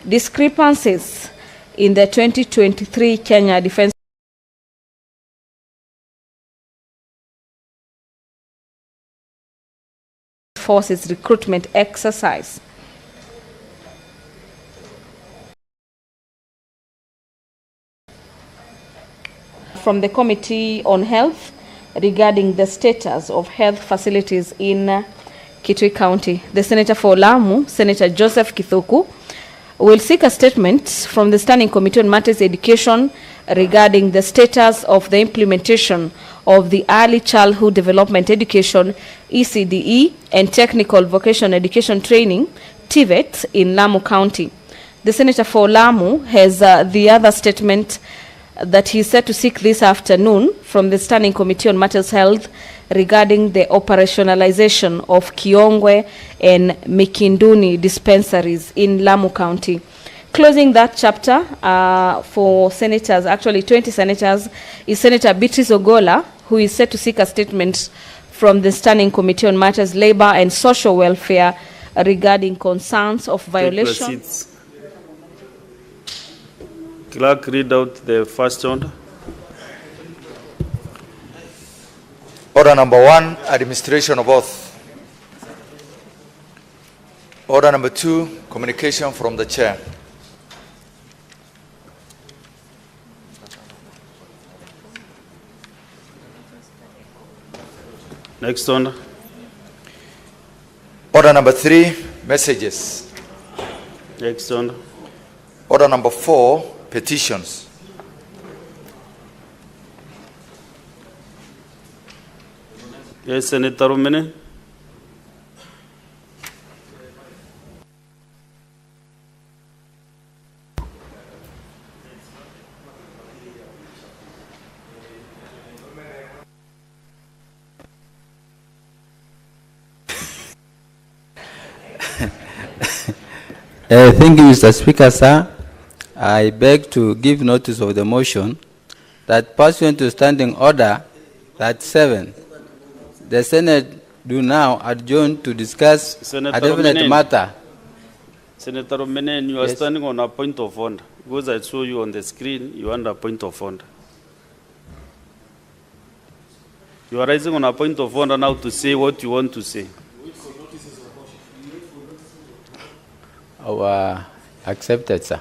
discrepancies in the 2023 Kenya Defence Forces recruitment exercise. From the Committee on Health regarding the status of health facilities in Kitui County. The Senator for Lamu, Senator Joseph Kithuku, will seek a statement from the Standing Committee on Matters Education regarding the status of the implementation of the Early Childhood Development Education ECDE and Technical Vocational Education Training TVET in Lamu County. The Senator for Lamu has the other statement that he is set to seek this afternoon from the Standing Committee on Matters Health regarding the operationalization of Kiongwe and Mikinduni dispensaries in Lamu County. Closing that chapter for senators, actually 20 senators, is Senator Beatrice Ogola, who is set to seek a statement from the Standing Committee on Matters Labor and Social Welfare regarding concerns of violation. Clerk, read out the first order. Order number 1, administration of oath. Order number 2, communication from the chair. Next order. Order number 3, messages. Next order. Order number 4, petitions. Yes, Senator Rumene. Thank you, Mr. Speaker, sir. I beg to give notice of the motion that pursuant to Standing Order that 7, the Senate do now adjourn to discuss Senator a definite matter. Senator Rumene, you are standing on a point of order. Because I saw you on the screen, you are on a point of order. You are rising on a point of order now to say what you want to say. Accepted, sir.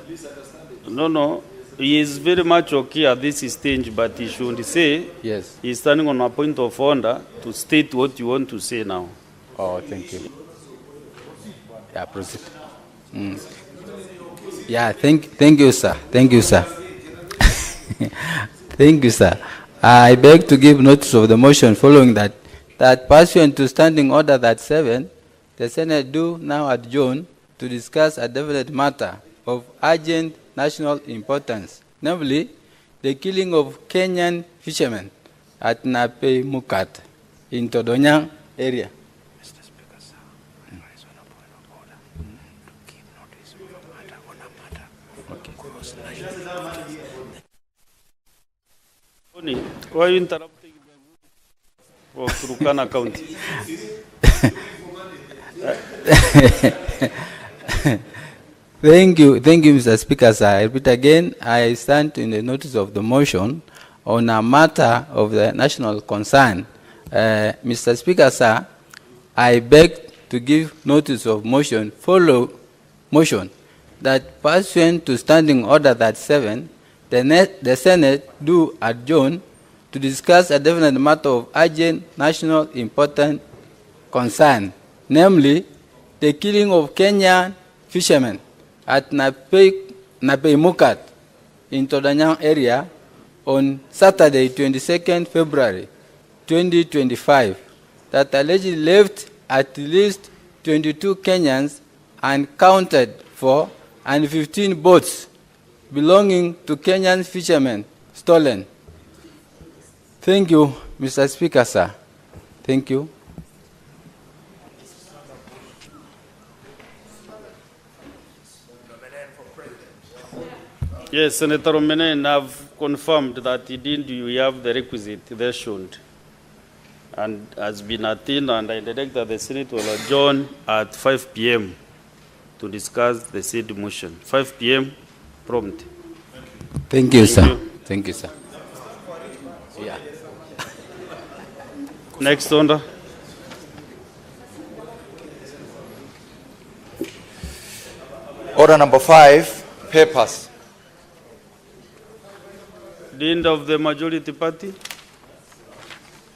No. He is very much okay at this stage, but he should say yes. He is standing on a point of order to state what you want to say now. Oh, thank you. Yeah, proceed. Yeah, thank you, sir. Thank you, sir. Thank you, sir. I beg to give notice of the motion following that pursuant to Standing Order that 7, the Senate do now adjourn to discuss a definite matter of urgent national importance, namely the killing of Kenyan fishermen at Nape Mukat in Todonyang area. Mr. Speaker, sir, I rise on a point of order to give notice of a matter on a matter of gross national importance. Why are you interrupting for Turkana County? Thank you, Mr. Speaker, sir. I repeat again, I stand in the notice of the motion on a matter of the national concern. Mr. Speaker, sir, I beg to give notice of motion that pursuant to Standing Order that 7, the Senate do adjourn to discuss a definite matter of urgent national important concern, namely the killing of Kenyan fishermen at Nape Mukat in Todanyang area on Saturday, 22nd February 2025, that allegedly left at least 22 Kenyans unaccounted for and 15 boats belonging to Kenyan fishermen stolen. Thank you, Mr. Speaker, sir. Thank you. Yes, Senator Rumene, I've confirmed that indeed you have the requisite threshold and has been attained, and I direct that the Senate will adjourn at 5 p.m. to discuss the said motion. 5 p.m. prompt. Thank you, sir. you. Thank you, sir. Yeah. Next order. Order number 5, papers. The end of the majority party.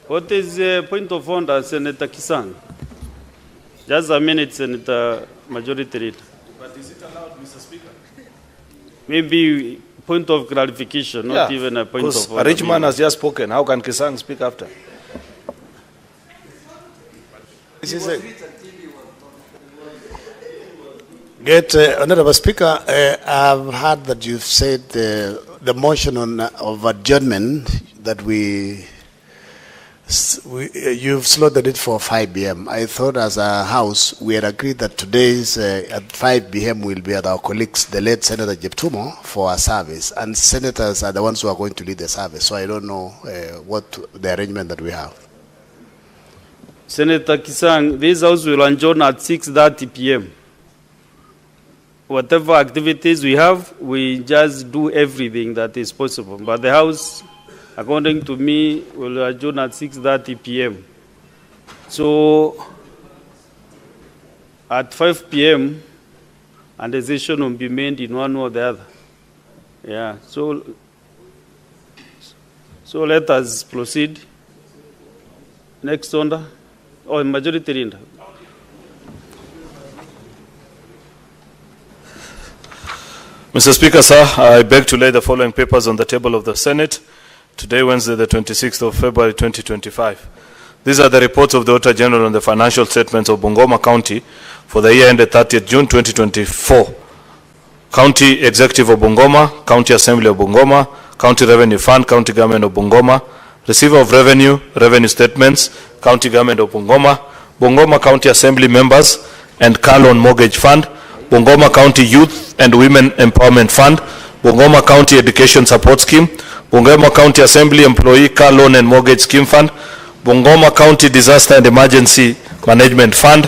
What is the point of order, Senator Kisang? Just a minute, Senator Majority Leader. But is it allowed, Mr. Speaker? Maybe point of clarification, not even a point of order. A rich man has just spoken. How can Kisang speak after? This is a... Honorable Speaker, I've heard that you've said the motion of adjournment that you've slotted it for 5 p.m. I thought as a House we had agreed that today's at 5 p.m. we'll be at our colleagues, the late Senator Jeptumo, for a service. And senators are the ones who are going to lead the service. So I don't know what the arrangement that we have. Senator Kisang, this House will adjourn at 6:30 p.m. Whatever activities we have, we just do everything that is possible. But the House, according to me, will adjourn at 6:30 p.m. So, at 5 p.m., a decision will be made in one or the other. Yeah, so let us proceed. Next order. Oh, majority leader. Mr. Speaker, sir, I beg to lay the following papers on the table of the Senate today, Wednesday, the 26th of February, 2025. These are the reports of the Auditor General on the financial statements of Bungoma County for the year ended 30th June 2024. County Executive of Bungoma, County Assembly of Bungoma, County Revenue Fund, County Government of Bungoma, Receiver of Revenue, Revenue Statements, County Government of Bungoma, Bungoma County Assembly Members and Car Loan Mortgage Fund, Bungoma County Youth and Women Empowerment Fund, Bungoma County Education Support Scheme, Bungoma County Assembly Employee Car Loan and Mortgage Scheme Fund, Bungoma County Disaster and Emergency Management Fund,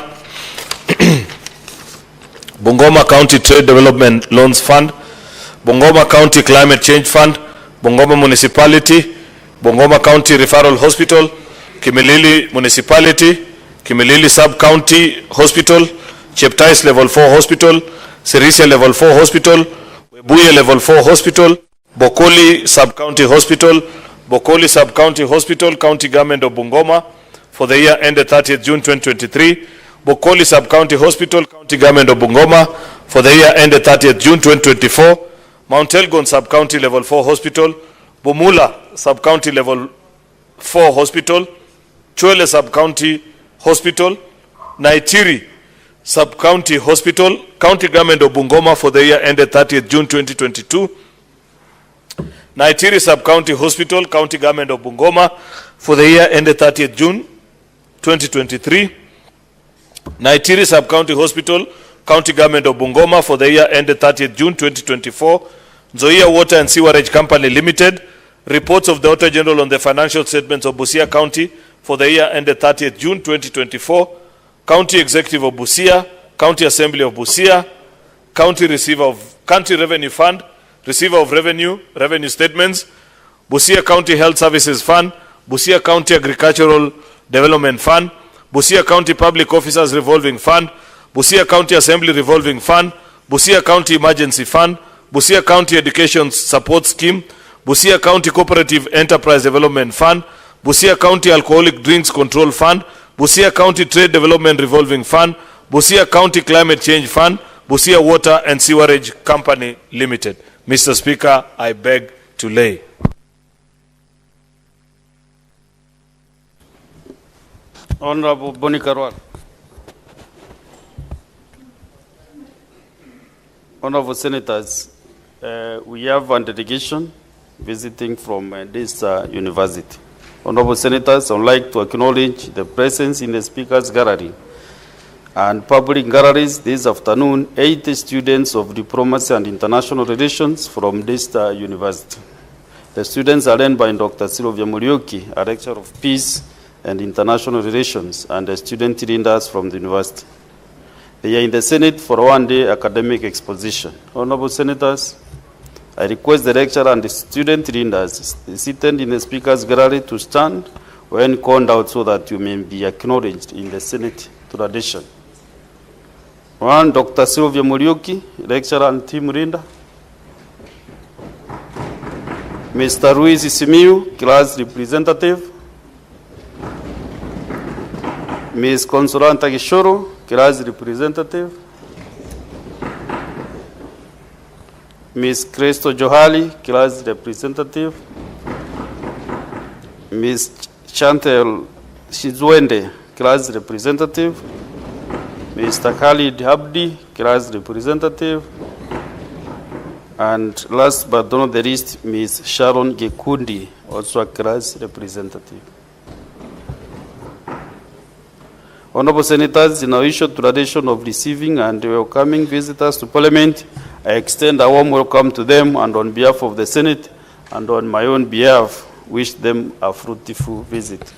Bungoma County Trade Development Loans Fund, Bungoma County Climate Change Fund, Bungoma Municipality, Bungoma County Referral Hospital, Kimilili Municipality, Kimilili Sub-County Hospital, Cheptais Level 4 Hospital, Sirisia Level 4 Hospital, Webuye Level 4 Hospital, Bokoli Sub-County Hospital, Bokoli Sub-County Hospital, County Government of Bungoma for the year ended 30th June 2023, Bokoli Sub-County Hospital, County Government of Bungoma for the year ended 30th June 2024, Mount Elgon Sub-County Level 4 Hospital, Bumula Sub-County Level 4 Hospital, Chwele Sub-County Hospital, Naitiri Sub-County Hospital, County Government of Bungoma for the year ended 30th June 2022, Naitiri Sub-County Hospital, County Government of Bungoma for the year ended 30th June 2023, Naitiri Sub-County Hospital, County Government of Bungoma for the year ended 30th June 2024, Nzoia Water and Sewerage Company Limited, reports of the Auditor General on the financial statements of Busia County for the year ended 30th June 2024, County Executive of Busia, County Assembly of Busia, County Revenue Fund, Receiver of Revenue, Revenue Statements, Busia County Health Services Fund, Busia County Agricultural Development Fund, Busia County Public Officers Revolving Fund, Busia County Assembly Revolving Fund, Busia County Emergency Fund, Busia County Education Support Scheme, Busia County Cooperative Enterprise Development Fund, Busia County Alcoholic Drinks Control Fund, Busia County Trade Development Revolving Fund, Busia County Climate Change Fund, Busia Water and Sewerage Company Limited. Mr. Speaker, I beg to lay. Honorable Boni Karwal. Honorable Senators, we have a delegation visiting from this university. Honorable Senators, I would like to acknowledge the presence in the Speaker's Gallery and public galleries this afternoon, 80 students of Diplomacy and International Relations from this university. The students are led by Dr. Sylvia Murioki, a lecturer of Peace and International Relations, and the student leaders from the university. They are in the Senate for a one-day academic exposition. Honorable Senators, I request the lecturer and the student leaders seated in the Speaker's gallery to stand when called out so that you may be acknowledged in the Senate tradition. One, Dr. Sylvia Muriuki, lecturer and team leader. Mr. Ruiz Simiu, class representative. Ms. Consolanta Gishoro, class representative. Ms. Cristo Johali, class representative. Ms. Chantel Shizwende, class representative. Mr. Khalid Abdi, class representative. And last but not the least, Ms. Sharon Gekundi, also a class representative. Honorable Senators, in our usual tradition of receiving and welcoming visitors to Parliament, I extend a warm welcome to them, and on behalf of the Senate and on my own behalf, wish them a fruitful visit.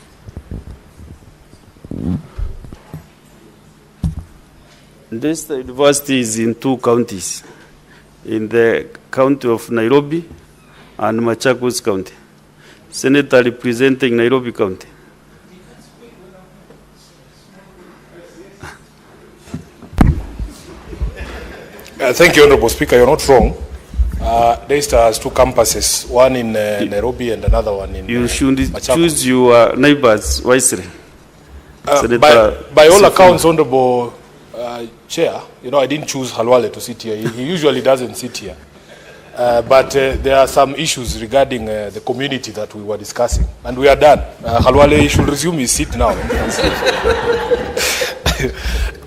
This university is in two counties, in the county of Nairobi and Machakos County. Senator representing Nairobi County. Thank you, Honorable Speaker. You're not wrong. Daystar has two campuses, one in Nairobi and another one in You should Machakos. choose your neighbors wisely. By all accounts, Honorable Chair, I didn't choose Halwale to sit here. He usually doesn't sit here. But there are some issues regarding the community that we were discussing. And we are done. Halwale should resume his seat now.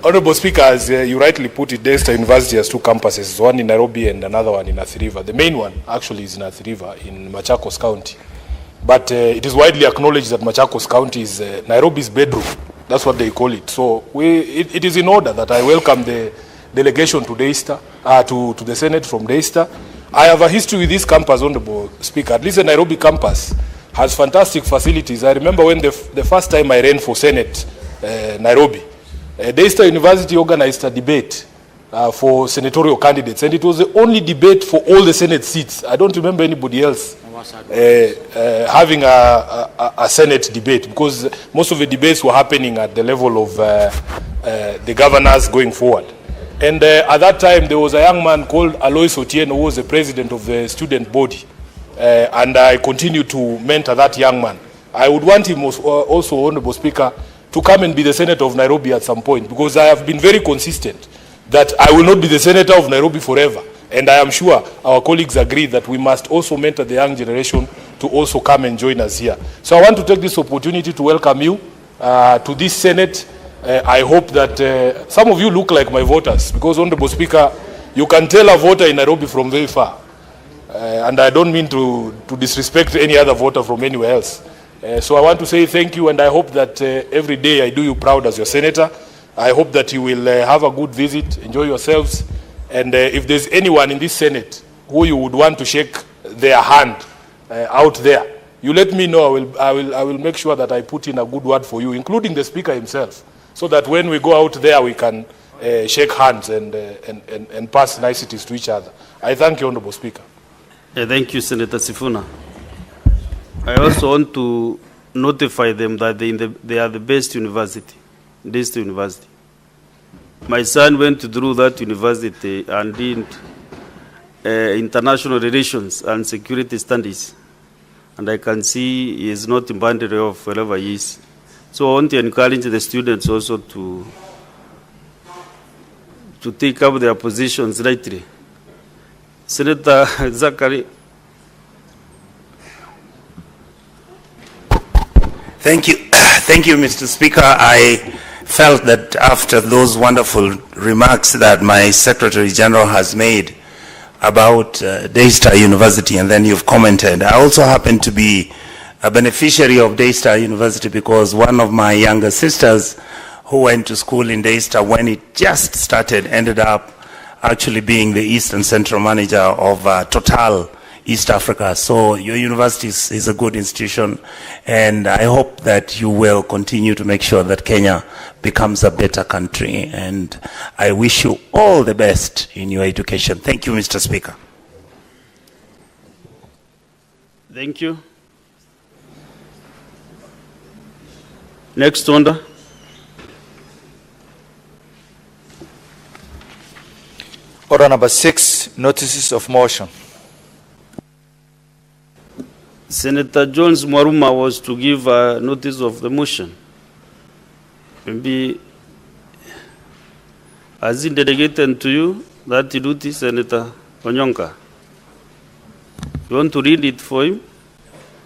Honorable Speaker, as you rightly put it, Daystar University has two campuses, one in Nairobi and another one in Athi River. The main one actually is in Athi River in Machakos County. But it is widely acknowledged that Machakos County is Nairobi's bedroom. That's what they call it. So it is in order that I welcome the delegation to Daystar, to the Senate from Daystar. I have a history with this campus, Honorable Speaker. At least the Nairobi campus has fantastic facilities. I remember when the first time I ran for Senate, Nairobi, Daystar University organized a debate for senatorial candidates, and it was the only debate for all the Senate seats. I don't remember anybody else having a Senate debate, because most of the debates were happening at the level of the governors going forward. And at that time, there was a young man called Alois Otieno, who was the president of the student body. And I continued to mentor that young man. I would want him also, Honorable Speaker, to come and be the senator of Nairobi at some point, because I have been very consistent that I will not be the senator of Nairobi forever. And I am sure our colleagues agree that we must also mentor the young generation to also come and join us here. So I want to take this opportunity to welcome you to this Senate. I hope that some of you look like my voters, because, Honorable Speaker, you can tell a voter in Nairobi from very far. And I don't mean to disrespect any other voter from anywhere else. So I want to say thank you, and I hope that every day I do you proud as your senator. I hope that you will have a good visit, enjoy yourselves, and if there's anyone in this Senate who you would want to shake their hand out there, you let me know. I will make sure that I put in a good word for you, including the Speaker himself, so that when we go out there we can shake hands and pass niceties to each other. I thank you, Honorable Speaker. Thank you, Senator Sifuna. I also want to notify them that they are the best university, this university. My son went through that university and did international relations and security studies. And I can see he is not in boundary of wherever he is. So I want to encourage the students also to take up their positions rightly. Senator Zachary. Thank you. Thank you, Mr. Speaker. I felt that after those wonderful remarks that my Secretary General has made about Daystar University, and then you've commented, I also happen to be a beneficiary of Daystar University, because one of my younger sisters who went to school in Daystar when it just started ended up actually being the East and Central manager of Total East Africa. So your university is a good institution, and I hope that you will continue to make sure that Kenya becomes a better country. And I wish you all the best in your education. Thank you, Mr. Speaker. Thank you. Next order. Order number 6, notices of motion. Senator Jones Mwaruma was to give a notice of the motion. Maybe has he delegated to you that duty, Senator Onyonka? You want to read it for him?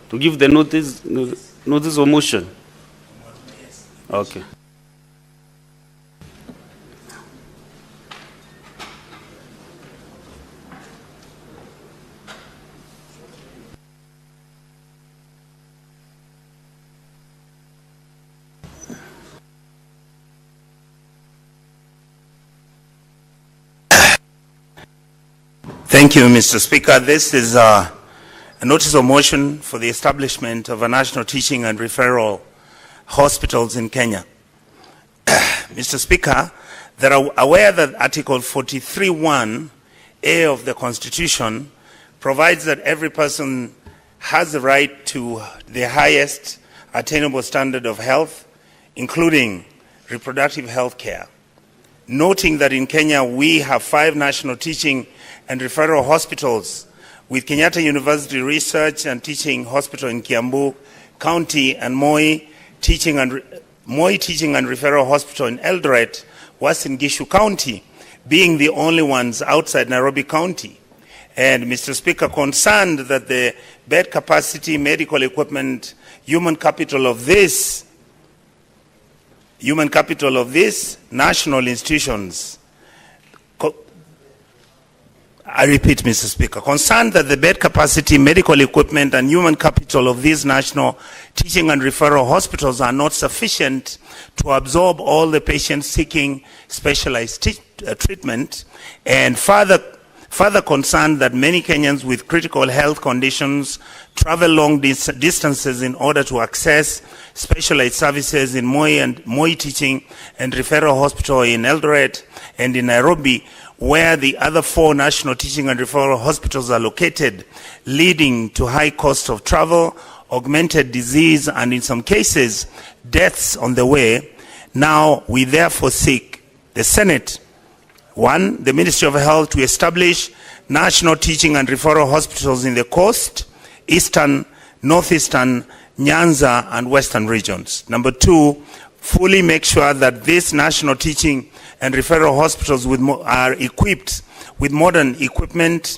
To give the notice of motion? Okay. Thank you, Mr. Speaker. This is a notice of motion for the establishment of a national teaching and referral hospitals in Kenya. Mr. Speaker, they are aware that Article 43(1)(a) of the Constitution provides that every person has the right to the highest attainable standard of health, including reproductive health care. Noting that in Kenya we have 5 national teaching and referral hospitals, with Kenyatta University Research and Teaching Hospital in Kiambu County and Moi Teaching and Referral Hospital in Eldoret, Uasin Gishu County, being the only ones outside Nairobi County. And Mr. Speaker, concerned that the bed capacity, medical equipment, human capital of these national institutions, I repeat, Mr. Speaker, concerned that the bed capacity, medical equipment, and human capital of these national teaching and referral hospitals are not sufficient to absorb all the patients seeking specialized treatment, and further concerned that many Kenyans with critical health conditions travel long distances in order to access specialized services in Moi Teaching and Referral Hospital in Eldoret and in Nairobi, where the other 4 national teaching and referral hospitals are located, leading to high cost of travel, augmented disease, and in some cases, deaths on the way. Now, we therefore seek the Senate, 1, the Ministry of Health to establish national teaching and referral hospitals in the coast, eastern, northeastern, Nyanza, and western regions. Number 2, fully make sure that these national teaching and referral hospitals are equipped with modern equipment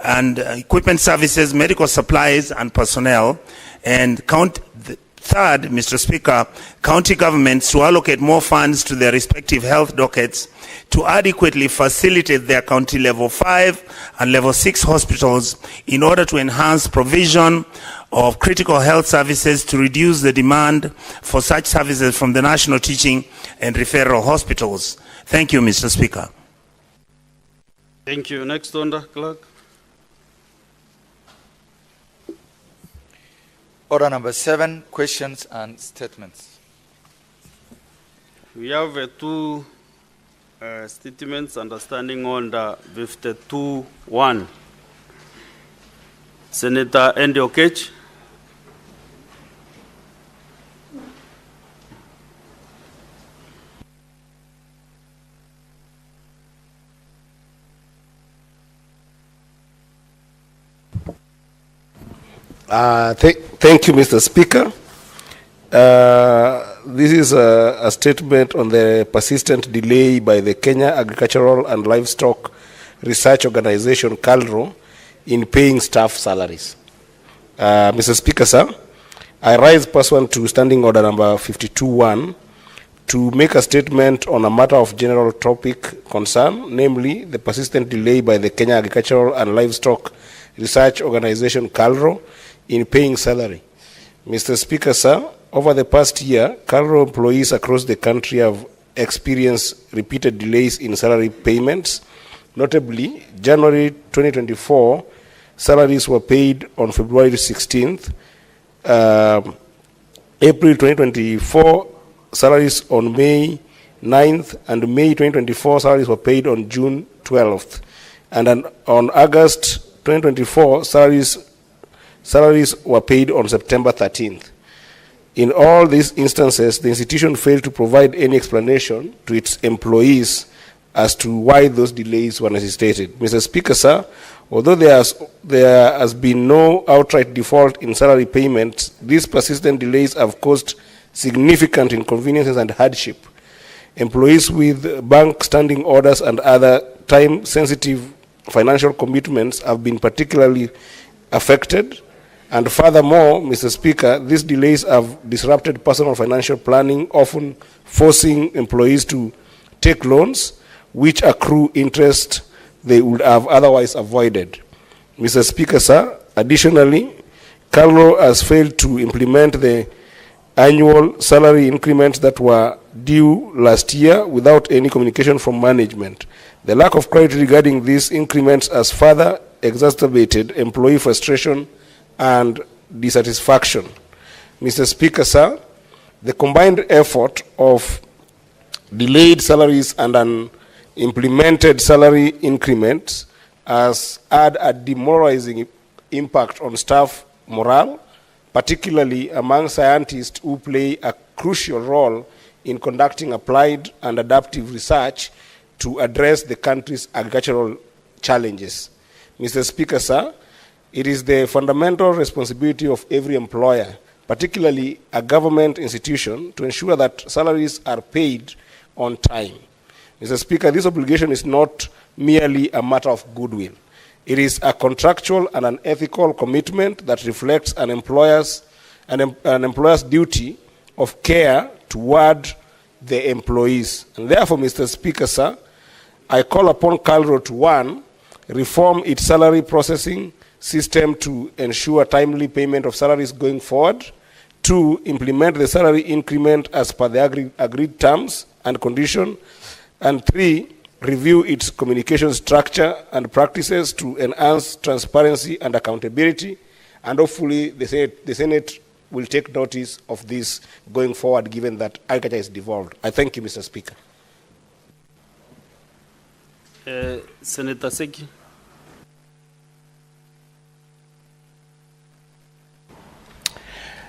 and equipment services, medical supplies, and personnel. And third, Mr. Speaker, county governments to allocate more funds to their respective health dockets to adequately facilitate their county level 5 and level 6 hospitals in order to enhance provision of critical health services to reduce the demand for such services from the national teaching and referral hospitals. Thank you, Mr. Speaker. Thank you. Next order, clerk. Order number 7, questions and statements. We have 2 statements understanding under 52(1). Senator Andy Okech. Thank you, Mr. Speaker. This is a statement on the persistent delay by the Kenya Agricultural and Livestock Research Organization, KALRO, in paying staff salaries. Mr. Speaker, sir, I rise pursuant to Standing Order number 52(1) to make a statement on a matter of general topic concern, namely the persistent delay by the Kenya Agricultural and Livestock Research Organization, KALRO, in paying salary. Mr. Speaker, sir, over the past year, KALRO employees across the country have experienced repeated delays in salary payments. Notably, January 2024, salaries were paid on February 16th. April 2024, salaries on May 9th, and May 2024 salaries were paid on June 12th. And then on August 2024, salaries were paid on September 13th. In all these instances, the institution failed to provide any explanation to its employees as to why those delays were necessitated. Mr. Speaker, sir, although there has been no outright default in salary payments, these persistent delays have caused significant inconveniences and hardship. Employees with bank standing orders and other time-sensitive financial commitments have been particularly affected. And furthermore, Mr. Speaker, these delays have disrupted personal financial planning, often forcing employees to take loans which accrue interest they would have otherwise avoided. Mr. Speaker, sir, additionally, Carlo has failed to implement the annual salary increments that were due last year without any communication from management. The lack of clarity regarding these increments has further exacerbated employee frustration and dissatisfaction. Mr. Speaker, sir, the combined effort of delayed salaries and an implemented salary increments has had a demoralizing impact on staff morale, particularly among scientists who play a crucial role in conducting applied and adaptive research to address the country's agricultural challenges. Mr. Speaker, sir, it is the fundamental responsibility of every employer, particularly a government institution, to ensure that salaries are paid on time. Mr. Speaker, this obligation is not merely a matter of goodwill. It is a contractual and an ethical commitment that reflects an employer's duty of care toward the employees. And therefore, Mr. Speaker, sir, I call upon Calro to, 1, reform its salary processing system to ensure timely payment of salaries going forward. 2, implement the salary increment as per the agreed terms and condition. And 3, review its communication structure and practices to enhance transparency and accountability. And hopefully the Senate will take notice of this going forward, given that agriculture is devolved. I thank you, Mr. Speaker. Senator Seki.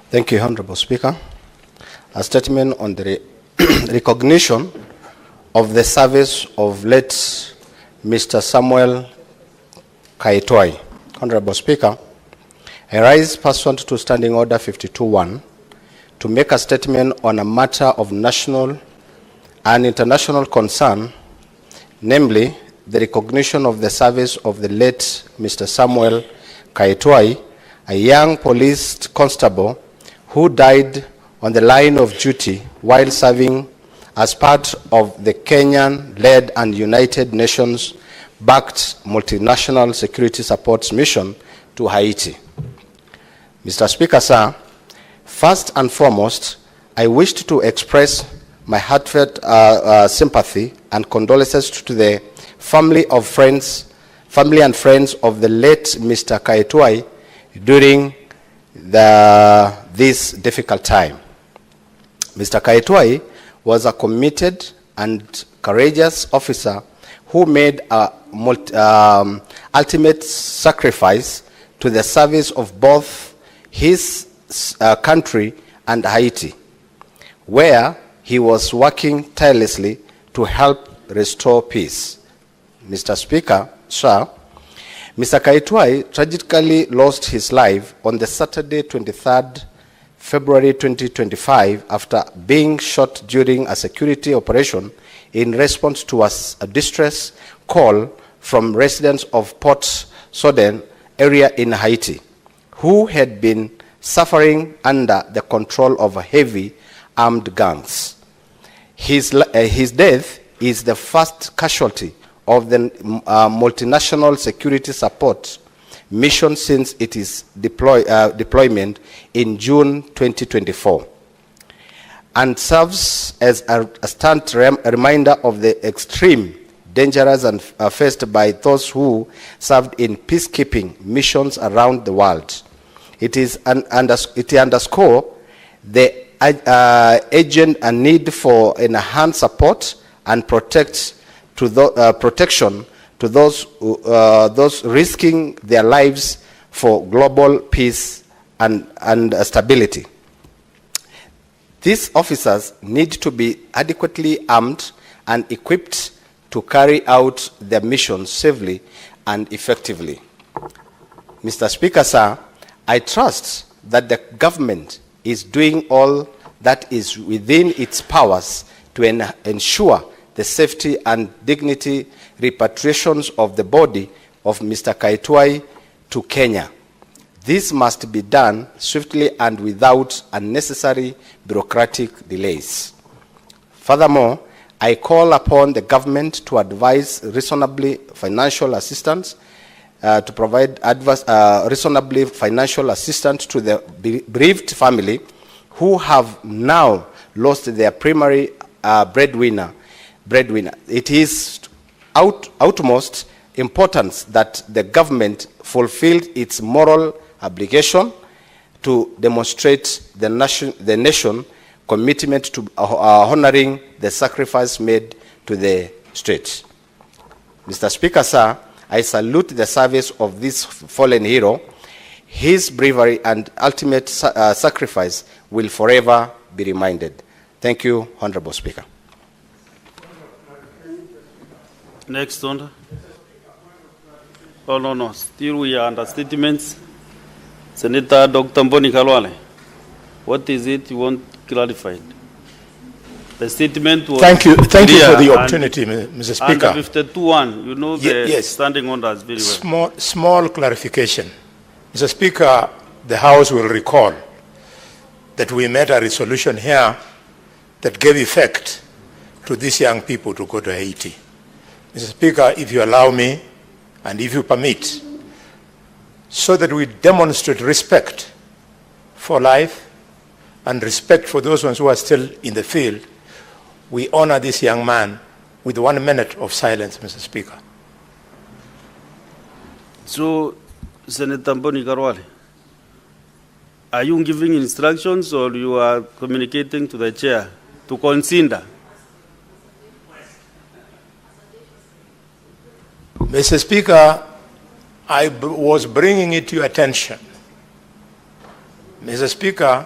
Thank you, Honorable Speaker. A statement on the recognition of the service of late Mr. Samuel Kaitoi. Honorable Speaker, I rise pursuant to Standing Order 52.1 to make a statement on a matter of national and international concern, namely the recognition of the service of the late Mr. Samuel Kaitoi, a young police constable who died on the line of duty while serving as part of the Kenyan-led and United Nations-backed multinational security support mission to Haiti. Mr. Speaker, sir, first and foremost, I wished to express my heartfelt sympathy and condolences to the family and friends of the late Mr. Kaitoi during this difficult time. Mr. Kaitoi was a committed and courageous officer who made a ultimate sacrifice to the service of both his country and Haiti, where he was working tirelessly to help restore peace. Mr. Speaker, sir, Mr. Kaitoi tragically lost his life on the Saturday, 23rd February 2025, after being shot during a security operation in response to a distress call from residents of Port Soudan area in Haiti, who had been suffering under the control of heavy armed gangs. His death is the first casualty of the multinational security support mission since its deployment in June 2024, and serves as a stunt reminder of the extreme dangerous and faced by those who served in peacekeeping missions around the world. It underscores the urgent and need for enhanced support and protection to those risking their lives for global peace and stability. These officers need to be adequately armed and equipped to carry out their missions safely and effectively. Mr. Speaker, sir, I trust that the government is doing all that is within its powers to ensure the safety and dignity repatriations of the body of Mr. Kaitwai to Kenya. This must be done swiftly and without unnecessary bureaucratic delays. Furthermore, I call upon the government to advise reasonably financial assistance, to provide reasonably financial assistance to the bereaved family who have now lost their primary breadwinner. It is utmost importance that the government fulfill its moral obligation to demonstrate the nation commitment to honoring the sacrifice made to the state. Mr. Speaker, sir, I salute the service of this fallen hero. His bravery and ultimate sacrifice will forever be reminded. Thank you, Honorable Speaker. Next on. Oh, no. Still we are under statements. Senator Dr. Mboni Kalwale, what is it you want clarified? The statement was Thank you for the and opportunity, Mr. Speaker. Under 52.1, you know the Yes. standing orders very well. Small clarification. Mr. Speaker, the House will recall that we made a resolution here that gave effect to these young people to go to Haiti. Mr. Speaker, if you allow me, and if you permit, so that we demonstrate respect for life and respect for those ones who are still in the field, we honor this young man with 1 minute of silence, Mr. Speaker. So, Senator Mboni Kalwale, are you giving instructions or you are communicating to the chair to consider? Mr. Speaker, I was bringing it to your attention. Mr. Speaker,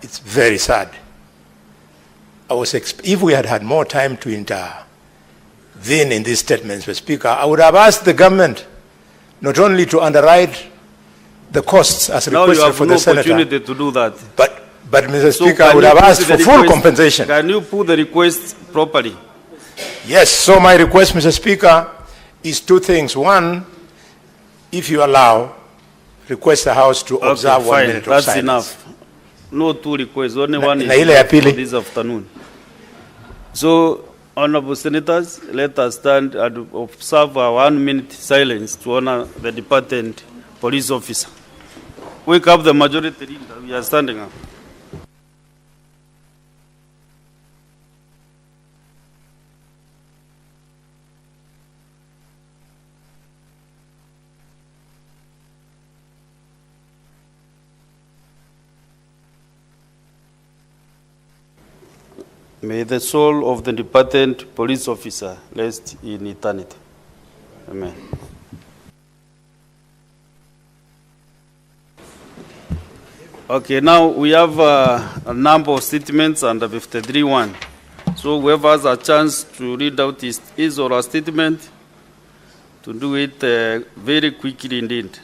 it's very sad. If we had had more time to intervene in these statements, Mr. Speaker, I would have asked the government not only to underwrite the costs as requested for the senator. Now you have no opportunity to do that. But Mr. Speaker, I would have asked for full compensation. Can you put the request properly? Yes, so my request, Mr. Speaker, is 2 things. One, if you allow, request the House to observe 1 minute of silence. That's enough. No 2 requests, only one is for this afternoon. So, Honorable Senators, let us stand and observe a 1 minute silence to honor the departed police officer. Wake up the majority leader. We are standing up. May the soul of the departed police officer rest in eternity. Amen. Okay, now we have a number of statements under 53.1. So whoever has a chance to read out his or her statement, to do it very quickly indeed.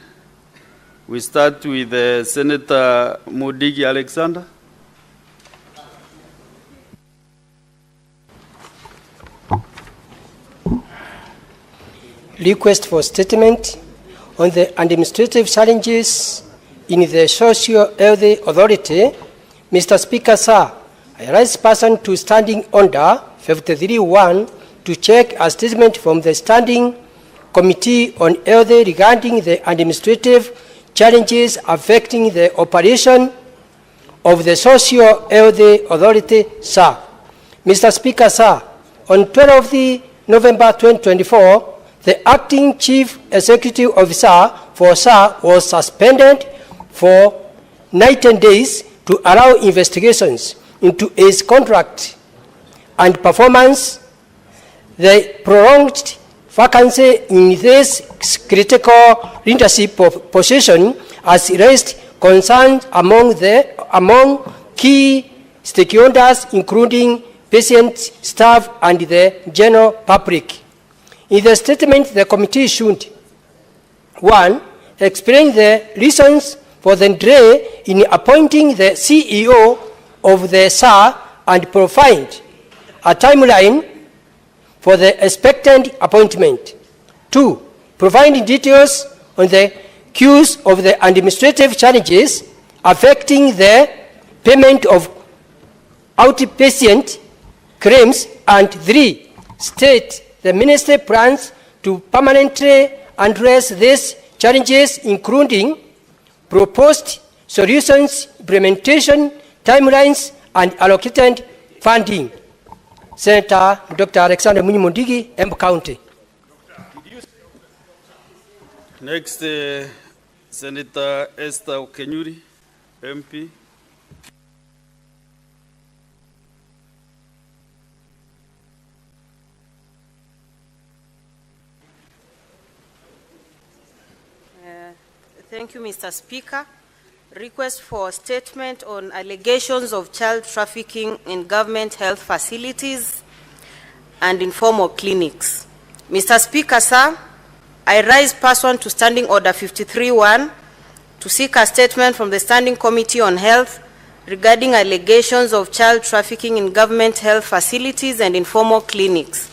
We start with Senator Modigi Alexander. Request for statement on the administrative challenges in the Socio-Health Authority. Mr. Speaker, sir, I rise person to standing under 53.1 to check a statement from the Standing Committee on Health regarding the administrative challenges affecting the operation of the Socio-Health Authority, sir. Mr. Speaker, sir, on 12 November 2024, the acting chief executive officer for SAR was suspended for 19 days to allow investigations into his contract and performance. The prolonged vacancy in this critical leadership position has raised concerns among key stakeholders, including patients, staff, and the general public. In the statement, the committee should: 1. Explain the reasons for the delay in appointing the CEO of the SAR and provide a timeline for the expected appointment. 2. Provide details on the cause of the administrative challenges affecting the payment of outpatient claims. And 3. State the ministry plans to permanently address these challenges, including proposed solutions, implementation, timelines, and allocated funding. Senator Dr. Alexander Munyimundigi, Embu County. Next, Senator Esther Okenyuri, MP. Thank you, Mr. Speaker. Request for statement on allegations of child trafficking in government health facilities and informal clinics. Mr. Speaker, sir, I rise pursuant to Standing Order 53-1 to seek a statement from the Standing Committee on Health regarding allegations of child trafficking in government health facilities and informal clinics.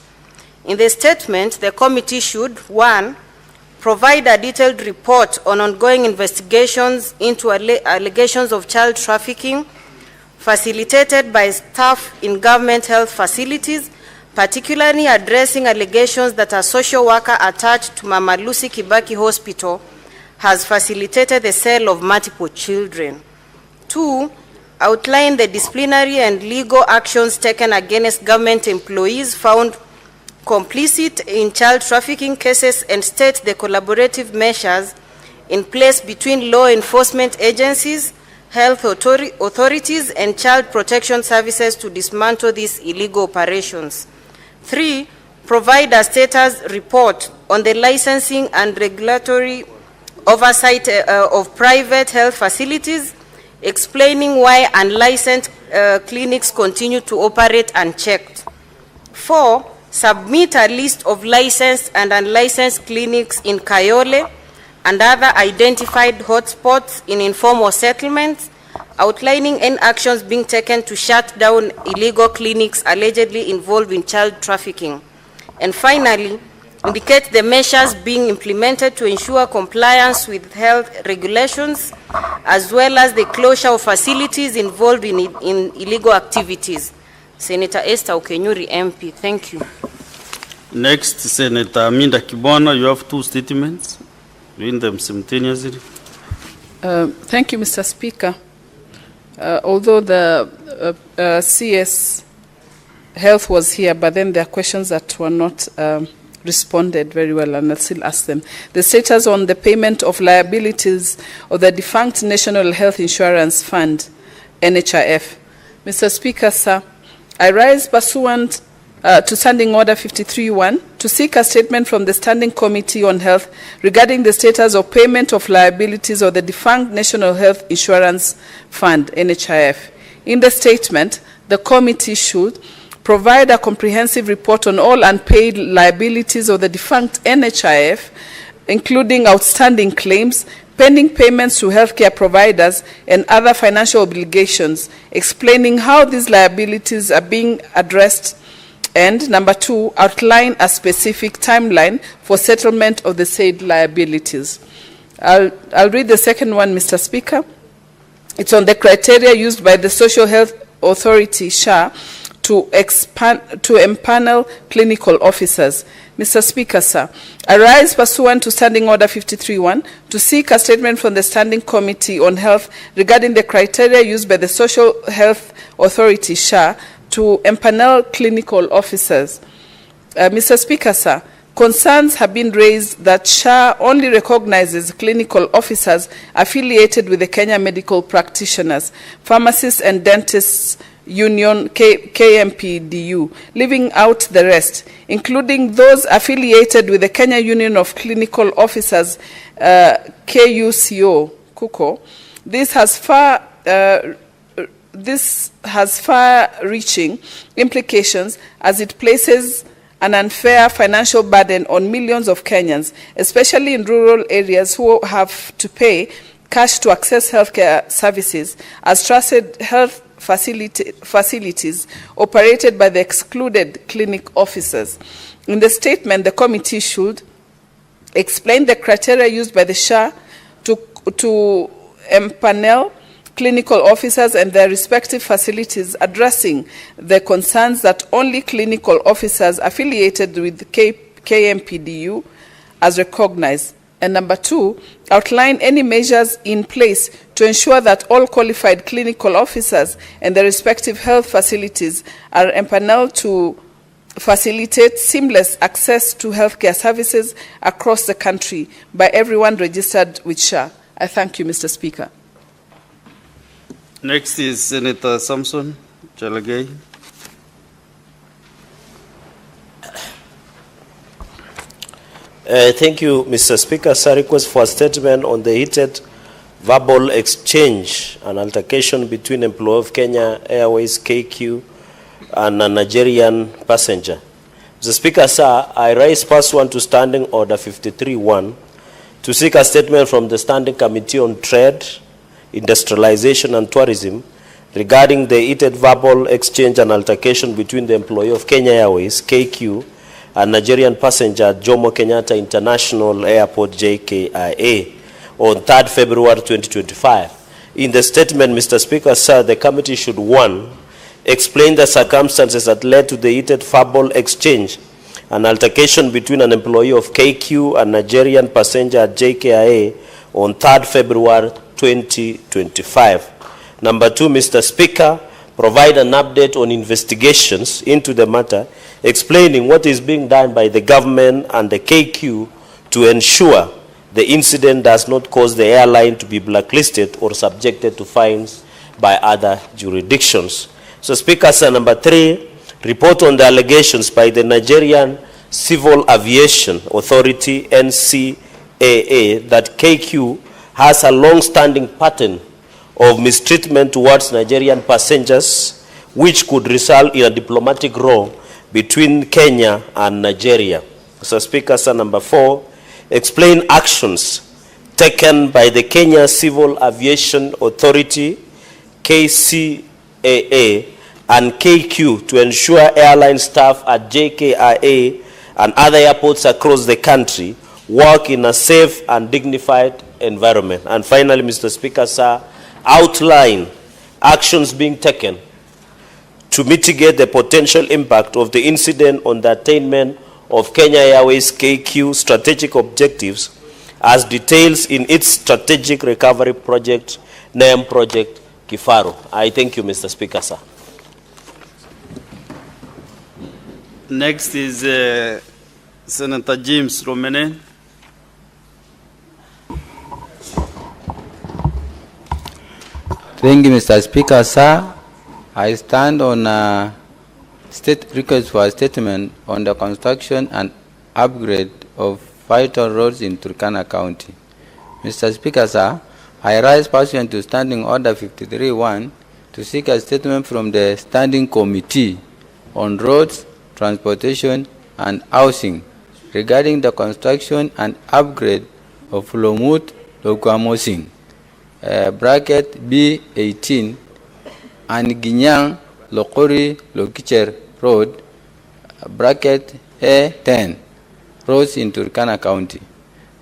In the statement, the committee should: 1. Provide a detailed report on ongoing investigations into allegations of child trafficking facilitated by staff in government health facilities, particularly addressing allegations that a social worker attached to Mama Lucy Kibaki Hospital has facilitated the sale of multiple children. 2. Outline the disciplinary and legal actions taken against government employees found complicit in child trafficking cases and state the collaborative measures in place between law enforcement agencies, health authorities, and child protection services to dismantle these illegal operations. 3. Provide a status report on the licensing and regulatory oversight of private health facilities, explaining why unlicensed clinics continue to operate unchecked. 4. Submit a list of licensed and unlicensed clinics in Kayole and other identified hotspots in informal settlements, outlining any actions being taken to shut down illegal clinics allegedly involved in child trafficking. And finally, indicate the measures being implemented to ensure compliance with health regulations, as well as the closure of facilities involved in illegal activities. Senator Esther Okenyuri, MP. Thank you. Next, Senator Aminda Kibwana, you have 2 statements. Read them simultaneously. Thank you, Mr. Speaker. Although the CS Health was here, but then there are questions that were not responded very well, and I'll still ask them. The status on the payment of liabilities of the defunct National Health Insurance Fund, NHIF. Mr. Speaker, sir, I rise pursuant to Standing Order 53-1 to seek a statement from the Standing Committee on Health regarding the status of payment of liabilities of the defunct National Health Insurance Fund, NHIF. In the statement, the committee should provide a comprehensive report on all unpaid liabilities of the defunct NHIF, including outstanding claims, pending payments to healthcare providers, and other financial obligations, explaining how these liabilities are being addressed, and number 2, outline a specific timeline for settlement of the said liabilities. I'll read the second one, Mr. Speaker. It's on the criteria used by the Social Health Authority, SHA, to empanel clinical officers. Mr. Speaker, sir, I rise pursuant to Standing Order 53-1 to seek a statement from the Standing Committee on Health regarding the criteria used by the Social Health Authority, SHA, to empanel clinical officers. Mr. Speaker, sir, concerns have been raised that SHA only recognizes clinical officers affiliated with the Kenya Medical Practitioners, Pharmacists and Dentists Union, KMPDU, leaving out the rest, including those affiliated with the Kenya Union of Clinical Officers, KUCO, KUCO. This has far-reaching implications as it places an unfair financial burden on millions of Kenyans, especially in rural areas who have to pay cash to access healthcare services as trusted health facilities operated by the excluded clinic officers. In the statement, the committee should explain the criteria used by the SHA to empanel clinical officers and their respective facilities, addressing the concerns that only clinical officers affiliated with KMPDU as recognized. And number 2, outline any measures in place to ensure that all qualified clinical officers and their respective health facilities are empaneled to facilitate seamless access to healthcare services across the country by everyone registered with SHA. I thank you, Mr. Speaker. Next is Senator Samson Chalagay. Thank you, Mr. Speaker. Sir, request for a statement on the heated verbal exchange and altercation between employee of Kenya Airways KQ and a Nigerian passenger. Mr. Speaker, sir, I raise pursuant to Standing Order 53.1 to seek a statement from the Standing Committee on Trade, Industrialization and Tourism regarding the heated verbal exchange and altercation between the employee of Kenya Airways KQ and Nigerian passenger at Jomo Kenyatta International Airport JKIA on 3rd February 2025. In the statement, Mr. Speaker, sir, the committee should 1. Explain the circumstances that led to the heated verbal exchange and altercation between an employee of KQ and Nigerian passenger at JKIA on 3rd February 2025. Number 2, Mr. Speaker, provide an update on investigations into the matter, explaining what is being done by the government and the KQ to ensure the incident does not cause the airline to be blacklisted or subjected to fines by other jurisdictions. So, Speaker, sir, number 3, report on the allegations by the Nigerian Civil Aviation Authority, NCAA, that KQ has a long-standing pattern of mistreatment towards Nigerian passengers, which could result in a diplomatic row between Kenya and Nigeria. So, Speaker, sir, number 4, explain actions taken by the Kenya Civil Aviation Authority, KCAA, and KQ to ensure airline staff at JKIA and other airports across the country work in a safe and dignified environment. And finally, Mr. Speaker, sir, outline actions being taken to mitigate the potential impact of the incident on the attainment of Kenya Airways KQ strategic objectives as details in its strategic recovery project, named Project Kifaru. I thank you, Mr. Speaker, sir. Next is Senator James Romene. Thank you, Mr. Speaker, sir. I stand on a request for a statement on the construction and upgrade of vital roads in Turkana County. Mr. Speaker, sir, I rise pursuant to Standing Order 53.1 to seek a statement from the Standing Committee on Roads, Transportation and Housing regarding the construction and upgrade of Lomut Lokwamosing, bracket B18, and Ginyang Lokori Lokicher Road, bracket A10, roads in Turkana County.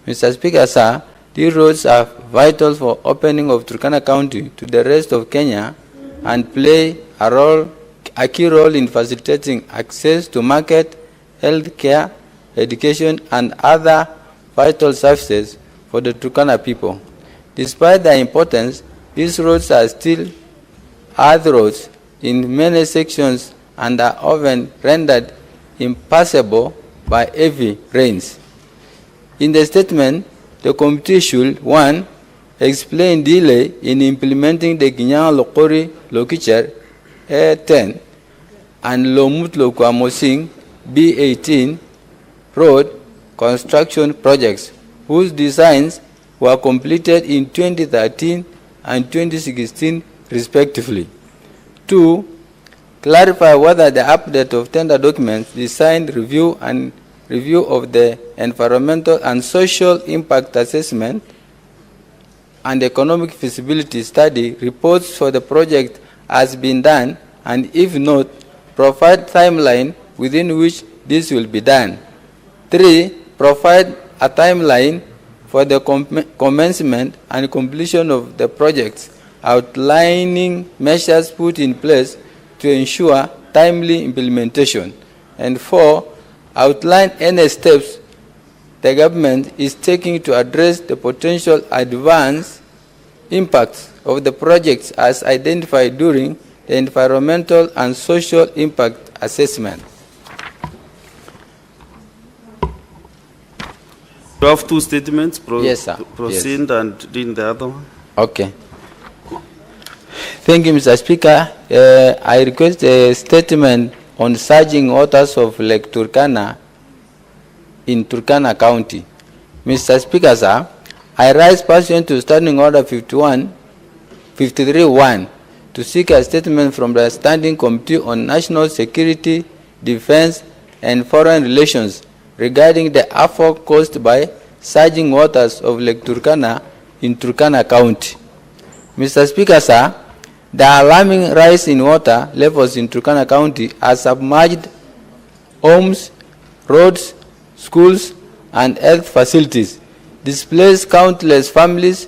Mr. Speaker, sir, these roads are vital for opening of Turkana County to the rest of Kenya and play a key role in facilitating access to market, health care, education, and other vital services for the Turkana people. Despite their importance, these roads are still hard roads in many sections and are often rendered impassable by heavy rains. In the statement, the committee should, 1, explain delay in implementing the Ginyang-Lokori Lokicher A10 and Lomut-Lokwamosing B18 road construction projects, whose designs were completed in 2013 and 2016 respectively. 2, clarify whether the update of tender documents, design review and review of the environmental and social impact assessment and economic feasibility study reports for the project has been done, and if not, provide timeline within which this will be done. 3, provide a timeline for the commencement and completion of the projects, outlining measures put in place to ensure timely implementation. And 4, outline any steps the government is taking to address the potential adverse impacts of the projects as identified during the environmental and social impact assessment. You have 2 statements. Yes, sir. Proceed and read the other one. Okay. Thank you, Mr. Speaker. I request a statement on surging waters of Lake Turkana in Turkana County. Mr. Speaker, sir, I rise pursuant to Standing Order 53-1 to seek a statement from the Standing Committee on National Security, Defense, and Foreign Relations regarding the effort caused by surging waters of Lake Turkana in Turkana County. Mr. Speaker, sir, the alarming rise in water levels in Turkana County has submerged homes, roads, schools, and health facilities, displaced countless families,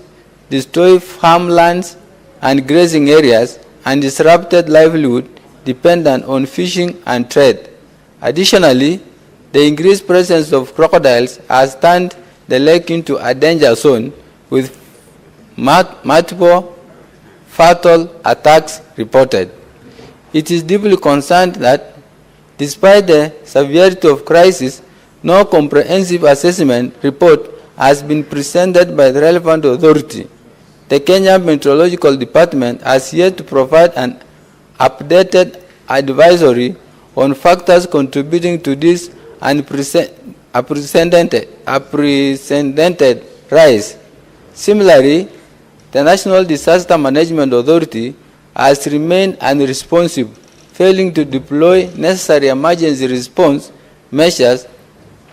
destroyed farmlands and grazing areas, and disrupted livelihood dependent on fishing and trade. Additionally, the increased presence of crocodiles has turned the lake into a danger zone with multiple fatal attacks reported. It is deeply concerned that despite the severity of crisis, no comprehensive assessment report has been presented by the relevant authority. The Kenya Meteorological Department has yet to provide an updated advisory on factors contributing to this unprecedented rise. Similarly, the National Disaster Management Authority has remained unresponsive, failing to deploy necessary emergency response measures,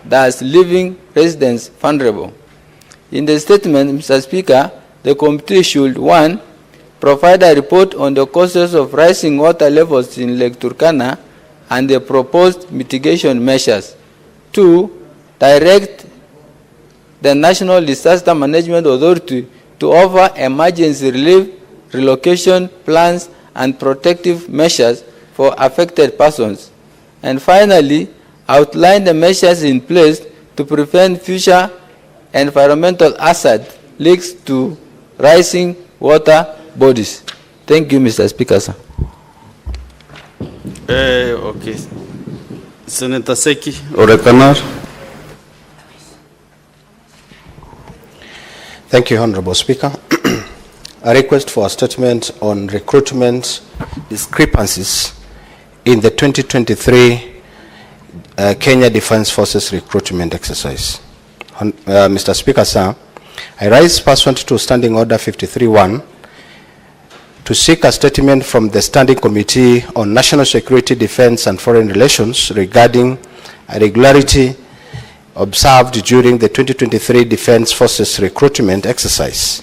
thus leaving residents vulnerable. In the statement, Mr. Speaker, the committee should, 1, provide a report on the causes of rising water levels in Lake Turkana and the proposed mitigation measures. 2, direct the National Disaster Management Authority to offer emergency relief, relocation plans, and protective measures for affected persons. And finally, outline the measures in place to prevent future environmental hazard leaks to rising water bodies. Thank you, Mr. Speaker, sir. Okay. Senator Seki Orekanar. Thank you, Honorable Speaker. A request for a statement on recruitment discrepancies in the 2023 Kenya Defence Forces recruitment exercise. Mr. Speaker, sir, I rise pursuant to Standing Order 53-1 to seek a statement from the Standing Committee on National Security, Defense, and Foreign Relations regarding irregularity observed during the 2023 Defense Forces recruitment exercise,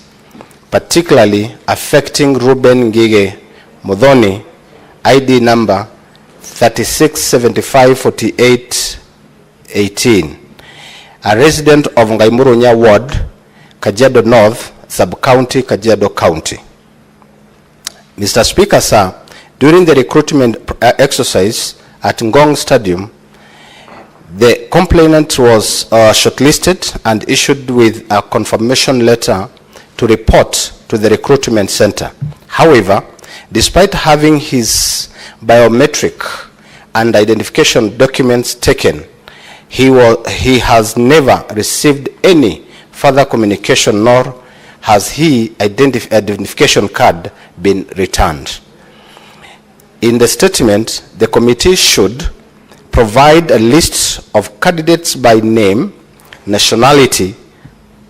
particularly affecting Ruben Ngige Modhoni, ID number 36754818, a resident of Ngaimurunya Ward, Kajiado North, Sub-County, Kajiado County. Mr. Speaker, sir, during the recruitment exercise at Ngong Stadium, the complainant was shortlisted and issued with a confirmation letter to report to the recruitment center. However, despite having his biometric and identification documents taken. He has never received any further communication, nor has his identification card been returned. In the statement, the committee should provide a list of candidates by name, nationality,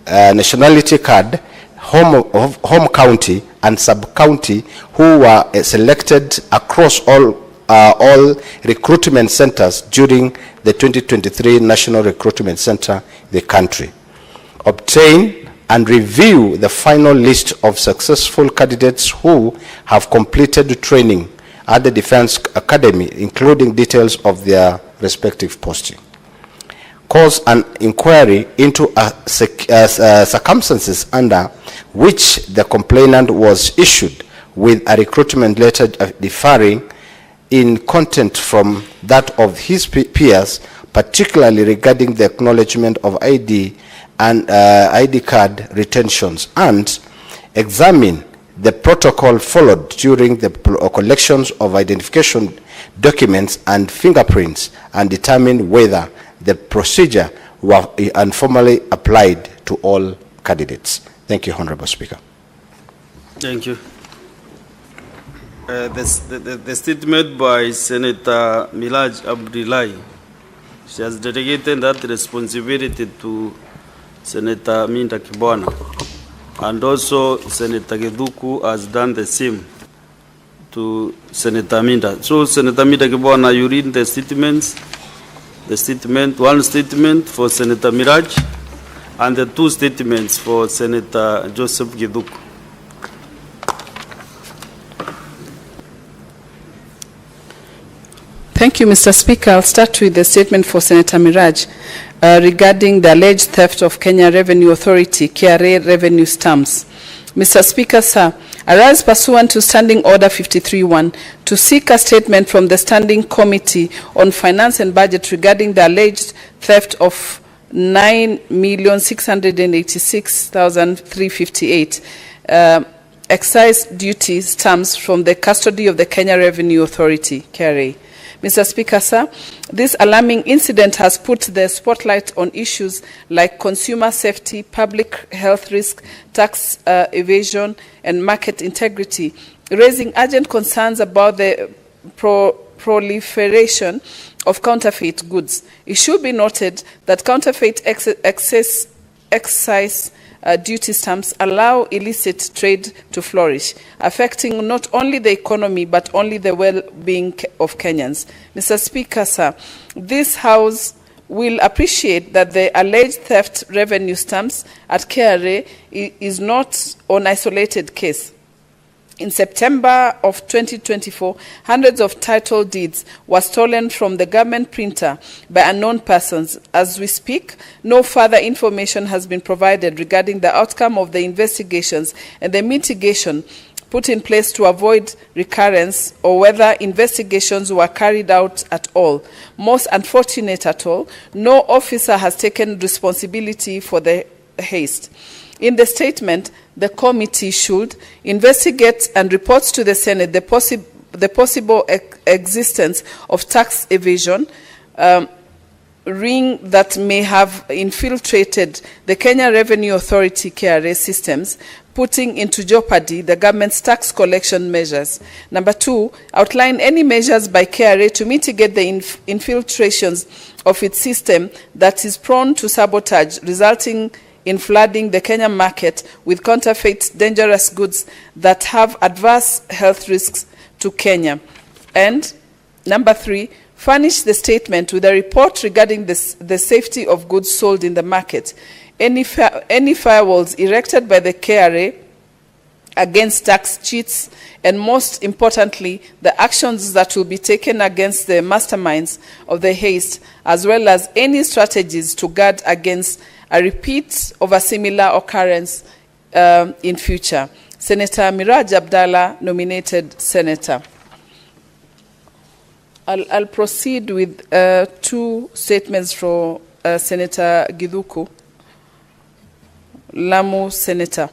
nationality card, home county, and sub-county who were selected across all recruitment centers during the 2023 National Recruitment Center in the country. Obtain and review the final list of successful candidates who have completed training at the Defense Academy, including details of their respective posting. Cause an inquiry into circumstances under which the complainant was issued with a recruitment letter differing in content from that of his peers, particularly regarding the acknowledgement of ID and ID card retentions, and examine the protocol followed during the collections of identification documents and fingerprints, and determine whether the procedure was informally applied to all candidates. Thank you, Honorable Speaker. Thank you. The statement by Senator Milaj Abdullahi, she has delegated that responsibility to Senator Minda Kibwana, and also Senator Geduku has done the same to Senator Minda. So Senator Minda Kibwana, you read the statements, one statement for Senator Miraj, and the two statements for Senator Joseph Geduku. Thank you, Mr. Speaker. I'll start with the statement for Senator Miraj regarding the alleged theft of Kenya Revenue Authority, KRA revenue stamps. Mr. Speaker, sir, I rise pursuant to Standing Order 53.1 to seek a statement from the Standing Committee on Finance and Budget regarding the alleged theft of 9,686,358 excise duty stamps from the custody of the Kenya Revenue Authority, KRA. Mr. Speaker, sir, this alarming incident has put the spotlight on issues like consumer safety, public health risk, tax evasion, and market integrity, raising urgent concerns about the proliferation of counterfeit goods. It should be noted that counterfeit excise duty stamps allow illicit trade to flourish, affecting not only the economy but only the well-being of Kenyans. Mr. Speaker, sir, this House will appreciate that the alleged theft revenue stamps at KRA is not an isolated case. In September of 2024, hundreds of title deeds were stolen from the government printer by unknown persons. As we speak, no further information has been provided regarding the outcome of the investigations and the mitigation put in place to avoid recurrence, or whether investigations were carried out at all. Most unfortunate at all, no officer has taken responsibility for the haste. In the statement, the committee should investigate and report to the Senate the possible existence of tax evasion ring that may have infiltrated the Kenya Revenue Authority KRA systems, putting into jeopardy the government's tax collection measures. Number two, outline any measures by KRA to mitigate the infiltrations of its system that is prone to sabotage, resulting in flooding the Kenyan market with counterfeit dangerous goods that have adverse health risks to Kenya. And number three, furnish the statement with a report regarding the safety of goods sold in the market, any firewalls erected by the KRA against tax cheats, and most importantly, the actions that will be taken against the masterminds of the haste, as well as any strategies to guard against a repeat of a similar occurrence in future. Senator Miraj Abdallah, nominated senator. I'll proceed with two statements for Senator Githuku, Lamu senator.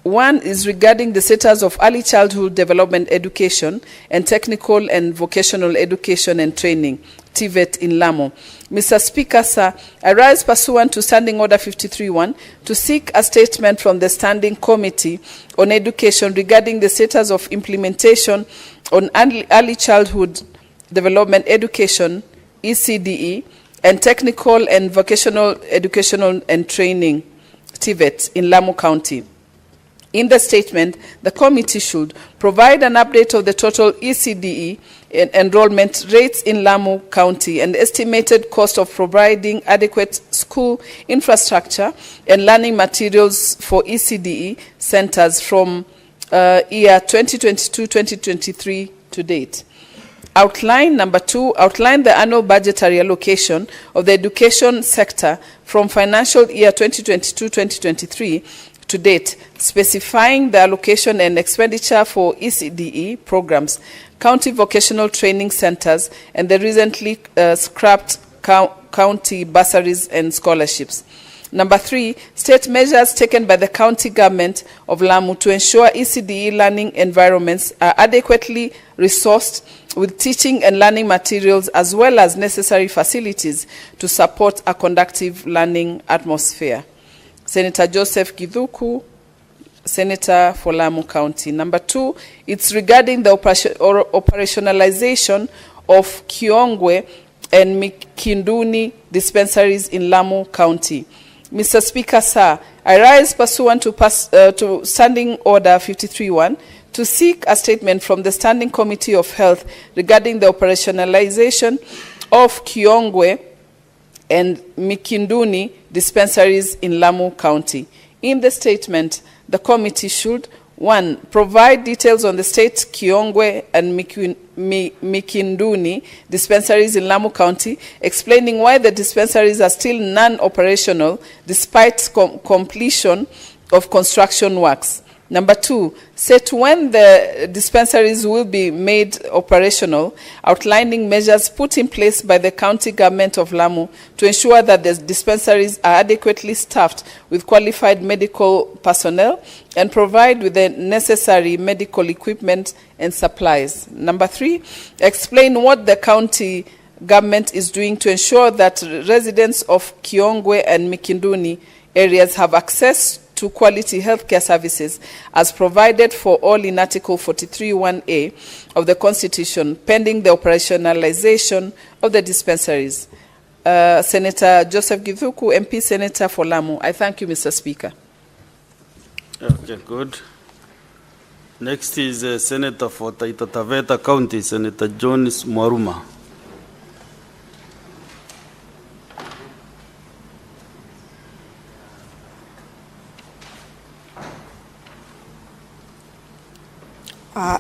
One is regarding the status of early childhood development education and technical and vocational education and training, TVET in Lamu. Mr. Speaker, sir, I rise pursuant to Standing Order 53.1 to seek a statement from the Standing Committee on Education regarding the status of implementation on early childhood development education, ECDE, and technical and vocational educational and training, TVET, in Lamu County. In the statement, the committee should provide an update of the total ECDE enrollment rates in Lamu County and estimated cost of providing adequate school infrastructure and learning materials for ECDE centers from year 2022-2023 to date. Outline number 2, outline the annual budgetary allocation of the education sector from financial year 2022-2023 to date, specifying the allocation and expenditure for ECDE programs, county vocational training centers, and the recently scrapped county bursaries and scholarships. Number 3, state measures taken by the county government of Lamu to ensure ECDE learning environments are adequately resourced with teaching and learning materials as well as necessary facilities to support a conducive learning atmosphere. Senator Joseph Kithuku, Senator for Lamu County. Number 2, it's regarding the operationalization of Kiongwe and Mikinduni dispensaries in Lamu County. Mr. Speaker, sir, I rise pursuant to Standing Order 53.1 to seek a statement from the Standing Committee of Health regarding the operationalization of Kiongwe and Mikinduni dispensaries in Lamu County. In the statement, the committee should, 1, provide details on the state Kiongwe and Mikinduni dispensaries in Lamu County, explaining why the dispensaries are still non-operational despite completion of construction works. Number 2, set when the dispensaries will be made operational, outlining measures put in place by the county government of Lamu to ensure that the dispensaries are adequately staffed with qualified medical personnel and provide with the necessary medical equipment and supplies. Number 3, explain what the county government is doing to ensure that residents of Kiongwe and Mikinduni areas have access to quality healthcare services as provided for all in Article 43(1)(a) of the Constitution, pending the operationalization of the dispensaries. Senator Joseph Kithuku, MP Senator for Lamu. I thank you, Mr. Speaker. Okay, good. Next is Senator for Taita Taveta County, Senator Jones Mwaruma.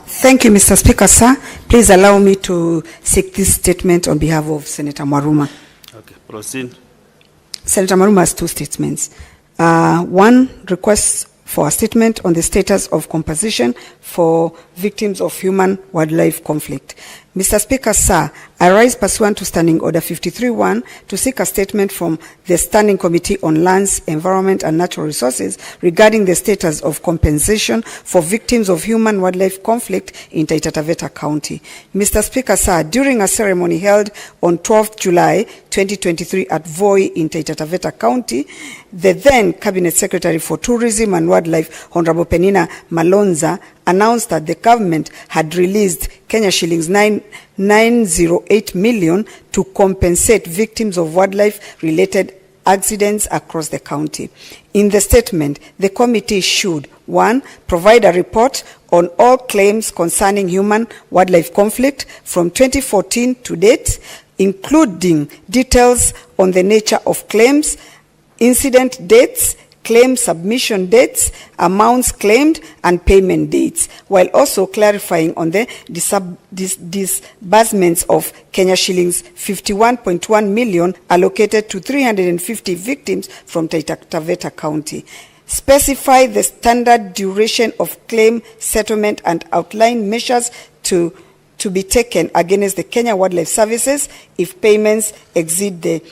Thank you, Mr. Speaker, sir. Please allow me to seek this statement on behalf of Senator Mwaruma. Okay, proceed. Senator Mwaruma has 2 statements. 1, requests for a statement on the status of compensation for victims of human-wildlife conflict. Mr. Speaker, sir, I rise pursuant to Standing Order 53.1 to seek a statement from the Standing Committee on Lands, Environment and Natural Resources regarding the status of compensation for victims of human-wildlife conflict in Taita Taveta County. Mr. Speaker, sir, during a ceremony held on 12th July 2023 at Voi in Taita Taveta County, the then Cabinet Secretary for Tourism and Wildlife, Honorable Penina Malonza, announced that the government had released Kenya shillings 908 million to compensate victims of wildlife-related accidents across the county. In the statement, the committee should, 1, provide a report on all claims concerning human-wildlife conflict from 2014 to date, including details on the nature of claims, incident dates, claim submission dates, amounts claimed, and payment dates, while also clarifying on the disbursements of Kenya shillings 51.1 million allocated to 350 victims from Taita Taveta County. Specify the standard duration of claim settlement and outline measures to be taken against the Kenya Wildlife Services if payments exceed the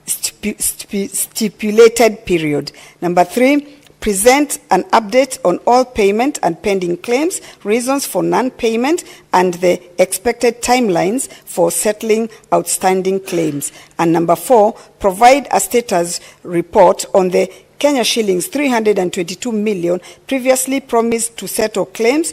stipulated period. Number 3, present an update on all payment and pending claims, reasons for non-payment, and the expected timelines for settling outstanding claims. And number 4, provide a status report on the Kenya shillings 322 million previously promised to settle claims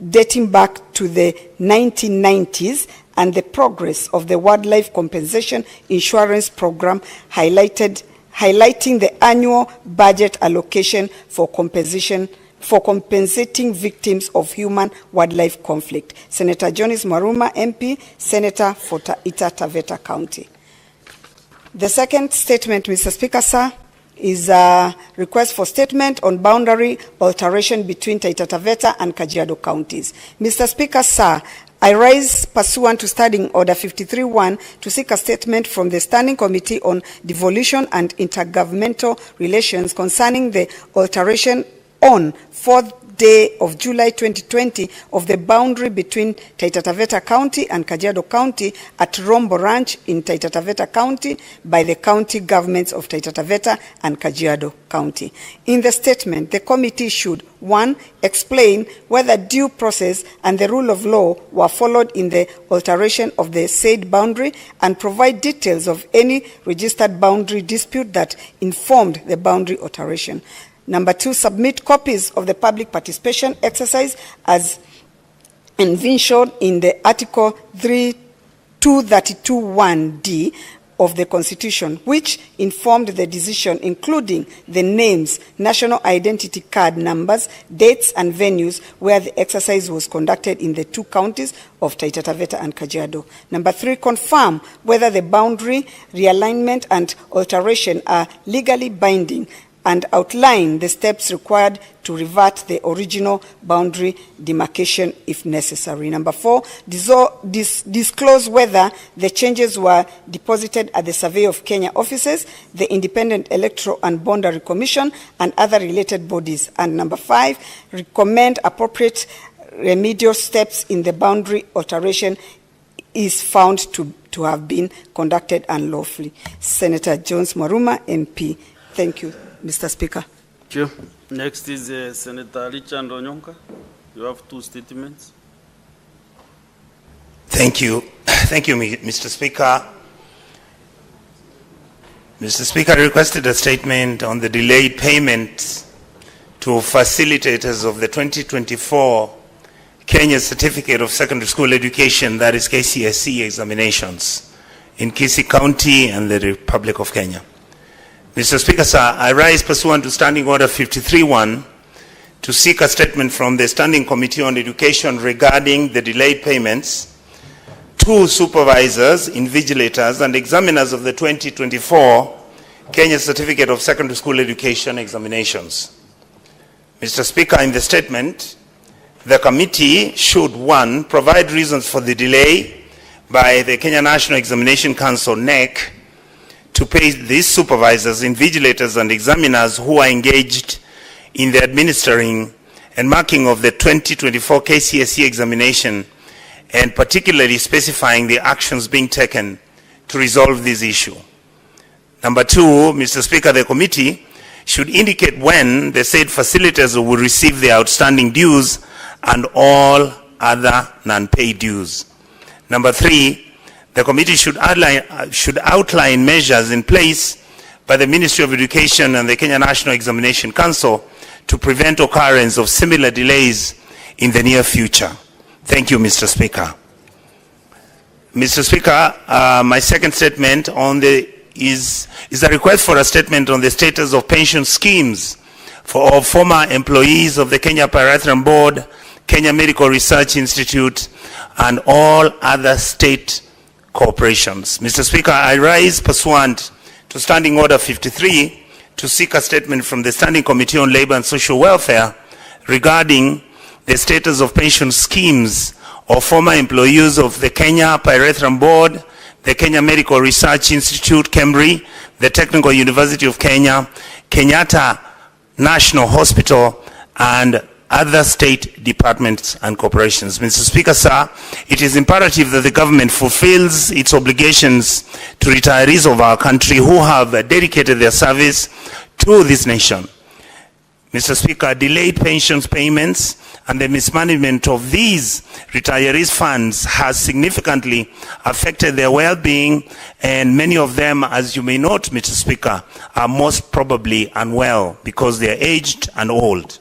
dating back to the 1990s and the progress of the Wildlife Compensation Insurance Program, highlighting the annual budget allocation for compensating victims of human-wildlife conflict. Senator Jonis Maruma, MP, Senator for Taita Taveta County. The second statement, Mr. Speaker, sir, is a request for statement on boundary alteration between Taita Taveta and Kajiado counties. Mr. Speaker, sir, I rise pursuant to Standing Order 53-1 to seek a statement from the Standing Committee on Devolution and Intergovernmental Relations concerning the alteration on 4th day of July 2020 of the boundary between Taita Taveta County and Kajiado County at Rombo Ranch in Taita Taveta County by the county governments of Taita Taveta and Kajiado County. In the statement, the committee should 1. Explain whether due process and the rule of law were followed in the alteration of the said boundary and provide details of any registered boundary dispute that informed the boundary alteration. Number 2, submit copies of the public participation exercise as envisioned in the Article 232(1)(d) of the Constitution, which informed the decision, including the names, national identity card numbers, dates, and venues where the exercise was conducted in the 2 counties of Taita Taveta and Kajiado. Number 3, confirm whether the boundary realignment and alteration are legally binding and outline the steps required to revert the original boundary demarcation if necessary. Number 4, disclose whether the changes were deposited at the Survey of Kenya offices, the Independent Electoral and Boundary Commission, and other related bodies. And number 5, recommend appropriate remedial steps in the boundary alteration is found to have been conducted unlawfully. Senator Jones Maruma, MP. Thank you, Mr. Speaker. Thank you. Next is Senator Richard Onyonka. You have 2 statements. Thank you. Thank you, Mr. Speaker. Mr. Speaker, I requested a statement on the delayed payments to facilitators of the 2024 Kenya Certificate of Secondary School Education, that is KCSE examinations in Kisii County and the Republic of Kenya. Mr. Speaker, sir, I rise pursuant to Standing Order 53-1 to seek a statement from the Standing Committee on Education regarding the delayed payments to supervisors, invigilators, and examiners of the 2024 Kenya Certificate of Secondary School Education examinations. Mr. Speaker, in the statement, the committee should, 1, provide reasons for the delay by the Kenya National Examination Council, NEC, to pay these supervisors, invigilators, and examiners who are engaged in the administering and marking of the 2024 KCSE examination, and particularly specifying the actions being taken to resolve this issue. Number 2, Mr. Speaker, the committee should indicate when the said facilitators will receive their outstanding dues and all other non-paid dues. Number 3, the committee should outline measures in place by the Ministry of Education and the Kenya National Examination Council to prevent occurrence of similar delays in the near future. Thank you, Mr. Speaker. Mr. Speaker, my second statement on is a request for a statement on the status of pension schemes for all former employees of the Kenya Pyrethrum Board, Kenya Medical Research Institute, and all other state corporations. Mr. Speaker, I rise pursuant to Standing Order 53 to seek a statement from the Standing Committee on Labor and Social Welfare regarding the status of pension schemes of former employees of the Kenya Pyrethrum Board, the Kenya Medical Research Institute, KEMRI, the Technical University of Kenya, Kenyatta National Hospital, and other state departments and corporations. Mr. Speaker, sir, it is imperative that the government fulfills its obligations to retirees of our country who have dedicated their service to this nation. Mr. Speaker, delayed pensions payments and the mismanagement of these retirees' funds has significantly affected their well-being, and many of them, as you may note, Mr. Speaker, are most probably unwell because they are aged and old.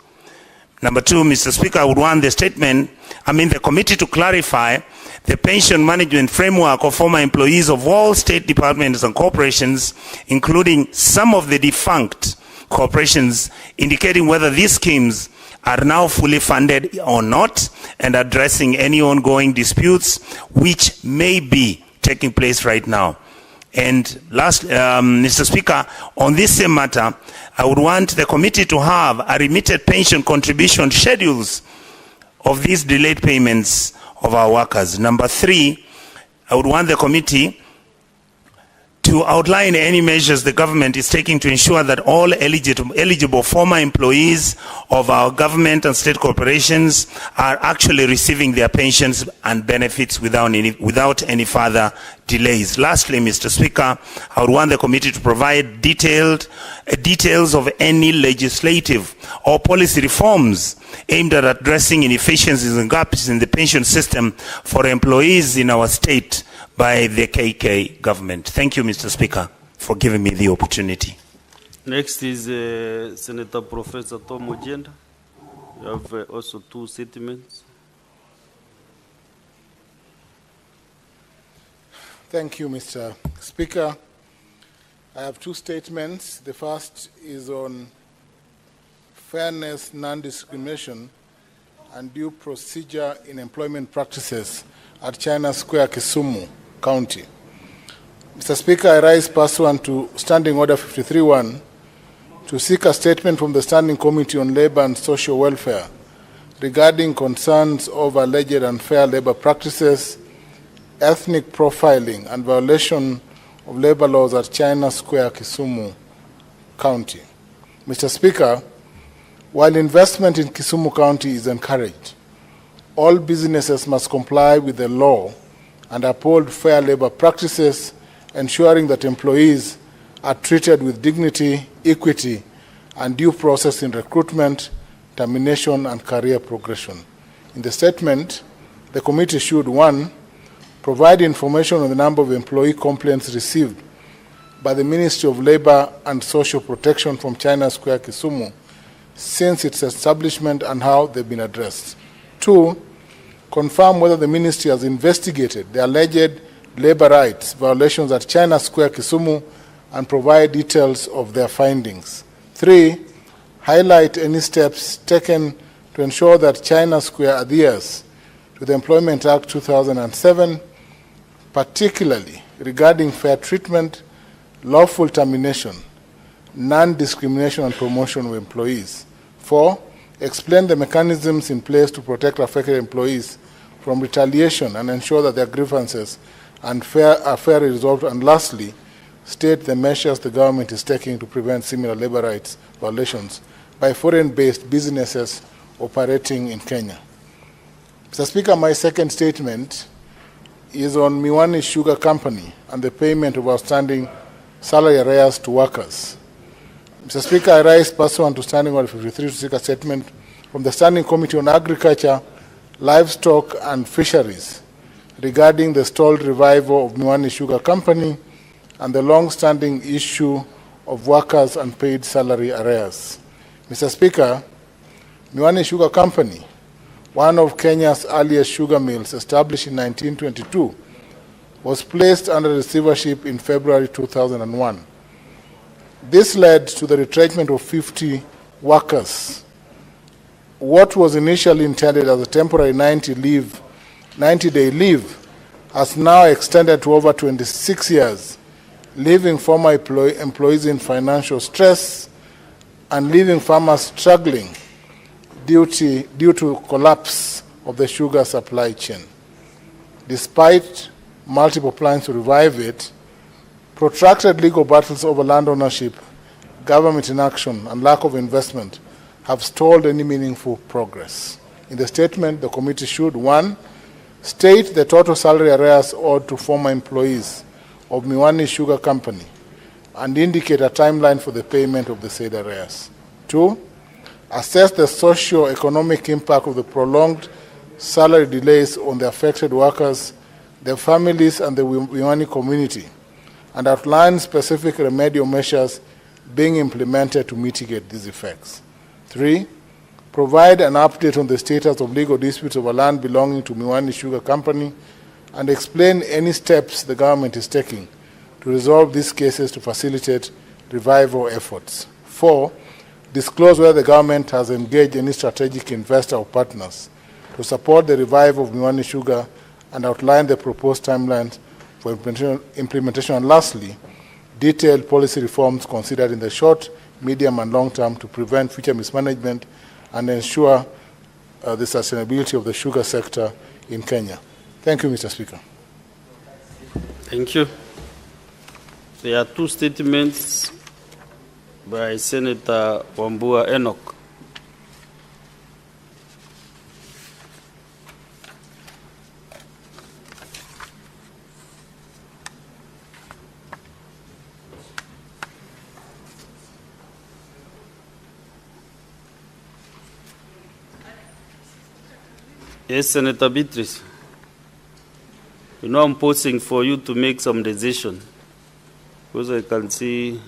Number two, Mr. Speaker, I would want the committee to clarify the pension management framework of former employees of all state departments and corporations, including some of the defunct corporations, indicating whether these schemes are now fully funded or not, and addressing any ongoing disputes which may be taking place right now. And last, Mr. Speaker, on this same matter, I would want the committee to have a remitted pension contribution schedules of these delayed payments of our workers. Number three, I would want the committee to outline any measures the government is taking to ensure that all eligible former employees of our government and state corporations are actually receiving their pensions and benefits without any further delays. Lastly, Mr. Speaker, I would want the committee to provide details of any legislative or policy reforms aimed at addressing inefficiencies and gaps in the pension system for employees in our state by the KK government. Thank you, Mr. Speaker, for giving me the opportunity. Next is Senator Professor Tom Ojenda. You have also two statements. Thank you, Mr. Speaker. I have two statements. The first is on fairness, non-discrimination, and due procedure in employment practices at China Square, Kisumu County. Mr. Speaker, I rise pursuant to Standing Order 53-1 to seek a statement from the Standing Committee on Labor and Social Welfare regarding concerns over alleged unfair labor practices, ethnic profiling, and violation of labor laws at China Square, Kisumu County. Mr. Speaker, while investment in Kisumu County is encouraged, all businesses must comply with the law and uphold fair labor practices, ensuring that employees are treated with dignity, equity, and due process in recruitment, termination, and career progression. In the statement, the committee should, 1, provide information on the number of employee complaints received by the Ministry of Labor and Social Protection from China Square, Kisumu, since its establishment and how they've been addressed. 2, confirm whether the ministry has investigated the alleged labor rights violations at China Square, Kisumu, and provide details of their findings. 3, highlight any steps taken to ensure that China Square adheres to the Employment Act 2007, particularly regarding fair treatment, lawful termination, non-discrimination, and promotion of employees. 4, explain the mechanisms in place to protect affected employees from retaliation and ensure that their grievances are fairly resolved. And lastly, state the measures the government is taking to prevent similar labor rights violations by foreign-based businesses operating in Kenya. Mr. Speaker, my second statement is on Miwani Sugar Company and the payment of outstanding salary arrears to workers. Mr. Speaker, I rise pursuant to Standing Order 53 to seek a statement from the Standing Committee on Agriculture, Livestock and Fisheries regarding the stalled revival of Miwani Sugar Company and the long-standing issue of workers' unpaid salary arrears. Mr. Speaker, Miwani Sugar Company, one of Kenya's earliest sugar mills established in 1922, was placed under receivership in February 2001. This led to the retrenchment of 50 workers. What was initially intended as a temporary 90-day leave has now extended to over 26 years, leaving former employees in financial stress and leaving farmers struggling due to collapse of the sugar supply chain. Despite multiple plans to revive it, protracted legal battles over land ownership, government inaction, and lack of investment have stalled any meaningful progress. In the statement, the committee should, 1, state the total salary arrears owed to former employees of Miwani Sugar Company and indicate a timeline for the payment of the said arrears. 2, assess the socio-economic impact of the prolonged salary delays on the affected workers, their families, and the Miwani community, and outline specific remedial measures being implemented to mitigate these effects. 3, provide an update on the status of legal disputes over land belonging to Miwani Sugar Company and explain any steps the government is taking to resolve these cases to facilitate revival efforts. 4, disclose whether the government has engaged any strategic investor or partners to support the revival of Miwani Sugar and outline the proposed timelines for implementation. And lastly, detailed policy reforms considered in the short, medium, and long term to prevent future mismanagement and ensure the sustainability of the sugar sector in Kenya. Thank you, Mr. Speaker. Thank you. There are 2 statements by Senator Wambua Enoch. Yes, Senator Beatrice. You know I'm posing for you to make some decision, because I can see,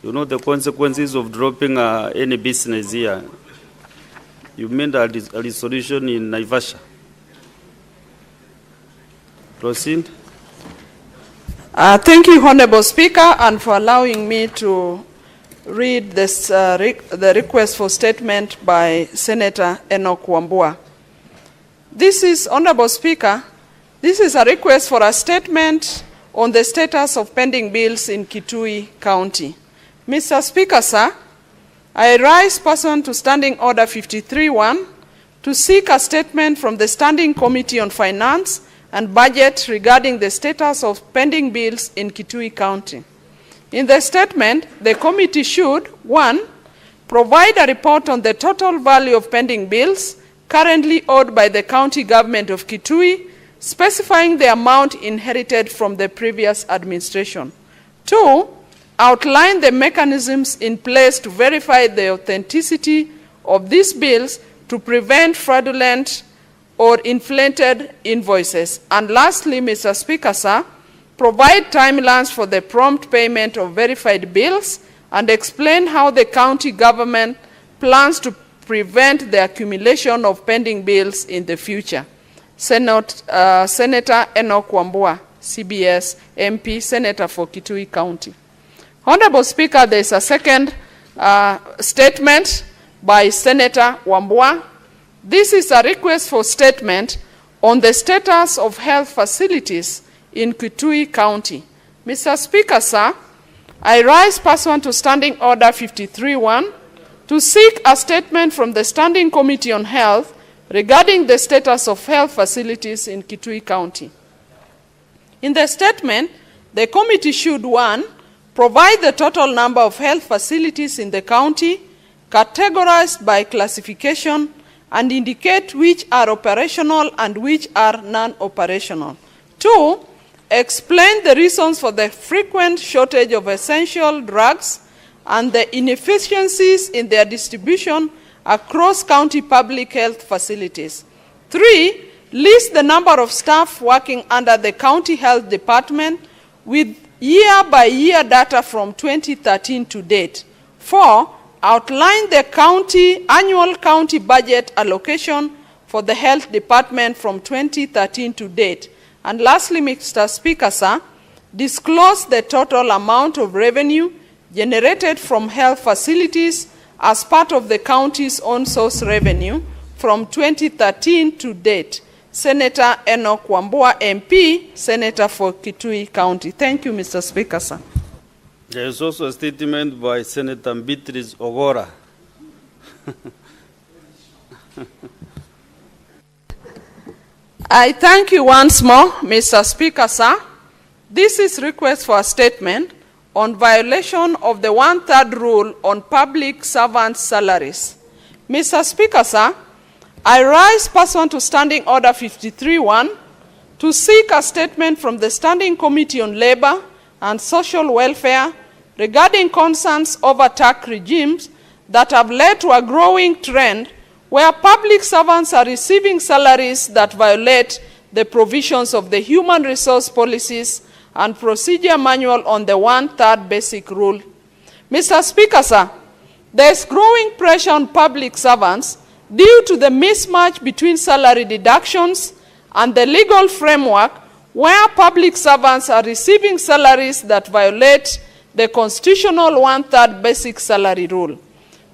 you know, the consequences of dropping any business here. You made a resolution in Naivasha. Proceed. Thank you, Honorable Speaker, and for allowing me to read this, the request for statement by Senator Enoch Wambua. This is, Honorable Speaker, this is a request for a statement on the status of pending bills in Kitui County. Mr. Speaker, sir, I rise pursuant to Standing Order 53-1 to seek a statement from the Standing Committee on Finance and Budget regarding the status of pending bills in Kitui County. In the statement, the committee should, 1, provide a report on the total value of pending bills currently owed by the county government of Kitui, specifying the amount inherited from the previous administration. 2, outline the mechanisms in place to verify the authenticity of these bills to prevent fraudulent or inflated invoices. And lastly, Mr. Speaker, sir, provide timelines for the prompt payment of verified bills and explain how the county government plans to prevent the accumulation of pending bills in the future. Senator Enoch Wambua, CBS, MP, Senator for Kitui County. Honorable Speaker, there is a second statement by Senator Wambua. This is a request for statement on the status of health facilities in Kitui County. Mr. Speaker, sir, I rise pursuant to Standing Order 53-1 to seek a statement from the Standing Committee on Health regarding the status of health facilities in Kitui County. In the statement, the committee should, 1, provide the total number of health facilities in the county, categorized by classification, and indicate which are operational and which are non-operational. 2, explain the reasons for the frequent shortage of essential drugs and the inefficiencies in their distribution across county public health facilities. 3, list the number of staff working under the county health department with year-by-year data from 2013 to date. 4, outline the annual county budget allocation for the health department from 2013 to date. And lastly, Mr. Speaker, sir, disclose the total amount of revenue generated from health facilities as part of the county's own source revenue from 2013 to date. Senator Enoch Wambua, MP, Senator for Kitui County. Thank you, Mr. Speaker, sir. There is also a statement by Senator Beatrice Ogora. I thank you once more, Mr. Speaker, sir. This is request for a statement on violation of the 1/3 rule on public servants' salaries. Mr. Speaker, sir, I rise pursuant to Standing Order 53-1 to seek a statement from the Standing Committee on Labor and Social Welfare regarding concerns over tax regimes that have led to a growing trend where public servants are receiving salaries that violate the provisions of the Human Resource Policies and Procedure Manual on the 1/3 Basic Rule. Mr. Speaker, sir, there is growing pressure on public servants due to the mismatch between salary deductions and the legal framework where public servants are receiving salaries that violate the constitutional 1/3 basic salary rule,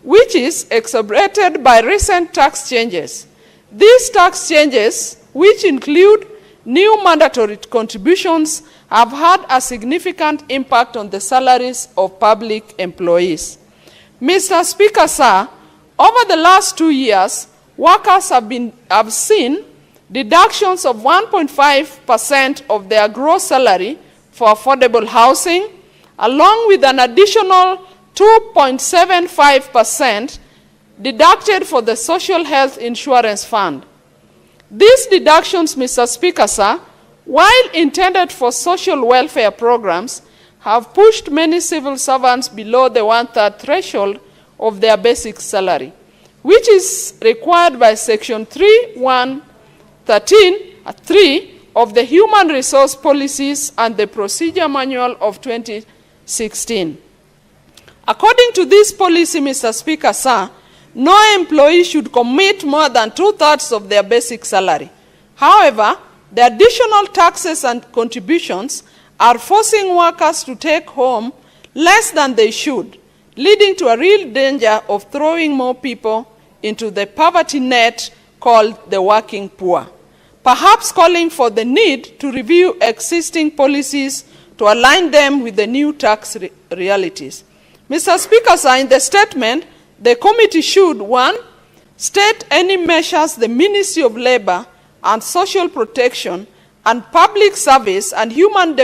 which is exacerbated by recent tax changes. These tax changes, which include new mandatory contributions, have had a significant impact on the salaries of public employees. Mr. Speaker, sir, over the last 2 years, workers have seen deductions of 1.5% of their gross salary for affordable housing, along with an additional 2.75% deducted for the Social Health Insurance Fund. These deductions, Mr. Speaker, sir, while intended for social welfare programs, have pushed many civil servants below the 1/3 threshold of their basic salary, which is required by Section 3.1.13.3 of the Human Resource Policies and the Procedure Manual of 2016. According to this policy, Mr. Speaker, sir, no employee should commit more than 2/3 of their basic salary. However, the additional taxes and contributions are forcing workers to take home less than they should, leading to a real danger of throwing more people into the poverty net called the working poor, perhaps calling for the need to review existing policies to align them with the new tax realities. Mr. Speaker, sir, in the statement, the committee should, 1, state any measures the Ministry of Labor and Social Protection and Public Service and Human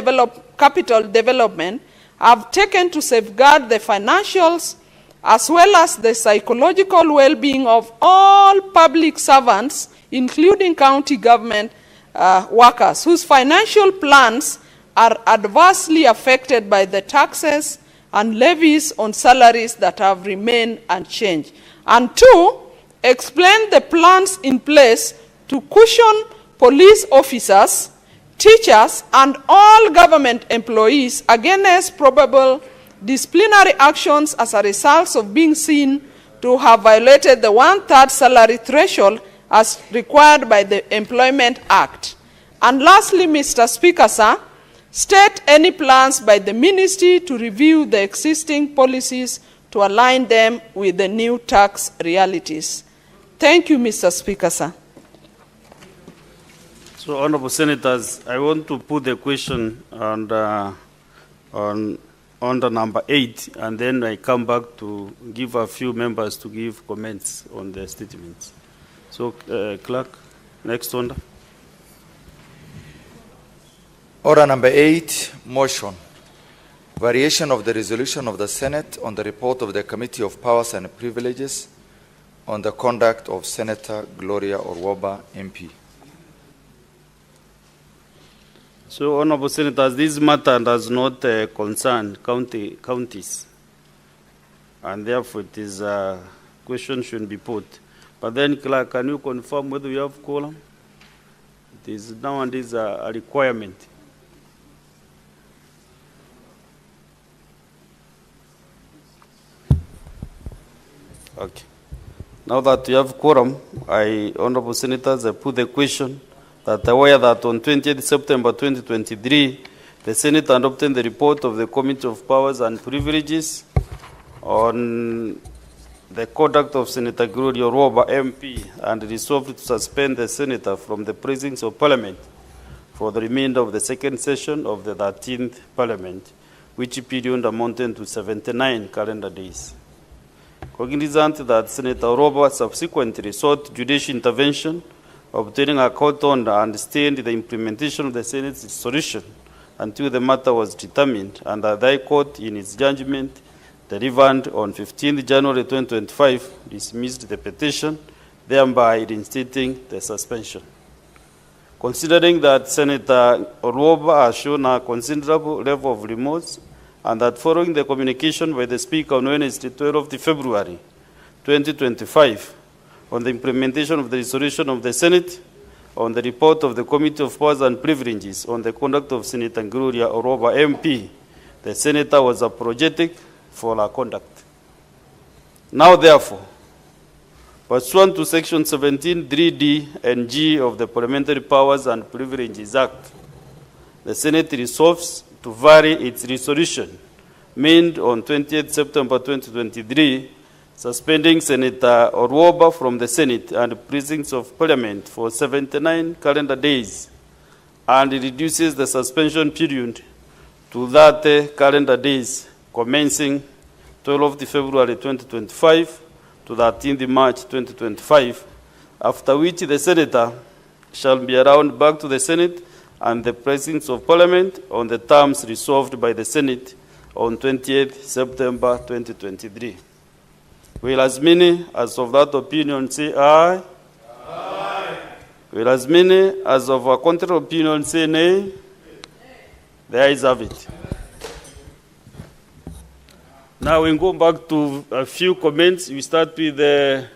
Capital Development have taken to safeguard the financials as well as the psychological well-being of all public servants, including county government workers, whose financial plans are adversely affected by the taxes and levies on salaries that have remained unchanged. And 2, explain the plans in place to cushion police officers, teachers, and all government employees against probable disciplinary actions as a result of being seen to have violated the 1/3 salary threshold as required by the Employment Act. And lastly, Mr. Speaker, sir, state any plans by the ministry to review the existing policies to align them with the new tax realities. Thank you, Mr. Speaker, sir. So, honorable senators, I want to put the question on the number 8, and then I come back to give a few members to give comments on the statements. So, clerk, next order. Order number 8, motion. Variation of the resolution of the Senate on the report of the Committee of Powers and Privileges on the conduct of Senator Gloria Orwoba, MP. So, honorable senators, this matter does not concern counties, and therefore it is a question shouldn't be put. But then, clerk, can you confirm whether you have quorum? It is nowadays a requirement. Okay. Now that you have quorum, honorable senators, I put the question that aware that on 20th September 2023, the Senate adopted the report of the Committee of Powers and Privileges on the conduct of Senator Gloria Orwoba, MP, and resolved to suspend the Senator from the presence of Parliament for the remainder of the second session of the 13th Parliament, which period amounted to 79 calendar days. Cognizant that Senator Orwoba subsequently sought judicial intervention, obtaining a court order and stayed the implementation of the Senate's solution until the matter was determined, and the High Court, in its judgment delivered on 15 January 2025, dismissed the petition, thereby reinstating the suspension. Considering that Senator Orwoba has shown a considerable level of remorse, and that following the communication by the Speaker on Wednesday, 12th February, 2025, on the implementation of the resolution of the Senate, on the report of the Committee of Powers and Privileges on the conduct of Senator Ngururia Oroba MP, the Senator was apologetic for her conduct. Now, therefore, pursuant to Section 17(3)(d) and G of the Parliamentary Powers and Privileges Act, the Senate resolves to vary its resolution made on 28 September 2023, suspending Senator Oroba from the Senate and precincts of Parliament for 79 calendar days, and reduces the suspension period to 30 calendar days, commencing 12th February 2025 to 13th March 2025, after which the Senator shall be allowed back to the Senate and the precincts of Parliament on the terms resolved by the Senate on 28th September 2023. Will as many as of that opinion say aye? Aye. Will as many as of a contrary opinion say nay? The ayes have it. Now we go back to a few comments. We start with the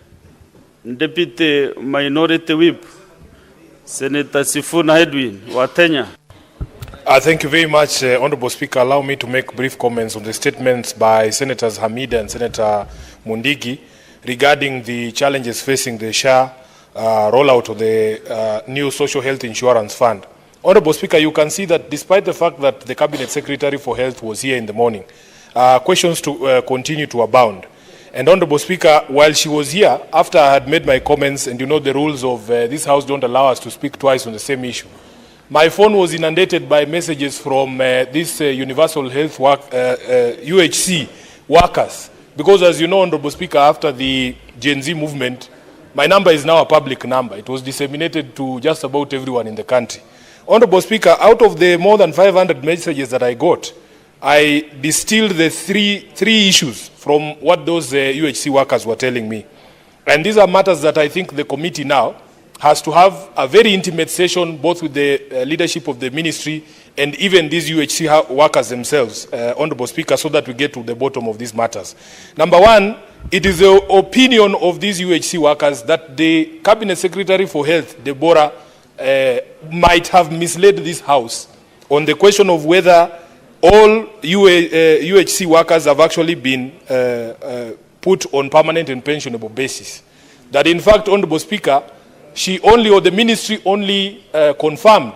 Deputy Minority Whip, Senator Sifuna Edwin, Watenya. Thank you very much, Honorable Speaker. Allow me to make brief comments on the statements by Senators Hamida and Senator Mundigi regarding the challenges facing the SHA rollout of the new Social Health Insurance Fund. Honorable Speaker, you can see that despite the fact that the Cabinet Secretary for Health was here in the morning, questions to continue to abound. And Honorable Speaker, while she was here, after I had made my comments, and you know the rules of this House don't allow us to speak twice on the same issue, my phone was inundated by messages from these Universal Health UHC workers. Because as you know, Honorable Speaker, after the Gen Z movement, my number is now a public number. It was disseminated to just about everyone in the country. Honorable Speaker, out of the more than 500 messages that I got, I distilled the three issues from what those UHC workers were telling me. And these are matters that I think the committee now has to have a very intimate session both with the leadership of the ministry and even these UHC workers themselves, Honorable Speaker, so that we get to the bottom of these matters. Number one, it is the opinion of these UHC workers that the Cabinet Secretary for Health, Deborah, might have misled this House on the question of whether all UHC workers have actually been put on permanent and pensionable basis. That in fact, Honorable Speaker, she only, or the ministry only confirmed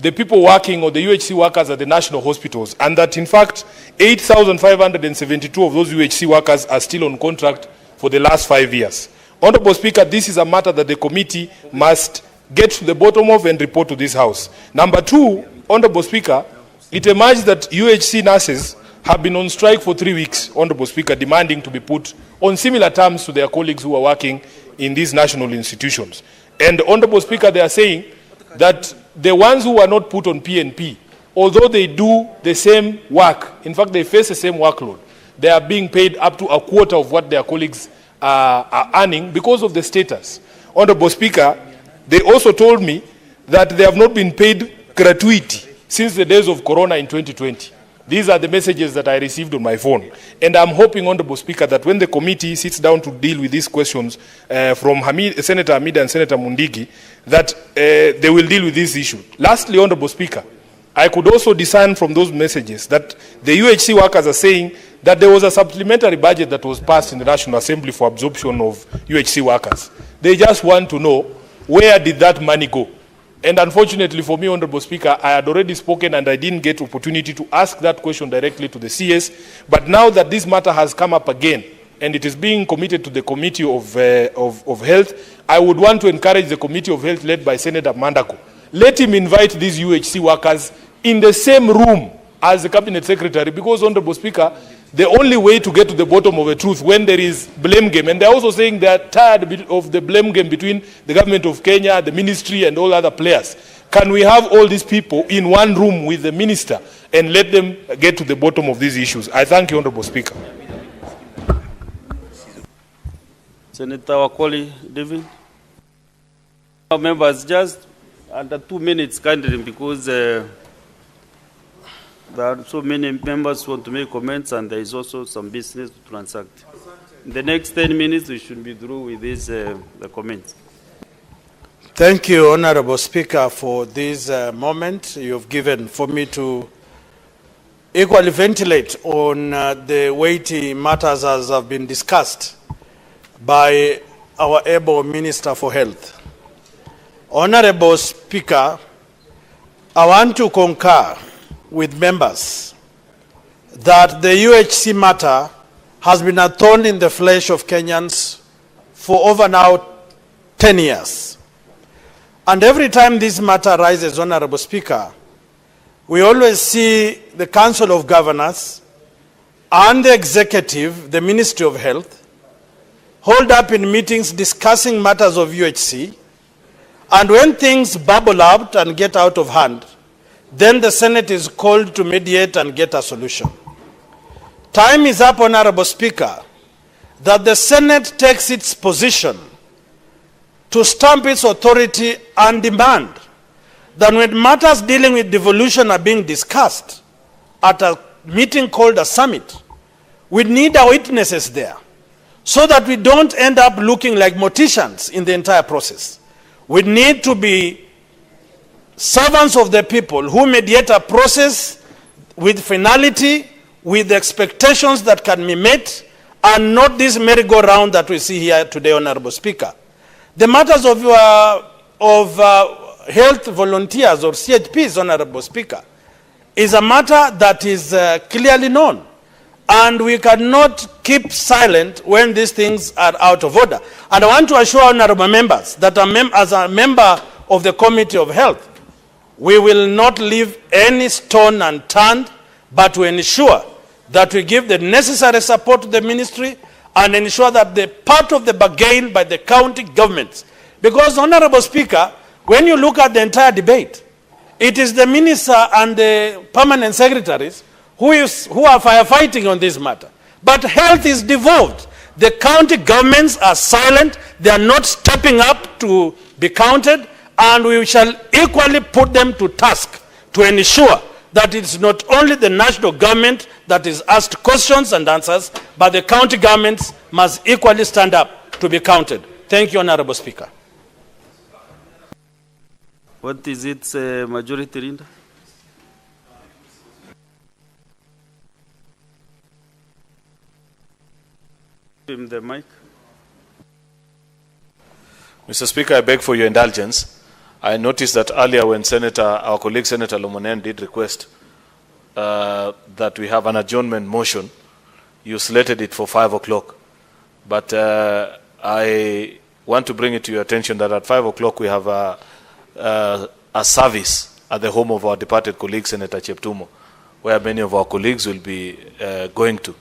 the people working, or the UHC workers at the national hospitals, and that in fact 8,572 of those UHC workers are still on contract for the last 5 years. Honorable Speaker, this is a matter that the committee must get to the bottom of and report to this House. Number two, Honorable Speaker, it emerged that UHC nurses have been on strike for 3 weeks, Honorable Speaker, demanding to be put on similar terms to their colleagues who are working in these national institutions. And Honorable Speaker, they are saying that the ones who are not put on PNP, although they do the same work, in fact they face the same workload, they are being paid up to a quarter of what their colleagues are earning because of the status. Honorable Speaker, they also told me that they have not been paid gratuity since the days of Corona in 2020. These are the messages that I received on my phone. And I'm hoping, Honorable Speaker, that when the committee sits down to deal with these questions from Senator Hamida and Senator Mundigi, that they will deal with this issue. Lastly, Honorable Speaker, I could also discern from those messages that the UHC workers are saying that there was a supplementary budget that was passed in the National Assembly for absorption of UHC workers. They just want to know, where did that money go? And unfortunately for me, Honorable Speaker, I had already spoken and I didn't get opportunity to ask that question directly to the CS. But now that this matter has come up again and it is being committed to the Committee of Health, I would want to encourage the Committee of Health led by Senator Mandako. Let him invite these UHC workers in the same room as the Cabinet Secretary, because, Honorable Speaker, the only way to get to the bottom of the truth when there is blame game, and they're also saying they're tired of the blame game between the government of Kenya, the ministry, and all other players. Can we have all these people in one room with the minister and let them get to the bottom of these issues? I thank you, Honorable Speaker. Senator Wakoli David. Members, just under 2 minutes, kindly, because there are so many members who want to make comments and there is also some business to transact. In the next 10 minutes, we should be through with this, the comments. Thank you, Honorable Speaker, for this moment you've given for me to equally ventilate on the weighty matters as have been discussed by our able Minister for Health. Honorable Speaker, I want to concur with members that the UHC matter has been a thorn in the flesh of Kenyans for over now 10 years. And every time this matter arises, Honorable Speaker, we always see the Council of Governors and the Executive, the Ministry of Health, hold up in meetings discussing matters of UHC, and when things bubble out and get out of hand, then the Senate is called to mediate and get a solution. Time is up, Honorable Speaker, that the Senate takes its position to stamp its authority and demand that when matters dealing with devolution are being discussed at a meeting called a summit, we need our witnesses there so that we don't end up looking like morticians in the entire process. We need to be servants of the people who mediate a process with finality, with expectations that can be met, and not this merry-go-round that we see here today, Honorable Speaker. The matters of health volunteers or CHPs, Honorable Speaker, is a matter that is clearly known. And we cannot keep silent when these things are out of order. And I want to assure honorable members that as a member of the Committee of Health, we will not leave any stone unturned, but to ensure that we give the necessary support to the ministry and ensure that the part of the bargain by the county governments. Because, Honorable Speaker, when you look at the entire debate, it is the minister and the permanent secretaries who are firefighting on this matter. But health is devolved. The county governments are silent. They are not stepping up to be counted, and we shall equally put them to task to ensure that it's not only the national government that is asked questions and answers, but the county governments must equally stand up to be counted. Thank you, Honorable Speaker. What is it, majority, Linda? Give him the mic. Mr. Speaker, I beg for your indulgence. I noticed that earlier when our colleague Senator Lomonen did request that we have an adjournment motion, you slated it for 5 o'clock. But I want to bring it to your attention that at 5 o'clock we have a service at the home of our departed colleague, Senator Cheptumo, where many of our colleagues will be going to.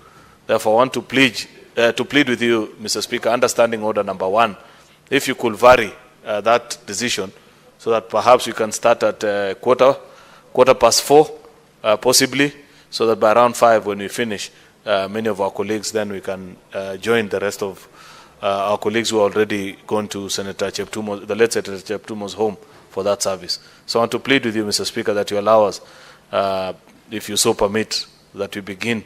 Therefore, I want to plead with you, Mr. Speaker, understanding order number 1, if you could vary that decision, so that perhaps we can start at quarter past 4, possibly, so that by around 5 when we finish, many of our colleagues, then we can join the rest of our colleagues who are already gone to Senator Cheptumo, the late Senator Cheptumo's home for that service. So I want to plead with you, Mr. Speaker, that you allow us, if you so permit, that we begin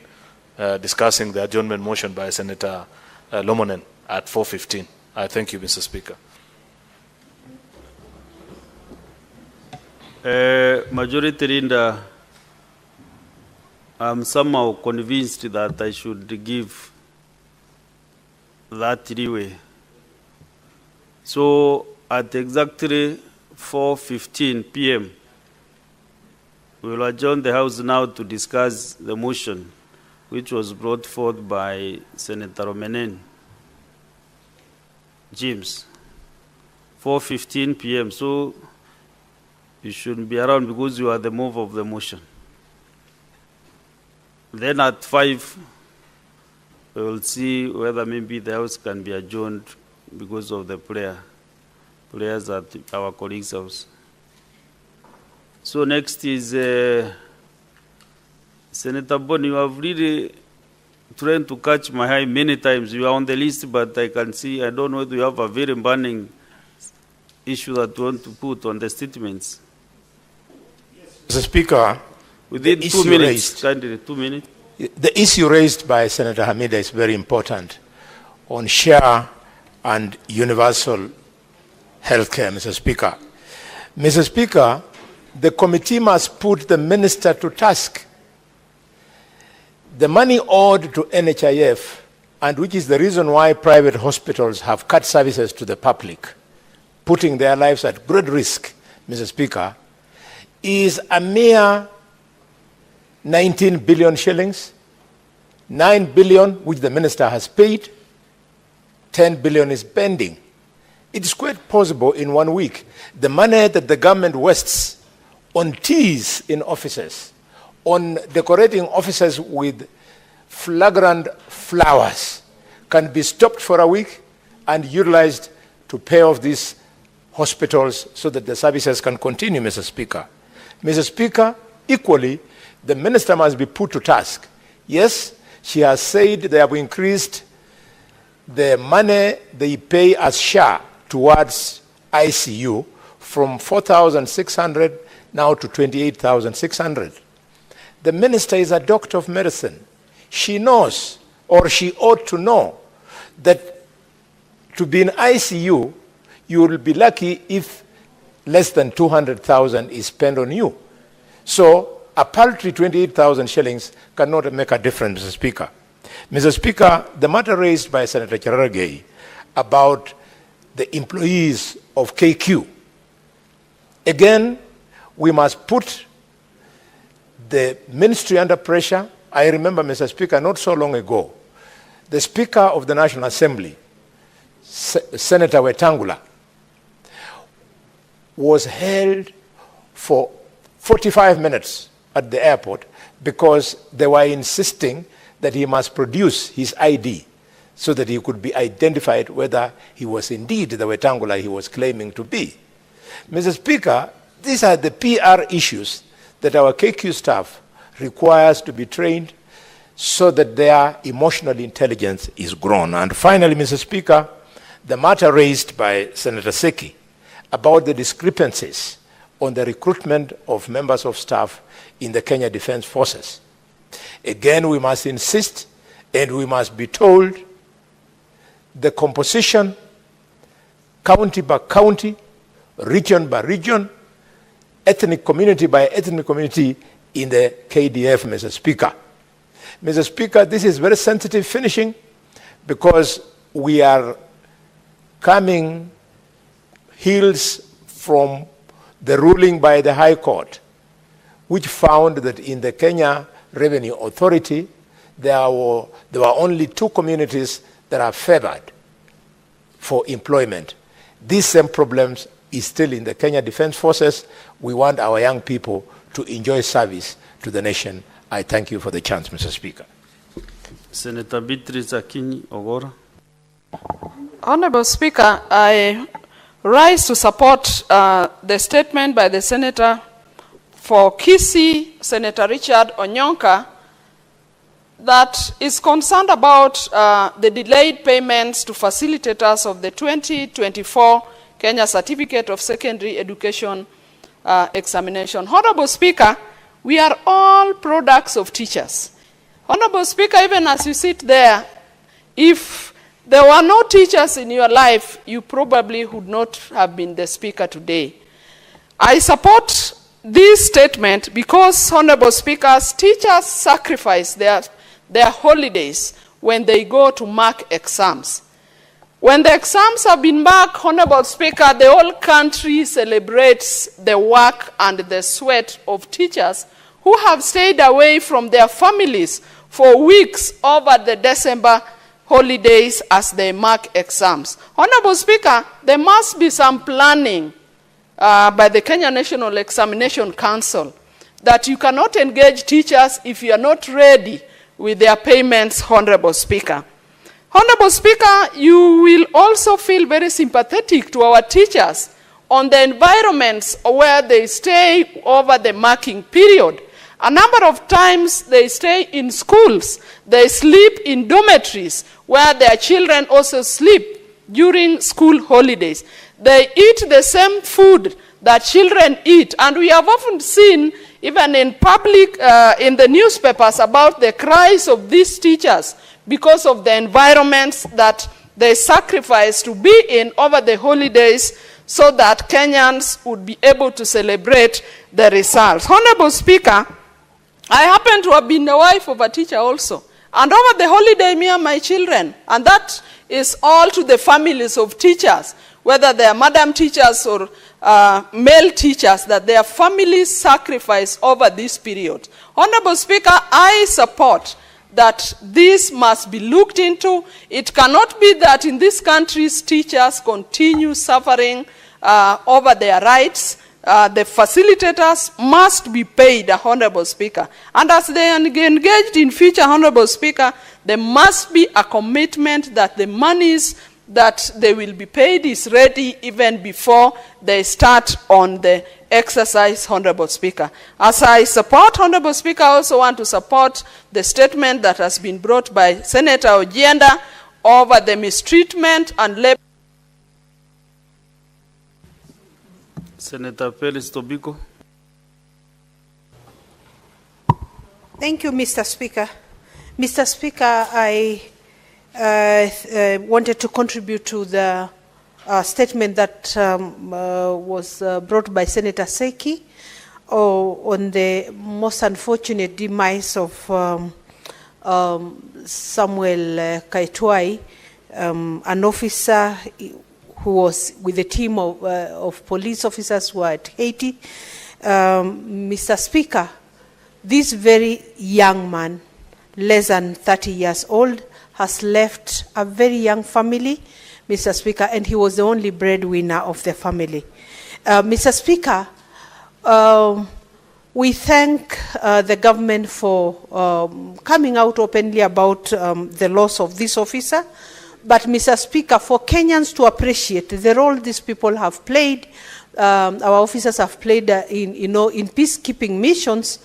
discussing the adjournment motion by Senator Lomonen at 4:15. I thank you, Mr. Speaker. Majority Leader, I'm somehow convinced that I should give that leeway. So at exactly 4:15 p.m., we will adjourn the House now to discuss the motion which was brought forth by Senator Romenen James. 4:15 p.m. So you shouldn't be around because you are the mover of the motion. Then at 5, we will see whether maybe the House can be adjourned because of the prayers at our colleagues' house. So next is Senator Boni. You have really tried to catch my eye many times. You are on the list, but I can see, I don't know whether you have a very burning issue that you want to put on the statements. Mr. Speaker, within 2 minutes, kindly, 2 minutes. The issue raised by Senator Hamida is very important on share and universal healthcare, Mr. Speaker. Mr. Speaker, the committee must put the minister to task. The money owed to NHIF, and which is the reason why private hospitals have cut services to the public, putting their lives at great risk, Mr. Speaker, is a mere 19 billion shillings, 9 billion which the minister has paid, 10 billion is pending. It is quite possible in 1 week. The money that the government wastes on teas in offices, on decorating offices with flagrant flowers, can be stopped for a week and utilized to pay off these hospitals so that the services can continue, Mr. Speaker. Mr. Speaker, equally, the minister must be put to task. Yes, she has said they have increased the money they pay as share towards ICU from 4,600 now to 28,600. The minister is a doctor of medicine. She knows, or she ought to know, that to be in ICU, you will be lucky if less than 200,000 is spent on you. So a paltry 28,000 shillings cannot make a difference, Mr. Speaker. Mr. Speaker, the matter raised by Senator Cherargei about the employees of KQ, again, we must put the ministry under pressure. I remember, Mr. Speaker, not so long ago, the Speaker of the National Assembly, Senator Wetangula, was held for 45 minutes at the airport because they were insisting that he must produce his ID so that he could be identified whether he was indeed the Wetangula he was claiming to be. Mr. Speaker, these are the PR issues that our KQ staff requires to be trained so that their emotional intelligence is grown. And finally, Mr. Speaker, the matter raised by Senator Seki about the discrepancies on the recruitment of members of staff in the Kenya Defense Forces. Again, we must insist and we must be told the composition, county by county, region by region, ethnic community by ethnic community in the KDF, Mr. Speaker. Mr. Speaker, this is very sensitive finishing because we are coming heels from the ruling by the High Court, which found that in the Kenya Revenue Authority, there were only 2 communities that are favored for employment. These same problems is still in the Kenya Defense Forces. We want our young people to enjoy service to the nation. I thank you for the chance, Mr. Speaker. Senator Beatrice Akinyi Ogora. Honorable Speaker, I rise to support the statement by the Senator for Kisii, Senator Richard Onyonka, that is concerned about the delayed payments to facilitators of the 2024 Kenya Certificate of Secondary Education examination. Honorable Speaker, we are all products of teachers. Honorable Speaker, even as you sit there, if there were no teachers in your life, you probably would not have been the Speaker today. I support this statement because, Honorable Speakers, teachers sacrifice their holidays when they go to mark exams. When the exams have been marked, Honorable Speaker, the whole country celebrates the work and the sweat of teachers who have stayed away from their families for weeks over the December holidays as they mark exams. Honorable Speaker, there must be some planning by the Kenya National Examination Council that you cannot engage teachers if you are not ready with their payments, Honorable Speaker. Honorable Speaker, you will also feel very sympathetic to our teachers on the environments where they stay over the marking period. A number of times they stay in schools, they sleep in dormitories where their children also sleep during school holidays. They eat the same food that children eat, and we have often seen even in public, in the newspapers about the cries of these teachers because of the environments that they sacrificed to be in over the holidays so that Kenyans would be able to celebrate the results. Honorable Speaker, I happen to have been the wife of a teacher also. And over the holiday, me and my children, and that is all to the families of teachers, whether they are madam teachers or male teachers, that their families sacrifice over this period. Honorable Speaker, I support that this must be looked into. It cannot be that in this country's teachers continue suffering over their rights. The facilitators must be paid, Honorable Speaker. And as they are engaged in future, Honorable Speaker, there must be a commitment that the monies that they will be paid is ready even before they start on the exercise, Honorable Speaker. As I support, Honorable Speaker, I also want to support the statement that has been brought by Senator Ojienda over the mistreatment and labor. Senator Felix Tobiko. Thank you, Mr. Speaker. Mr. Speaker, I wanted to contribute to the statement that was brought by Senator Seki on the most unfortunate demise of Samuel Kaitwai, an officer who was with a team of police officers who were at Haiti. Mr. Speaker, this very young man, less than 30 years old, has left a very young family, Mr. Speaker, and he was the only breadwinner of the family. Mr. Speaker, we thank the government for coming out openly about the loss of this officer. But, Mr. Speaker, for Kenyans to appreciate the role these people have played, our officers have played in peacekeeping missions,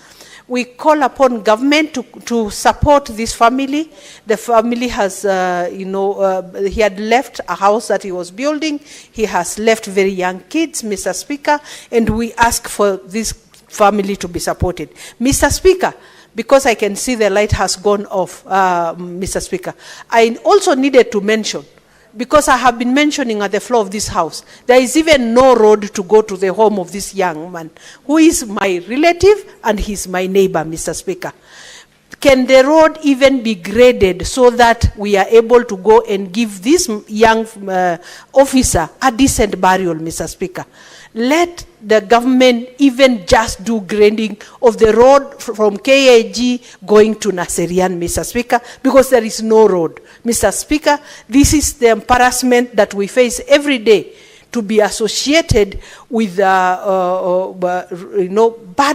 we call upon government to support this family. The family has, he had left a house that he was building. He has left very young kids, Mr. Speaker, and we ask for this family to be supported. Mr. Speaker, because I can see the light has gone off, Mr. Speaker, I also needed to mention, because I have been mentioning at the floor of this house, there is even no road to go to the home of this young man, who is my relative and he's my neighbor, Mr. Speaker. Can the road even be graded so that we are able to go and give this young officer a decent burial, Mr. Speaker? Let the government even just do grading of the road from KAG going to Naserian, Mr. Speaker, because there is no road. Mr. Speaker, this is the embarrassment that we face every day, to be associated with bad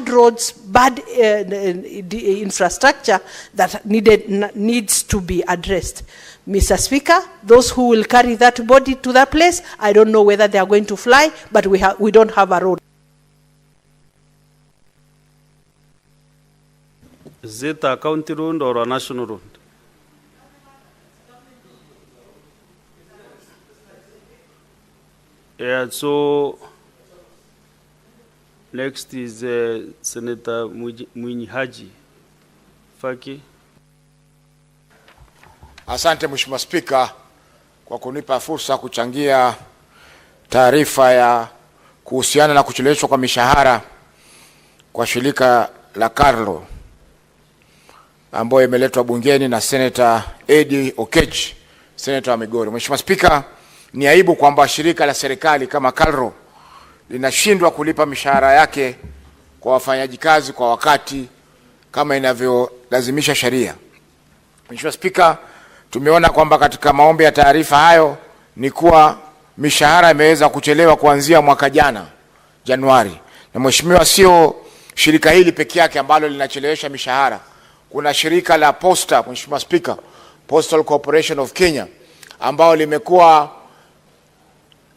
roads, bad infrastructure that needs to be addressed. Mr. Speaker, those who will carry that body to that place, I don't know whether they are going to fly, but we don't have a road. Is it a county road or a national road? Yeah, so next is Senator Mwinyi Faki. Asante Mheshimiwa Spika kwa kunipa fursa kuchangia taarifa ya kuhusiana na kucheleweshwa kwa mishahara kwa shirika la Carlo ambayo imeletwa bungeni na Senator Eddie Okech, Senator wa Migori. Mheshimiwa Spika, ni aibu kwamba shirika la serikali kama Carlo linashindwa kulipa mishahara yake kwa wafanyaji kazi kwa wakati kama inavyolazimisha sheria. Mheshimiwa Spika, tumeona kwamba katika maombi ya taarifa hayo ni kuwa mishahara imeweza kuchelewa kuanzia mwaka jana Januari. Na mheshimiwa, sio shirika hili pekee yake ambalo linachelewesha mishahara. Kuna shirika la Posta, Mheshimiwa Spika, Postal Corporation of Kenya, ambao limekuwa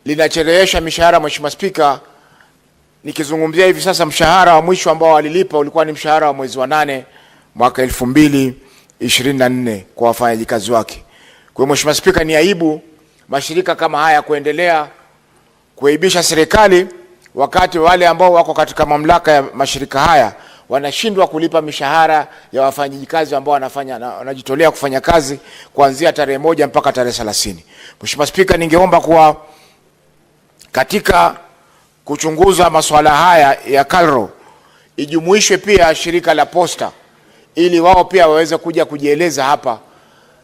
linachelewesha mishahara, Mheshimiwa Spika. Nikizungumzia hivi sasa, mshahara wa mwisho ambao walilipa ulikuwa ni mshahara wa mwezi wa 8 mwaka 2024 kwa wafanyakazi wake. Kwa hiyo Mheshimiwa Spika, ni aibu mashirika kama haya kuendelea kuaibisha serikali wakati wale ambao wako katika mamlaka ya mashirika haya wanashindwa kulipa mishahara ya wafanyakazi ambao wanajitolea kufanya kazi kuanzia tarehe 1 mpaka tarehe 30. Mheshimiwa Spika, ningeomba kuwa katika kuchunguza masuala haya ya KALRO ijumuishwe pia shirika la posta, ili wao pia waweze kuja kujieleza hapa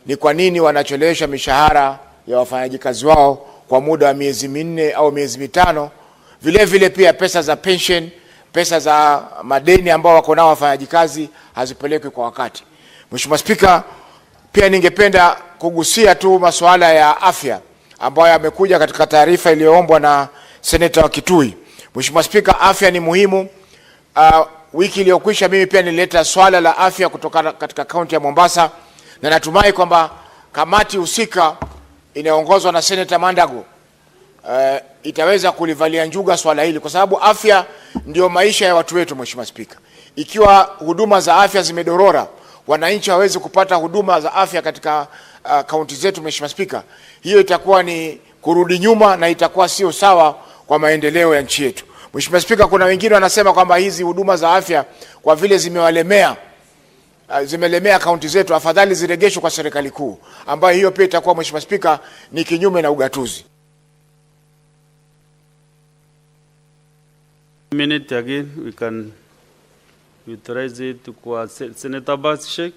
ni kwa nini wanachelewesha mishahara ya wafanyakazi wao kwa muda wa miezi 4 au miezi 5. Vile vile pia pesa za pension, pesa za madeni ambao wako nao wafanyakazi hazipelekwi kwa wakati. Mheshimiwa Spika, pia ningependa kugusia tu masuala ya afya ambayo yamekuja katika taarifa iliyoombwa na Senator Kitui. Mheshimiwa Spika, afya ni muhimu. Wiki iliyokwisha mimi pia nilileta swala la afya kutoka katika kaunti ya Mombasa, na natumai kwamba kamati husika inaongozwa na Senator Mandago itaweza kulivalia njuga swala hili, kwa sababu afya ndio maisha ya watu wetu. Mheshimiwa Spika, ikiwa huduma za afya zimedorora, wananchi hawezi kupata huduma za afya katika kaunti zetu, Mheshimiwa Spika, hiyo itakuwa ni kurudi nyuma na itakuwa sio sawa kwa maendeleo ya nchi yetu. Mheshimiwa Spika, kuna wengine wanasema kwamba hizi huduma za afya kwa vile zimelemea kaunti zetu, afadhali ziregeshwe kwa serikali kuu, ambayo hiyo pia itakuwa, Mheshimiwa Spika, ni kinyume na ugatuzi. Minute again, we can utilize it kwa Senator Basshek.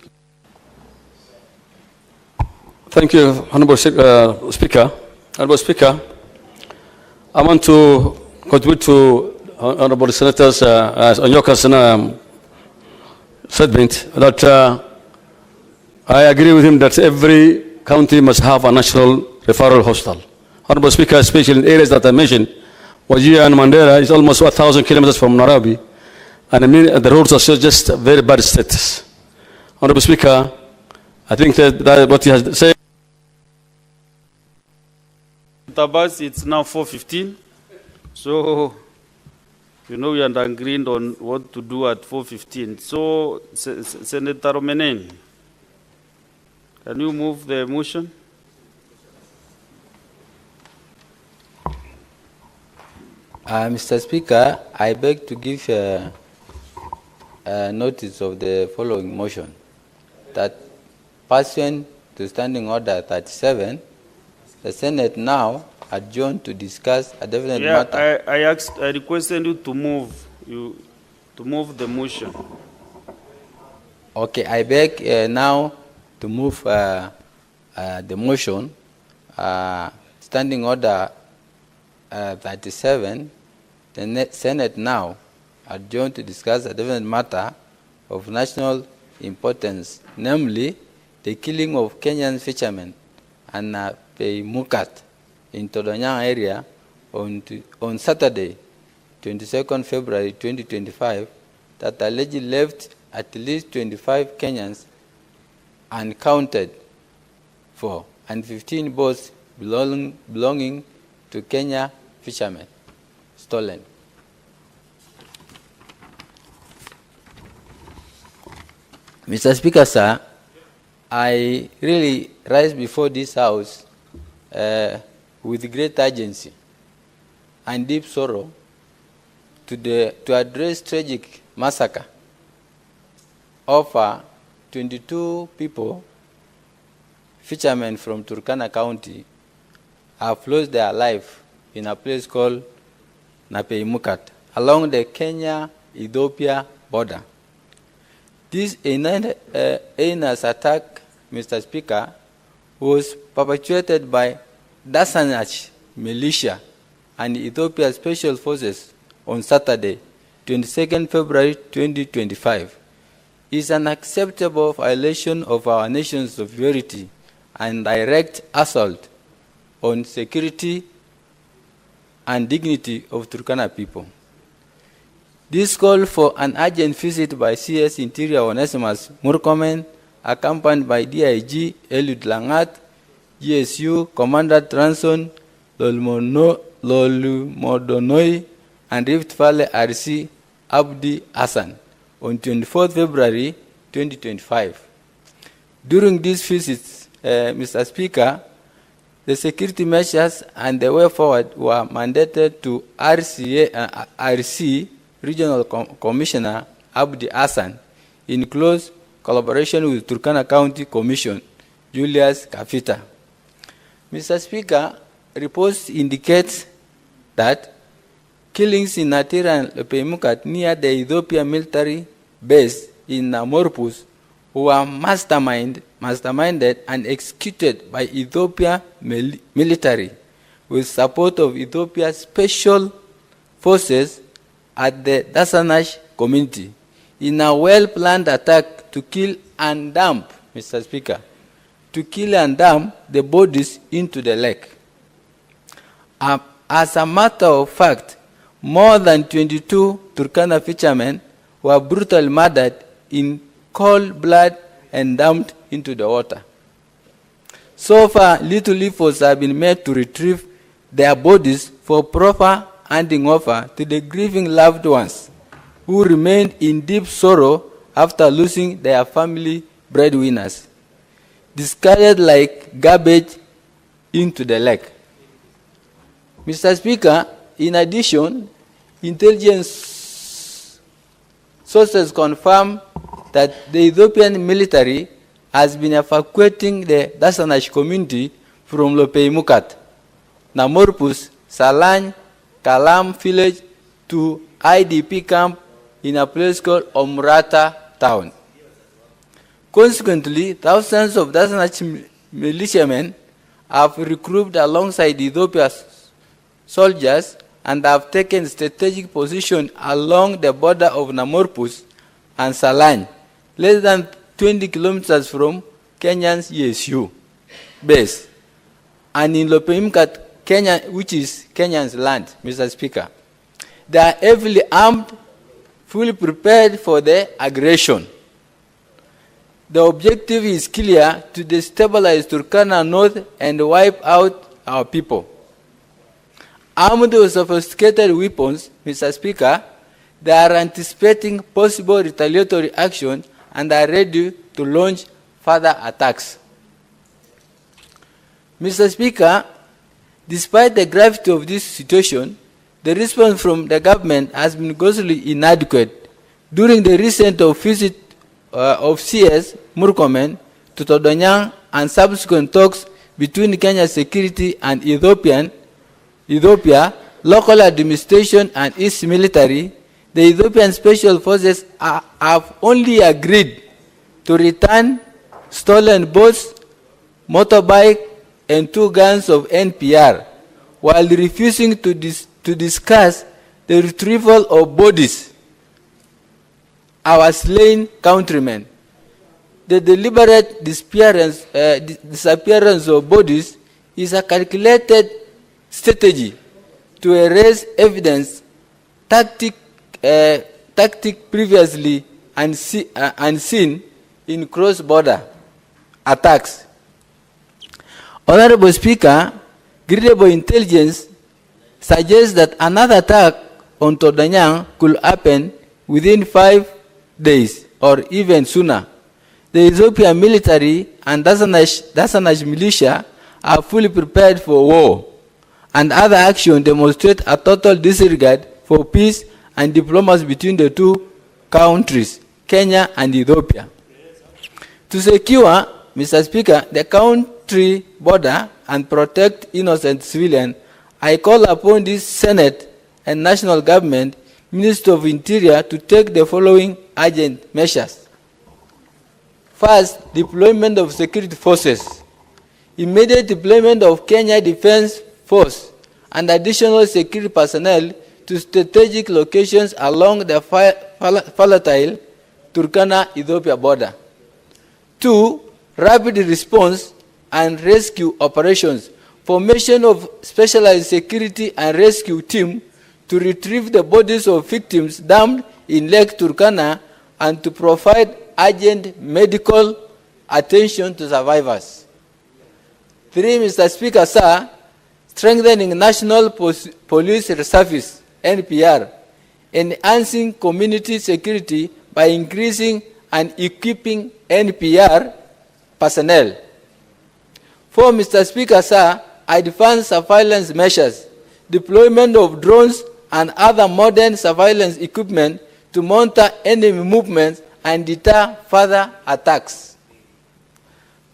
Thank you, Honorable Speaker. Honorable Speaker, I want to contribute to Honorable Senators Onyoka's statement that I agree with him that every county must have a national referral hospital. Honorable Speaker, especially in areas that I mentioned, Wajir and Mandera is almost 1,000 kilometers from Nairobi, and the roads are just very bad status. Honorable Speaker, I think that what he has said. Tabas, it's now 4:15, so you know we are agreed on what to do at 4:15. So, Senator Romenen, can you move the motion? Mr. Speaker, I beg to give notice of the following motion, that pursuant to Standing Order 37, the Senate now adjourned to discuss a definite matter. I requested you to move the motion. Okay, I beg now to move the motion, Standing Order 37, the Senate now adjourned to discuss a definite matter of national importance, namely the killing of Kenyan fishermen and Mukat in Todonyang area on Saturday, 22nd February 2025, that allegedly left at least 25 Kenyans unaccounted for and 15 boats belonging to Kenya fishermen stolen. Mr. Speaker, sir, I really rise before this House with great urgency and deep sorrow to address tragic massacre of 22 people, fishermen from Turkana County, have lost their life in a place called Napeimukat along the Kenya-Ethiopia border. This heinous attack, Mr. Speaker, was perpetrated by Dasanach militia and Ethiopia Special Forces on Saturday, 22nd February 2025. It is an unacceptable violation of our nation's sovereignty and direct assault on security and dignity of Turkana people. This call for an urgent visit by CS Interior Onesimus Murkomen, accompanied by DIG Eliud Langat, GSU Commander Transon Lolumodonoi, and Rift Valley RC Abdi Hassan on 24th February 2025. During these visits, Mr. Speaker, the security measures and the way forward were mandated to RC Regional Commissioner Abdi Hassan in close collaboration with Turkana County Commission Julius Kafita. Mr. Speaker, reports indicate that killings in Natira and Lepeimukat near the Ethiopia military base in Morpus were masterminded and executed by Ethiopia military with support of Ethiopia's special forces at the Dasanash community in a well-planned attack to kill and dump, Mr. Speaker, to kill and dump the bodies into the lake. As a matter of fact, more than 22 Turkana fishermen were brutally murdered in cold blood and dumped into the water. So far, little efforts have been made to retrieve their bodies for proper handing over to the grieving loved ones who remained in deep sorrow after losing their family breadwinners, discarded like garbage into the lake. Mr. Speaker, in addition, intelligence sources confirm that the Ethiopian military has been evacuating the Dasanash community from Lopeimukat, Namorpus, Salany, Kalam village to IDP camp in a place called Omrata town. Consequently, thousands of Dasanash militiamen have recruited alongside Ethiopia's soldiers and have taken strategic position along the border of Namorpus and Salany, less than 20 kilometers from Kenya's ESU base, and in Lopeimukat, Kenya, which is Kenya's land, Mr. Speaker. They are heavily armed, fully prepared for the aggression. The objective is clear: to destabilize Turkana North and wipe out our people. Armed with sophisticated weapons, Mr. Speaker, they are anticipating possible retaliatory action and are ready to launch further attacks. Mr. Speaker, despite the gravity of this situation, the response from the government has been grossly inadequate. During the recent visit of CS Murkomen to Todonyang and subsequent talks between Kenya security and Ethiopia, local administration and its military, the Ethiopian special forces have only agreed to return stolen boats, motorbike, and 2 guns of NPR, while refusing to discuss the retrieval of bodies, our slain countrymen. The deliberate disappearance of bodies is a calculated strategy to erase evidence, tactic previously unseen in cross-border attacks. Honorable Speaker, credible intelligence suggests that another attack on Todonyang could happen within 5 days or even sooner. The Ethiopian military and Dasanash militia are fully prepared for war, and other actions demonstrate a total disregard for peace and diplomacy between the two countries, Kenya and Ethiopia. To secure, Mr. Speaker, the country border and protect innocent civilians, I call upon this Senate and national government, Minister of Interior, to take the following urgent measures. First, deployment of security forces. Immediate deployment of Kenya Defense Force and additional security personnel to strategic locations along the volatile Turkana-Ethiopia border. 2, rapid response and rescue operations. Formation of specialized security and rescue team to retrieve the bodies of victims dumped in Lake Turkana and to provide urgent medical attention to survivors. 3, Mr. Speaker, sir, strengthening National Police Service, NPR, enhancing community security by increasing and equipping NPR personnel. 4, Mr. Speaker, sir, advanced surveillance measures, deployment of drones and other modern surveillance equipment to monitor enemy movements and deter further attacks.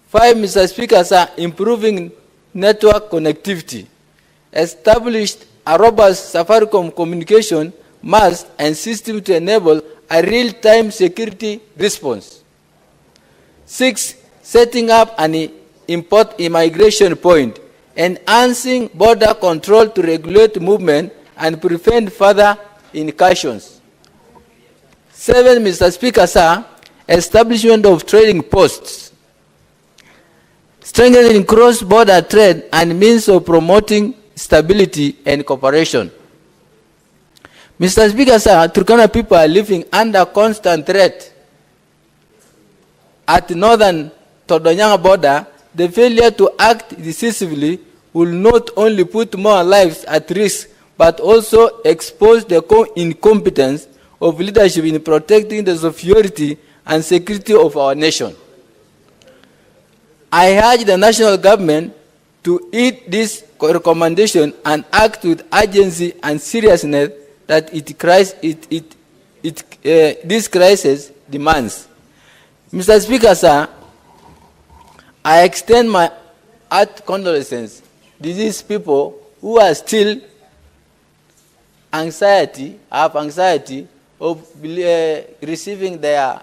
5, Mr. Speaker, sir, improving network connectivity, established a robust Safaricom communication mast and system to enable a real-time security response. 6, setting up an import immigration point, enhancing border control to regulate movement and prevent further incursions. 7, Mr. Speaker, sir, establishment of trading posts, strengthening cross-border trade and means of promoting stability and cooperation. Mr. Speaker, sir, Turkana people are living under constant threat. At the northern Todonyanga border, the failure to act decisively will not only put more lives at risk, but also expose the incompetence of leadership in protecting the security and security of our nation. I urge the national government to heed this recommendation and act with urgency and seriousness that this crisis demands. Mr. Speaker, sir, I extend my heart condolences to these people who are still have anxiety of receiving their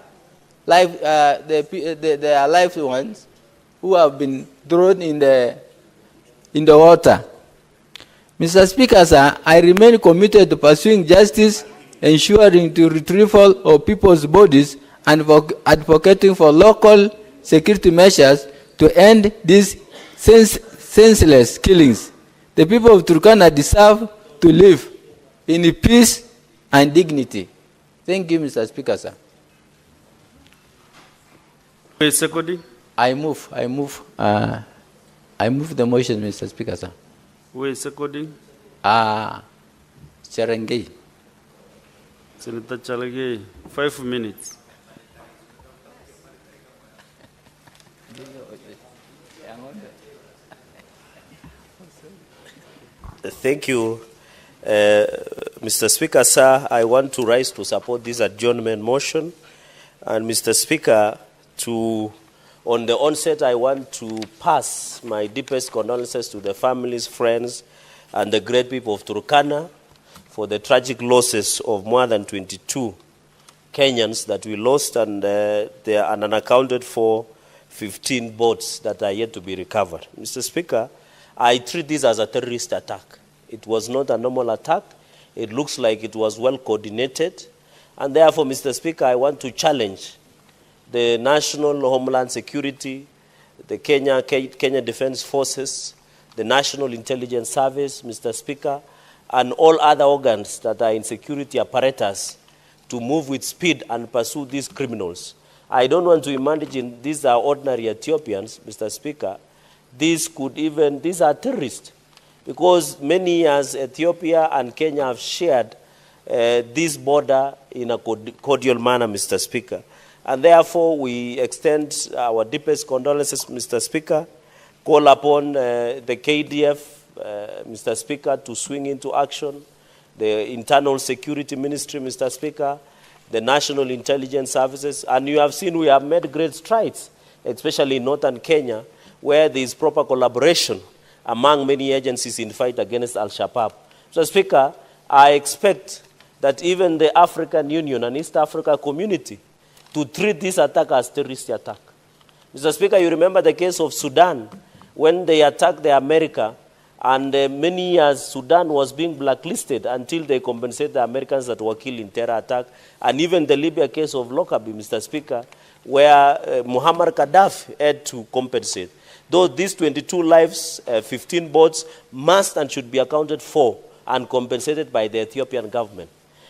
loved ones who have been thrown in the water. Mr. Speaker, sir, I remain committed to pursuing justice, ensuring the retrieval of people's bodies, and advocating for local security measures to end these senseless killings. The people of Turkana deserve to live in peace and dignity. Thank you, Mr. Speaker, sir. Seconding. I move the motion, Mr. Speaker, sir. Who is seconding? Cherengei. Senator Chalagay, 5 minutes. Thank you, Mr. Speaker, sir. I want to rise to support this adjournment motion. And Mr. Speaker, on the onset, I want to pass my deepest condolences to the families, friends, and the great people of Turkana for the tragic losses of more than 22 Kenyans that we lost, and there are unaccounted for 15 boats that are yet to be recovered. Mr. Speaker, I treat this as a terrorist attack. It was not a normal attack. It looks like it was well coordinated. And therefore, Mr. Speaker, I want to challenge the National Homeland Security, the Kenya Defense Forces, the National Intelligence Service, Mr. Speaker, and all other organs that are in security apparatus to move with speed and pursue these criminals. I don't want to imagine these are ordinary Ethiopians, Mr. Speaker. These are terrorists, because many years Ethiopia and Kenya have shared this border in a cordial manner, Mr. Speaker. And therefore, we extend our deepest condolences, Mr. Speaker, call upon the KDF, Mr. Speaker, to swing into action, the Internal Security Ministry, Mr. Speaker, the National Intelligence Services, and you have seen we have made great strides, especially in northern Kenya, where there is proper collaboration among many agencies in fight against Al-Shabaab. Mr. Speaker, I expect that even the African Union and East Africa community to treat this attack as terrorist attack. Mr. Speaker, you remember the case of Sudan, when they attacked the America, and many years Sudan was being blacklisted until they compensated the Americans that were killed in terror attack, and even the Libya case of Lockerbie, Mr. Speaker, where Muammar Gaddafi had to compensate. Though these 22 lives, 15 boats, must and should be accounted for and compensated by the Ethiopian government.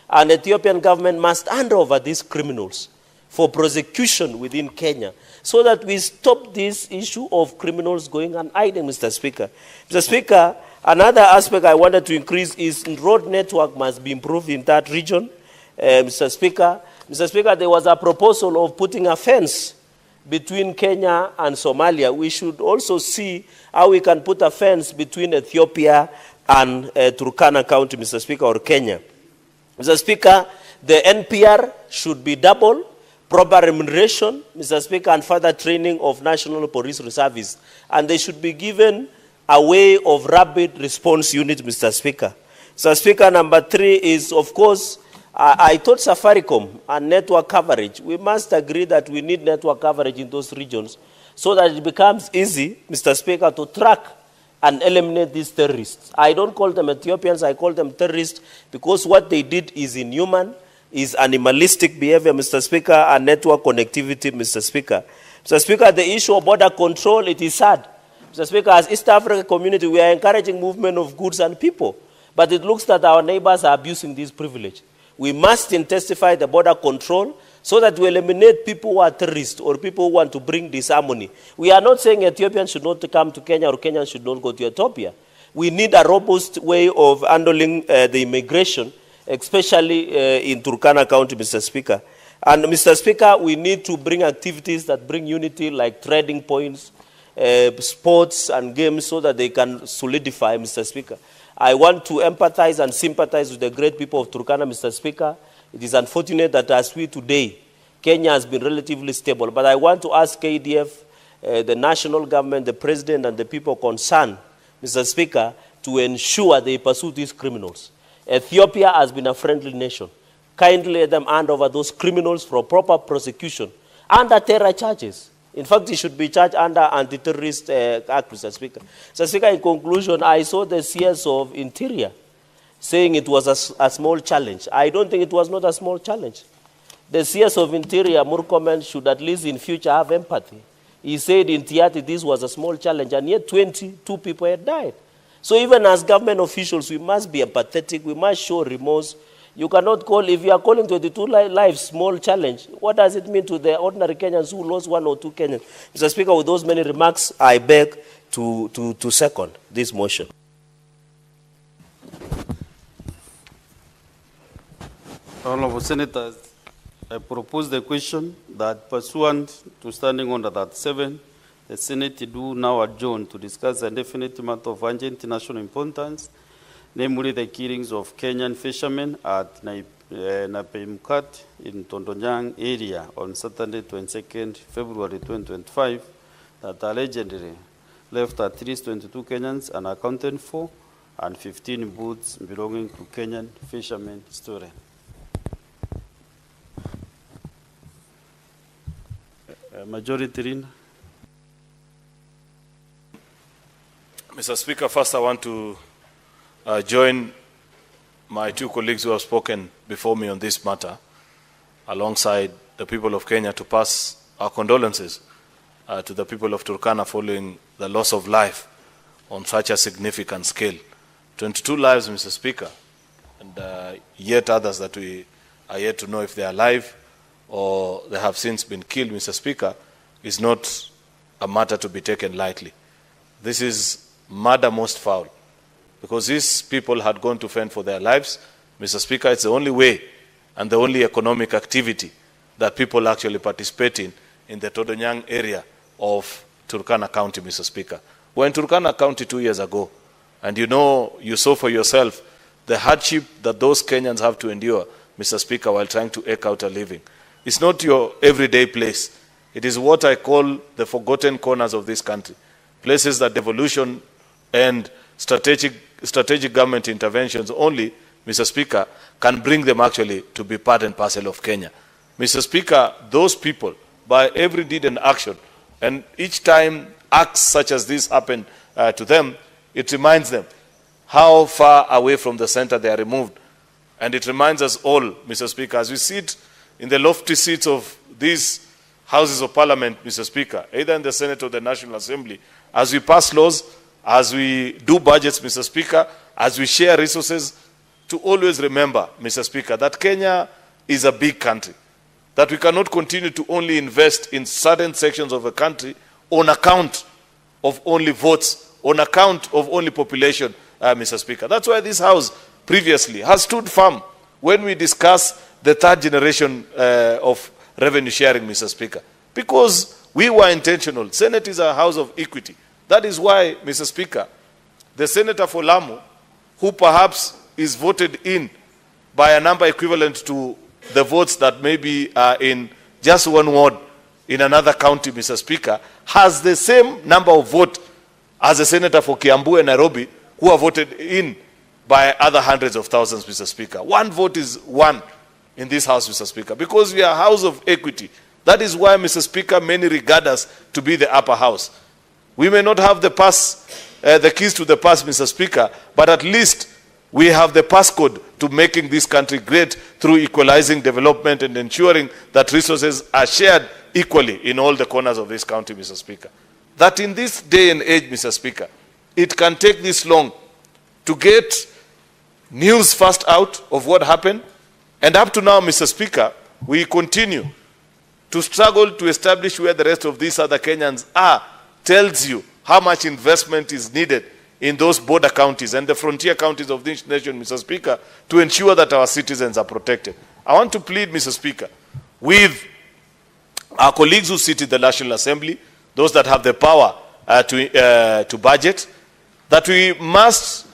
And the Ethiopian government must hand over these criminals for prosecution within Kenya, so that we stop this issue of criminals going and hiding, Mr. Speaker. Mr. Speaker, another aspect I wanted to increase is road network must be improved in that region. Mr. Speaker, there was a proposal of putting a fence between Kenya and Somalia. We should also see how we can put a fence between Ethiopia and Turkana County, Mr. Speaker, or Kenya. Mr. Speaker, the NPR should be double, proper remuneration, Mr. Speaker, and further training of National Police Reservists. And they should be given a way of rapid response unit, Mr. Speaker. Mr. Speaker, number 3 is, of course, I thought Safaricom and network coverage. We must agree that we need network coverage in those regions so that it becomes easy, Mr. Speaker, to track and eliminate these terrorists. I don't call them Ethiopians, I call them terrorists because what they did is inhuman, is animalistic behavior, Mr. Speaker, and network connectivity, Mr. Speaker. Mr. Speaker, the issue of border control, it is sad. Mr. Speaker, as East African community, we are encouraging movement of goods and people, but it looks that our neighbors are abusing this privilege. We must intensify the border control so that we eliminate people who are terrorists or people who want to bring disharmony. We are not saying Ethiopians should not come to Kenya or Kenyans should not go to Ethiopia. We need a robust way of handling the immigration, especially in Turkana County, Mr. Speaker. And Mr. Speaker, we need to bring activities that bring unity like trading points, sports and games so that they can solidify, Mr. Speaker. I want to empathize and sympathize with the great people of Turkana, Mr. Speaker. It is unfortunate that as we today, Kenya has been relatively stable. But I want to ask KDF, the national government, the president, and the people concerned, Mr. Speaker, to ensure they pursue these criminals. Ethiopia has been a friendly nation. Kindly let them hand over those criminals for proper prosecution under terror charges. In fact, he should be charged under anti-terrorist act, Mr. Speaker. Mr. Speaker, in conclusion, I saw the CS of Interior saying it was a small challenge. I don't think it was not a small challenge. The CS of Interior, Murkomen, should at least in future have empathy. He said in Tiati this was a small challenge, and yet 22 people had died. So even as government officials, we must be empathetic, we must show remorse. You cannot call, if you are calling 22 lives small challenge, what does it mean to the ordinary Kenyans who lost 1 or 2 Kenyans? Mr. Speaker, with those many remarks, I beg to second this motion. Honorable Senators, I propose the question that pursuant to Standing Order that 7, the Senate do now adjourn to discuss a definite matter of urgent national importance, namely the killings of Kenyan fishermen at Napemkat in Tondonyang area on Saturday, 22nd February 2025, that allegedly left at least 22 Kenyans unaccounted for and 15 boats belonging to Kenyan fishermen stolen. Majority Rin. Mr. Speaker, first I want to join my 2 colleagues who have spoken before me on this matter, alongside the people of Kenya, to pass our condolences to the people of Turkana following the loss of life on such a significant scale. 22 lives, Mr. Speaker, and yet others that we are yet to know if they are alive or they have since been killed, Mr. Speaker, is not a matter to be taken lightly. This is murder most foul, because these people had gone to fend for their lives. Mr. Speaker, it's the only way and the only economic activity that people actually participate in the Tondonyang area of Turkana County, Mr. Speaker. We're in Turkana County 2 years ago, and you saw for yourself the hardship that those Kenyans have to endure, Mr. Speaker, while trying to eke out a living. It's not your everyday place. It is what I call the forgotten corners of this country, places that devolution and strategic government interventions only, Mr. Speaker, can bring them actually to be part and parcel of Kenya. Mr. Speaker, those people, by every deed and action, and each time acts such as this happen to them, it reminds them how far away from the center they are removed. And it reminds us all, Mr. Speaker, as we sit in the lofty seats of these houses of parliament, Mr. Speaker, either in the Senate or the National Assembly, as we pass laws, as we do budgets, Mr. Speaker, as we share resources, to always remember, Mr. Speaker, that Kenya is a big country, that we cannot continue to only invest in certain sections of a country on account of only votes, on account of only population, Mr. Speaker. That's why this House previously has stood firm when we discuss the 3rd generation of revenue sharing, Mr. Speaker, because we were intentional. Senate is a house of equity. That is why, Mr. Speaker, the senator for Lamu, who perhaps is voted in by a number equivalent to the votes that maybe are in just one ward in another county, Mr. Speaker, has the same number of votes as a senator for Kiambu and Nairobi who are voted in by other hundreds of thousands, Mr. Speaker. One vote is one in this house, Mr. Speaker, because we are a house of equity. That is why, Mr. Speaker, many regard us to be the upper house. We may not have the keys to the pass, Mr. Speaker, but at least we have the passcode to making this country great through equalizing development and ensuring that resources are shared equally in all the corners of this country, Mr. Speaker. That in this day and age, Mr. Speaker, it can take this long to get news first out of what happened. And up to now, Mr. Speaker, we continue to struggle to establish where the rest of these other Kenyans are. Tells you how much investment is needed in those border counties and the frontier counties of this nation, Mr. Speaker, to ensure that our citizens are protected. I want to plead, Mr. Speaker, with our colleagues who sit in the National Assembly, those that have the power to budget, that we must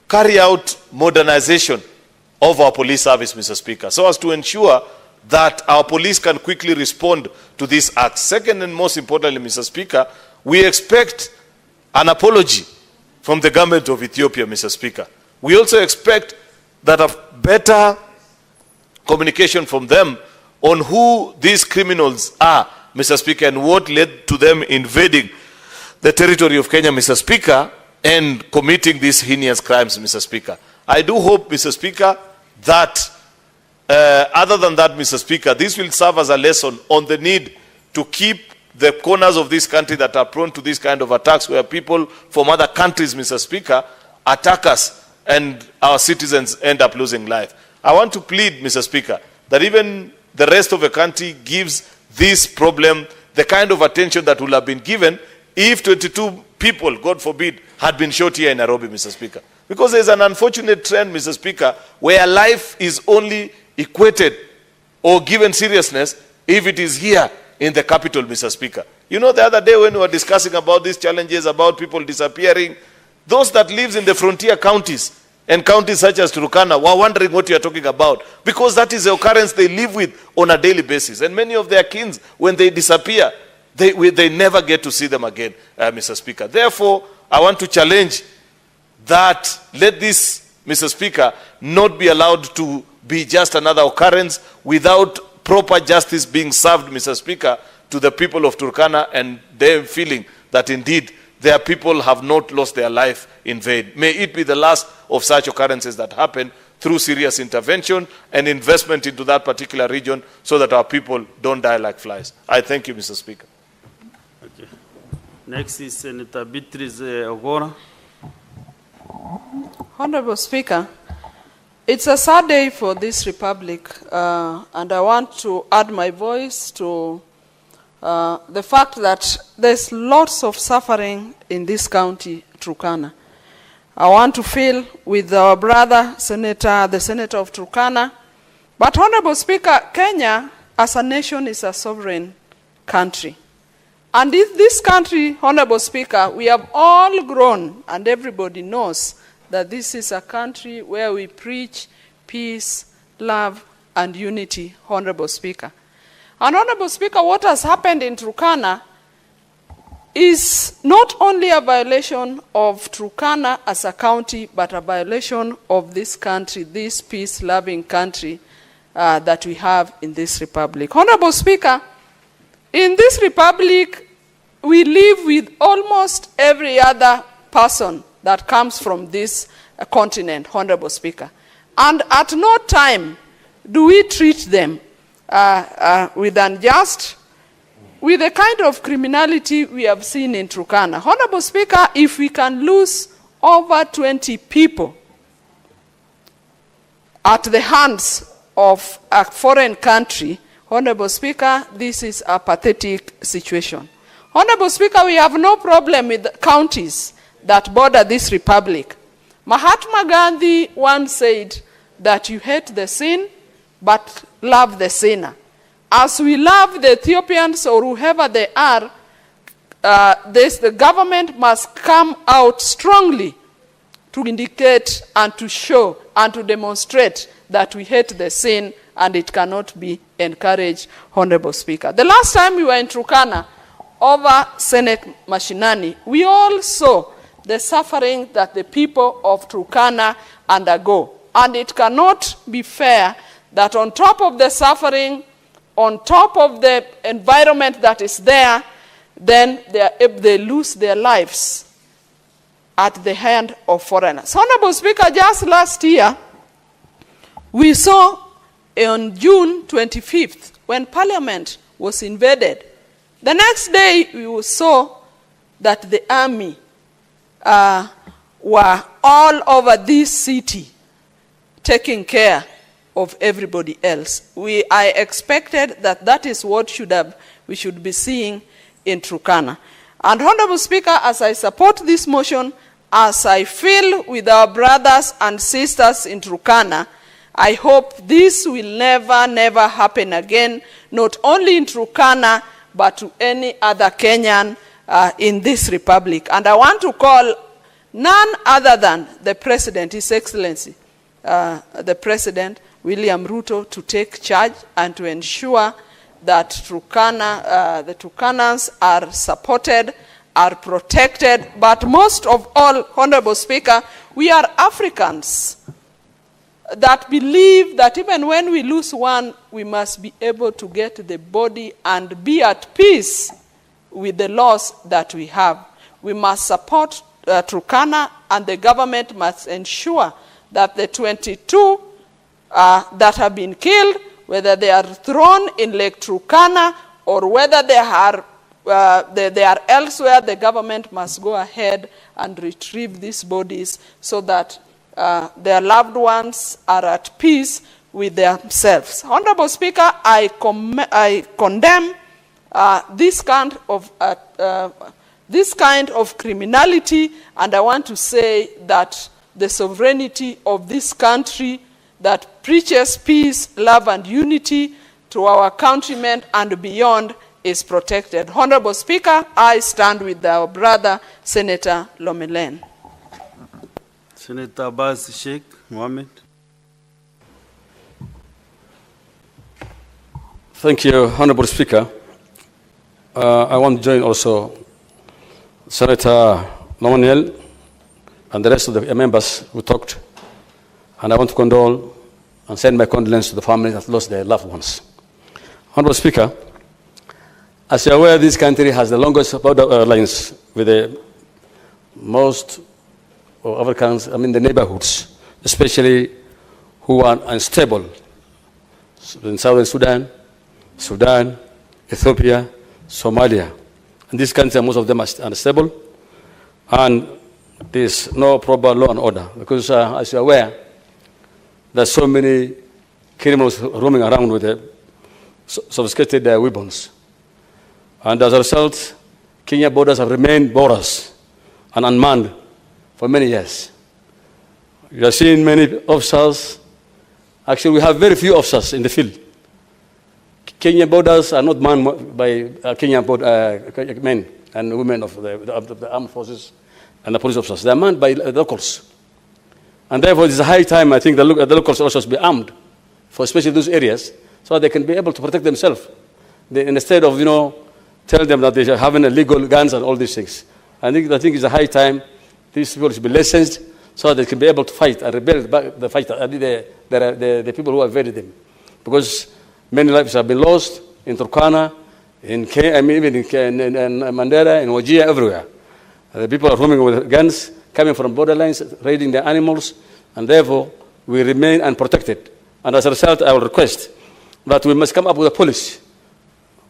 carry out modernization of our police service, Mr. Speaker, so as to ensure that our police can quickly respond to these acts. Second and most importantly, Mr. Speaker, we expect an apology from the government of Ethiopia, Mr. Speaker. We also expect that a better communication from them on who these criminals are, Mr. Speaker, and what led to them invading the territory of Kenya, Mr. Speaker, and committing these heinous crimes, Mr. Speaker. I do hope, Mr. Speaker, that other than that, Mr. Speaker, this will serve as a lesson on the need to keep the corners of this country that are prone to this kind of attacks, where people from other countries, Mr. Speaker, attack us and our citizens end up losing life. I want to plead, Mr. Speaker, that even the rest of the country gives this problem the kind of attention that would have been given if 22 people, God forbid, had been shot here in Nairobi, Mr. Speaker. Because there's an unfortunate trend, Mr. Speaker, where life is only equated or given seriousness if it is here in the capital, Mr. Speaker. You know, the other day when we were discussing about these challenges, about people disappearing, those that live in the frontier counties and counties such as Turkana were wondering what you are talking about, because that is the occurrence they live with on a daily basis. And many of their kins, when they disappear, they never get to see them again, Mr. Speaker. Therefore, I want to challenge that let this, Mr. Speaker, not be allowed to be just another occurrence without proper justice being served, Mr. Speaker, to the people of Turkana and them feeling that indeed their people have not lost their life in vain. May it be the last of such occurrences that happen through serious intervention and investment into that particular region so that our people don't die like flies. I thank you, Mr. Speaker. Okay. Next is Senator Beatrice Ogora. Honorable Speaker, it's a sad day for this republic, and I want to add my voice to the fact that there's lots of suffering in this county, Turkana. I want to feel with our brother, the Senator of Turkana. But, Honorable Speaker, Kenya as a nation is a sovereign country. And in this country, Honorable Speaker, we have all grown, and everybody knows that this is a country where we preach peace, love, and unity, Honorable Speaker. And Honorable Speaker, what has happened in Turkana is not only a violation of Turkana as a county, but a violation of this country, this peace-loving country that we have in this republic. Honorable Speaker, in this republic, we live with almost every other person that comes from this continent, Honorable Speaker. And at no time do we treat them with unjust, with the kind of criminality we have seen in Turkana. Honorable Speaker, if we can lose over 20 people at the hands of a foreign country, Honorable Speaker, this is a pathetic situation. Honorable Speaker, we have no problem with counties that border this republic. Mahatma Gandhi once said that you hate the sin, but love the sinner. As we love the Ethiopians or whoever they are, the government must come out strongly to indicate and to show and to demonstrate that we hate the sin and it cannot be encouraged, Honorable Speaker. The last time we were in Turkana, over Senate Mashinani, we all saw the suffering that the people of Turkana undergo. And it cannot be fair that on top of the suffering, on top of the environment that is there, then they lose their lives at the hand of foreigners. Honorable Speaker, just last year, we saw on June 25th, when Parliament was invaded, the next day we saw that the army were all over this city taking care of everybody else. I expected that is what we should be seeing in Turkana. And Honorable Speaker, as I support this motion, as I feel with our brothers and sisters in Turkana, I hope this will never, never happen again, not only in Turkana, but to any other Kenyan in this republic. And I want to call none other than the President, His Excellency, the President, William Ruto, to take charge and to ensure that the Turkanans are supported, are protected, but most of all, Honorable Speaker, we are Africans that believe that even when we lose one, we must be able to get the body and be at peace with the loss that we have. We must support Turkana, and the government must ensure that the 22 that have been killed, whether they are thrown in Lake Turkana or whether they are elsewhere, the government must go ahead and retrieve these bodies so that their loved ones are at peace with themselves. Honorable Speaker, I condemn this kind of criminality, and I want to say that the sovereignty of this country that preaches peace, love, and unity to our countrymen and beyond is protected. Honorable Speaker, I stand with our brother, Senator Lomelen. Senator Abbas Sheikh Mohammed. Thank you, Honorable Speaker. I want to join also Senator Lomelen and the rest of the members who talked, and I want to condole and send my condolences to the families that lost their loved ones. Honorable Speaker, as you're aware, this country has the longest border lines with the most of Africans, the neighborhoods, especially who are unstable. In Southern Sudan, Ethiopia, Somalia. In this country, most of them are unstable, and there's no proper law and order, because as you're aware, there's so many criminals roaming around with sophisticated weapons. And as a result, Kenya borders have remained porous and unmanned for many years. You have seen many officers. Actually, we have very few officers in the field. Kenyan borders are not manned by Kenyan men and women of the armed forces and the police officers. They are manned by the locals. And therefore, it is a high time, I think, the locals also should be armed, for especially those areas, so they can be able to protect themselves. Instead of, telling them that they are having illegal guns and all these things. I think it's a high time these people should be licensed so that they can be able to fight and rebuild back the fight, the people who invaded them. Because many lives have been lost in Turkana, even in Mandera, in Wajir, everywhere. The people are roaming with guns, coming from borderlines, raiding their animals, and therefore we remain unprotected. And as a result, I will request that we must come up with a policy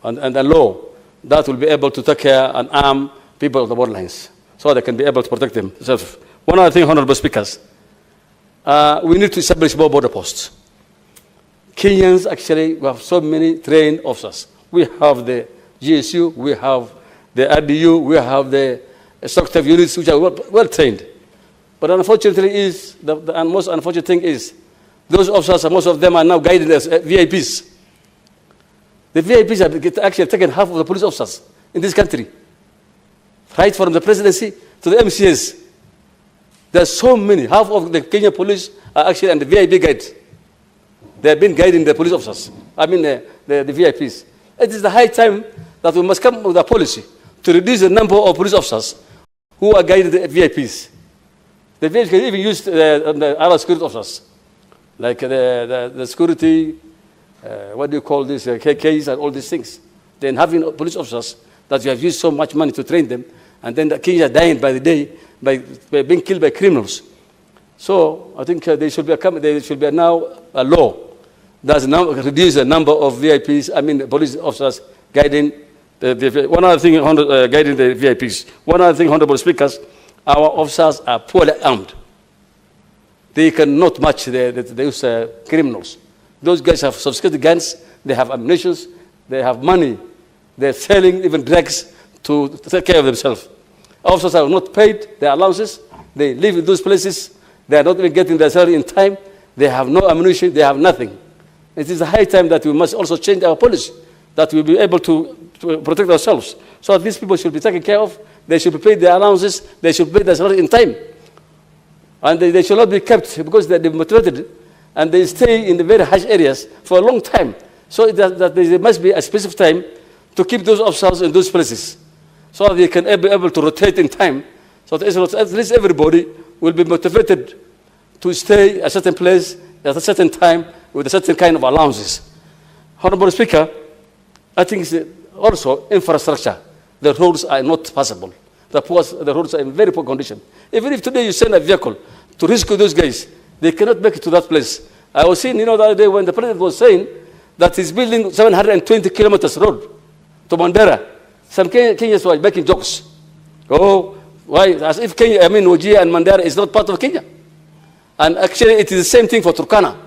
and a law that will be able to take care and arm people of the borderlines so they can be able to protect themselves. One other thing, Honorable Speakers, we need to establish more border posts. Kenyans, actually, we have so many trained officers. We have the GSU, we have the RDU, we have the structural units which are well trained. But unfortunately, the most unfortunate thing is those officers, most of them are now guided as VIPs. The VIPs have actually taken half of the police officers in this country, right from the presidency to the MCS. There are so many. Half of the Kenyan police are actually under VIP guides. They have been guiding the police officers, the VIPs. It is the high time that we must come up with a policy to reduce the number of police officers who are guiding the VIPs. The VIPs can even use the other security officers, like the security, what do you call this, KKs and all these things. Then having police officers that you have used so much money to train them, and then the Kenyans are dying by the day by being killed by criminals. So I think there should be now a law that reduce the number of VIPs, police officers guiding the one other thing, guiding the VIPs. One other thing, Honorable Speakers, our officers are poorly armed. They cannot match those criminals. Those guys have sophisticated guns, they have ammunition, they have money, they're selling even drugs to take care of themselves. Officers are not paid their allowances, they live in those places, they are not even getting their salary in time, they have no ammunition, they have nothing. It is a high time that we must also change our policy, that we'll be able to protect ourselves. So these people should be taken care of, they should be paid their allowances, they should pay their salary in time. And they should not be kept because they're demotivated and they stay in the very harsh areas for a long time. So that there must be a specific time to keep those officers in those places so that they can be able to rotate in time. So that at least everybody will be motivated to stay at a certain place at a certain time with a certain kind of allowances. Honorable Speaker, I think it's also infrastructure. The roads are not passable. The roads are in very poor condition. Even if today you send a vehicle to rescue those guys, they cannot make it to that place. I was seeing, the other day when the president was saying that he's building 720 kilometers road to Mandera. Some Kenyans were making jokes. Oh, why? As if Kenya, Wajir and Mandera is not part of Kenya. And actually, it is the same thing for Turkana.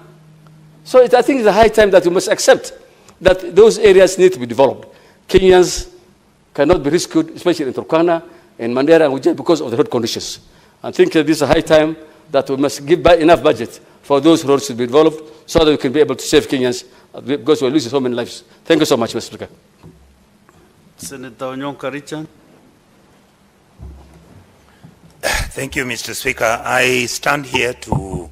So I think it's a high time that we must accept that those areas need to be developed. Kenyans cannot be rescued, especially in Turkana, in Mandera and Wajir, because of the road conditions. I think this is a high time that we must give enough budget for those roads to be developed so that we can be able to save Kenyans because we're losing so many lives. Thank you so much, Mr. Speaker. Senator Onyonka Richard. Thank you, Mr. Speaker. I stand here to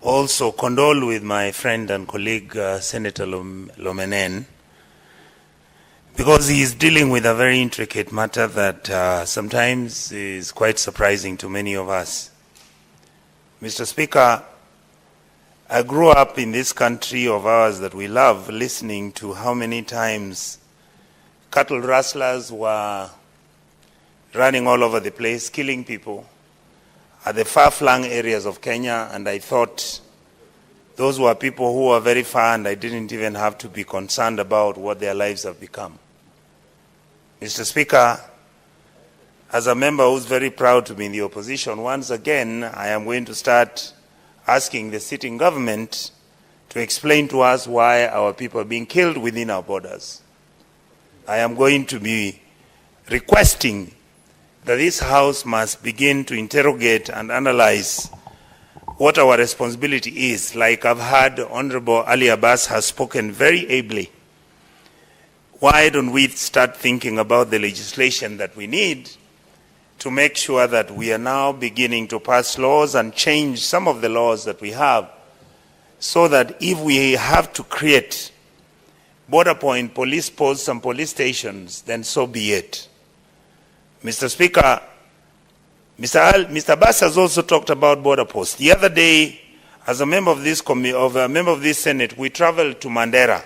also condole with my friend and colleague, Senator Lomenen, because he is dealing with a very intricate matter that sometimes is quite surprising to many of us. Mr. Speaker, I grew up in this country of ours that we love, listening to how many times cattle rustlers were running all over the place, killing people at the far-flung areas of Kenya, and I thought those were people who were very far and I didn't even have to be concerned about what their lives have become. Mr. Speaker, as a member who's very proud to be in the opposition, once again I am going to start asking the sitting government to explain to us why our people are being killed within our borders. I am going to be requesting that this House must begin to interrogate and analyze what our responsibility is. Like I've heard Honorable Ali Abbas has spoken very ably. Why don't we start thinking about the legislation that we need to make sure that we are now beginning to pass laws and change some of the laws that we have so that if we have to create border point police posts and police stations, then so be it. Mr. Speaker, Mr. Abbas has also talked about border posts. The other day, as a member of this Senate, we traveled to Mandera.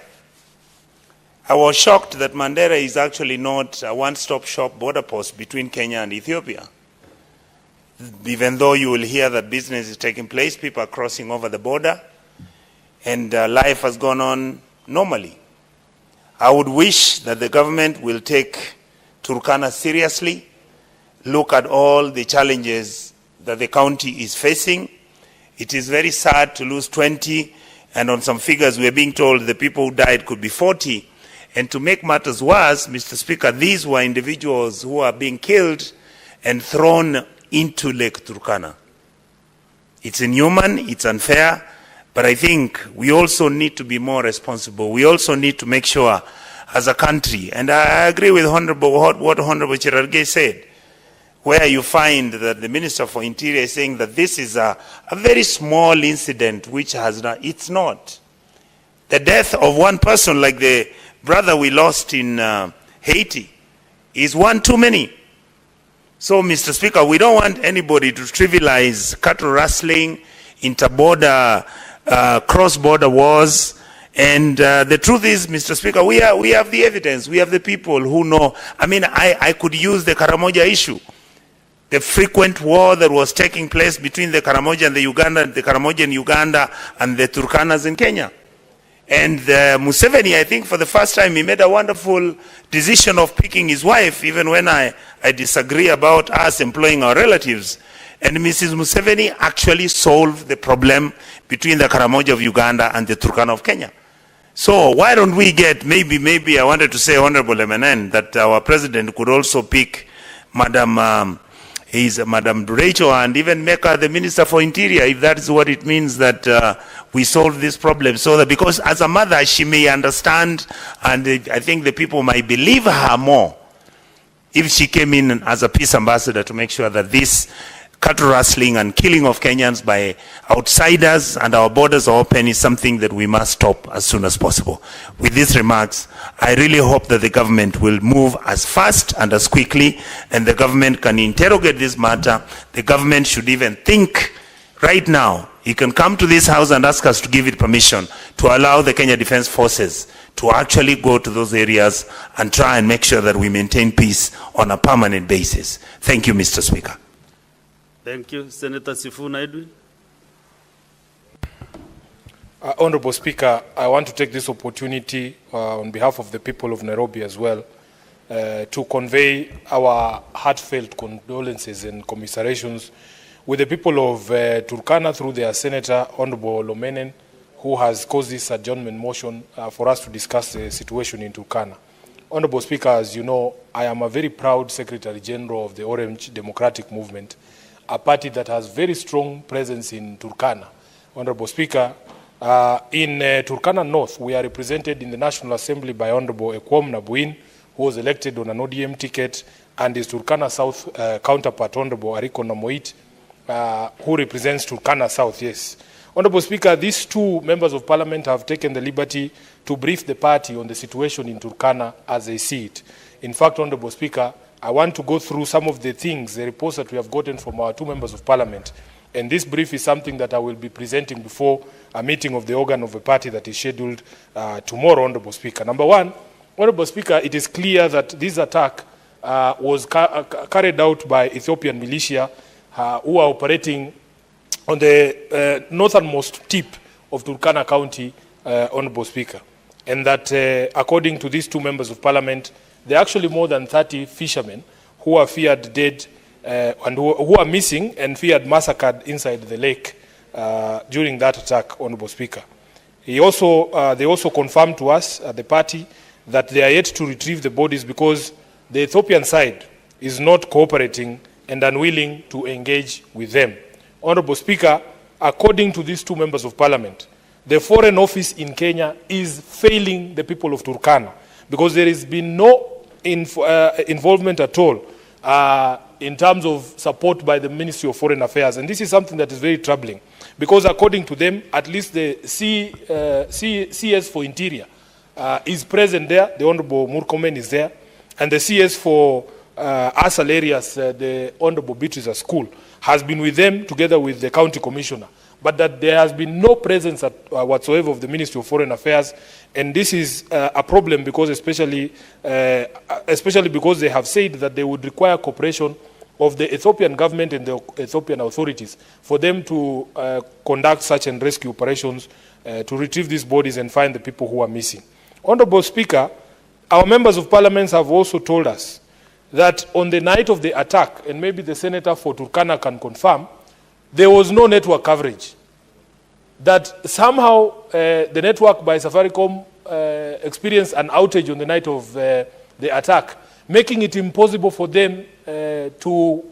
I was shocked that Mandera is actually not a one-stop shop border post between Kenya and Ethiopia. Even though you will hear that business is taking place, people are crossing over the border, and life has gone on normally. I would wish that the government will take Turkana seriously, look at all the challenges that the county is facing. It is very sad to lose 20, and on some figures we are being told the people who died could be 40. And to make matters worse, Mr. Speaker, these were individuals who are being killed and thrown into Lake Turkana. It's inhuman, it's unfair, but I think we also need to be more responsible. We also need to make sure as a country, and I agree with what Honorable Chirarge said, where you find that the Minister for Interior is saying that this is a very small incident which has not, it's not. The death of one person like the brother we lost in Haiti is one too many. So, Mr. Speaker, we don't want anybody to trivialize cattle rustling, inter-border, cross-border wars. And the truth is, Mr. Speaker, we have the evidence. We have the people who know. I mean, I could use the Karamoja issue. The frequent war that was taking place between the Karamoja and the Karamoja in Uganda and the Turkanas in Kenya. And Museveni, I think for the first time, he made a wonderful decision of picking his wife, even when I disagree about us employing our relatives. And Mrs. Museveni actually solved the problem between the Karamoja of Uganda and the Turkana of Kenya. So why don't we get, maybe I wanted to say, Honorable MNN, that our president could also pick Madam Rachel and even make her the Minister for Interior, if that is what it means that we solve this problem. So that, because as a mother, she may understand, and I think the people might believe her more if she came in as a peace ambassador to make sure that this cattle rustling and killing of Kenyans by outsiders and our borders are open is something that we must stop as soon as possible. With these remarks, I really hope that the government will move as fast and as quickly, and the government can interrogate this matter. The government should even think right now. He can come to this house and ask us to give it permission to allow the Kenya Defense Forces to actually go to those areas and try and make sure that we maintain peace on a permanent basis. Thank you, Mr. Speaker. Thank you. Senator Sifuna Edwin. Honorable Speaker, I want to take this opportunity on behalf of the people of Nairobi as well to convey our heartfelt condolences and commiserations with the people of Turkana through their Senator, Honorable Lomenen, who has caused this adjournment motion for us to discuss the situation in Turkana. Honorable Speaker, as you know, I am a very proud Secretary General of the Orange Democratic Movement, a party that has very strong presence in Turkana. Honorable Speaker, in Turkana North, we are represented in the National Assembly by Honorable Ekwom Nabuin, who was elected on an ODM ticket, and his Turkana South counterpart, Honorable Ariko Namoit, who represents Turkana South, yes. Honorable Speaker, these two members of parliament have taken the liberty to brief the party on the situation in Turkana as they see it. In fact, Honorable Speaker, I want to go through some of the things, the reports that we have gotten from our two members of parliament. And this brief is something that I will be presenting before a meeting of the organ of the party that is scheduled tomorrow, Honorable Speaker. Number one, Honorable Speaker, it is clear that this attack was carried out by Ethiopian militia who are operating on the northernmost tip of Turkana County, Honorable Speaker. And that according to these two members of parliament, there are actually more than 30 fishermen who are feared dead and who are missing and feared massacred inside the lake during that attack, Honorable Speaker. They also confirmed to us at the party that they are yet to retrieve the bodies because the Ethiopian side is not cooperating and unwilling to engage with them. Honorable Speaker, according to these two members of parliament, the Foreign Office in Kenya is failing the people of Turkana because there has been no involvement at all in terms of support by the Ministry of Foreign Affairs. And this is something that is very troubling because according to them, at least the CS for Interior is present there. The Honorable Murkomen is there. And the CS for Asal areas, the Honorable Beatrice School, has been with them together with the County Commissioner. But that there has been no presence whatsoever of the Ministry of Foreign Affairs. And this is a problem because especially because they have said that they would require cooperation of the Ethiopian government and the Ethiopian authorities for them to conduct search and rescue operations to retrieve these bodies and find the people who are missing. Honorable Speaker, our members of parliament have also told us that on the night of the attack, and maybe the senator for Turkana can confirm, there was no network coverage. That somehow the network by Safaricom experienced an outage on the night of the attack, making it impossible for them to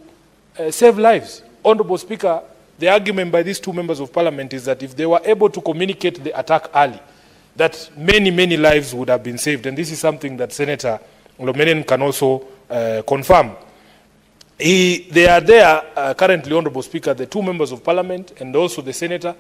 save lives. Honorable Speaker, the argument by these two members of parliament is that if they were able to communicate the attack early, that many, many lives would have been saved. And this is something that Senator Lomenen can also confirm. They are there currently, Honorable Speaker, the two members of parliament and also the senator,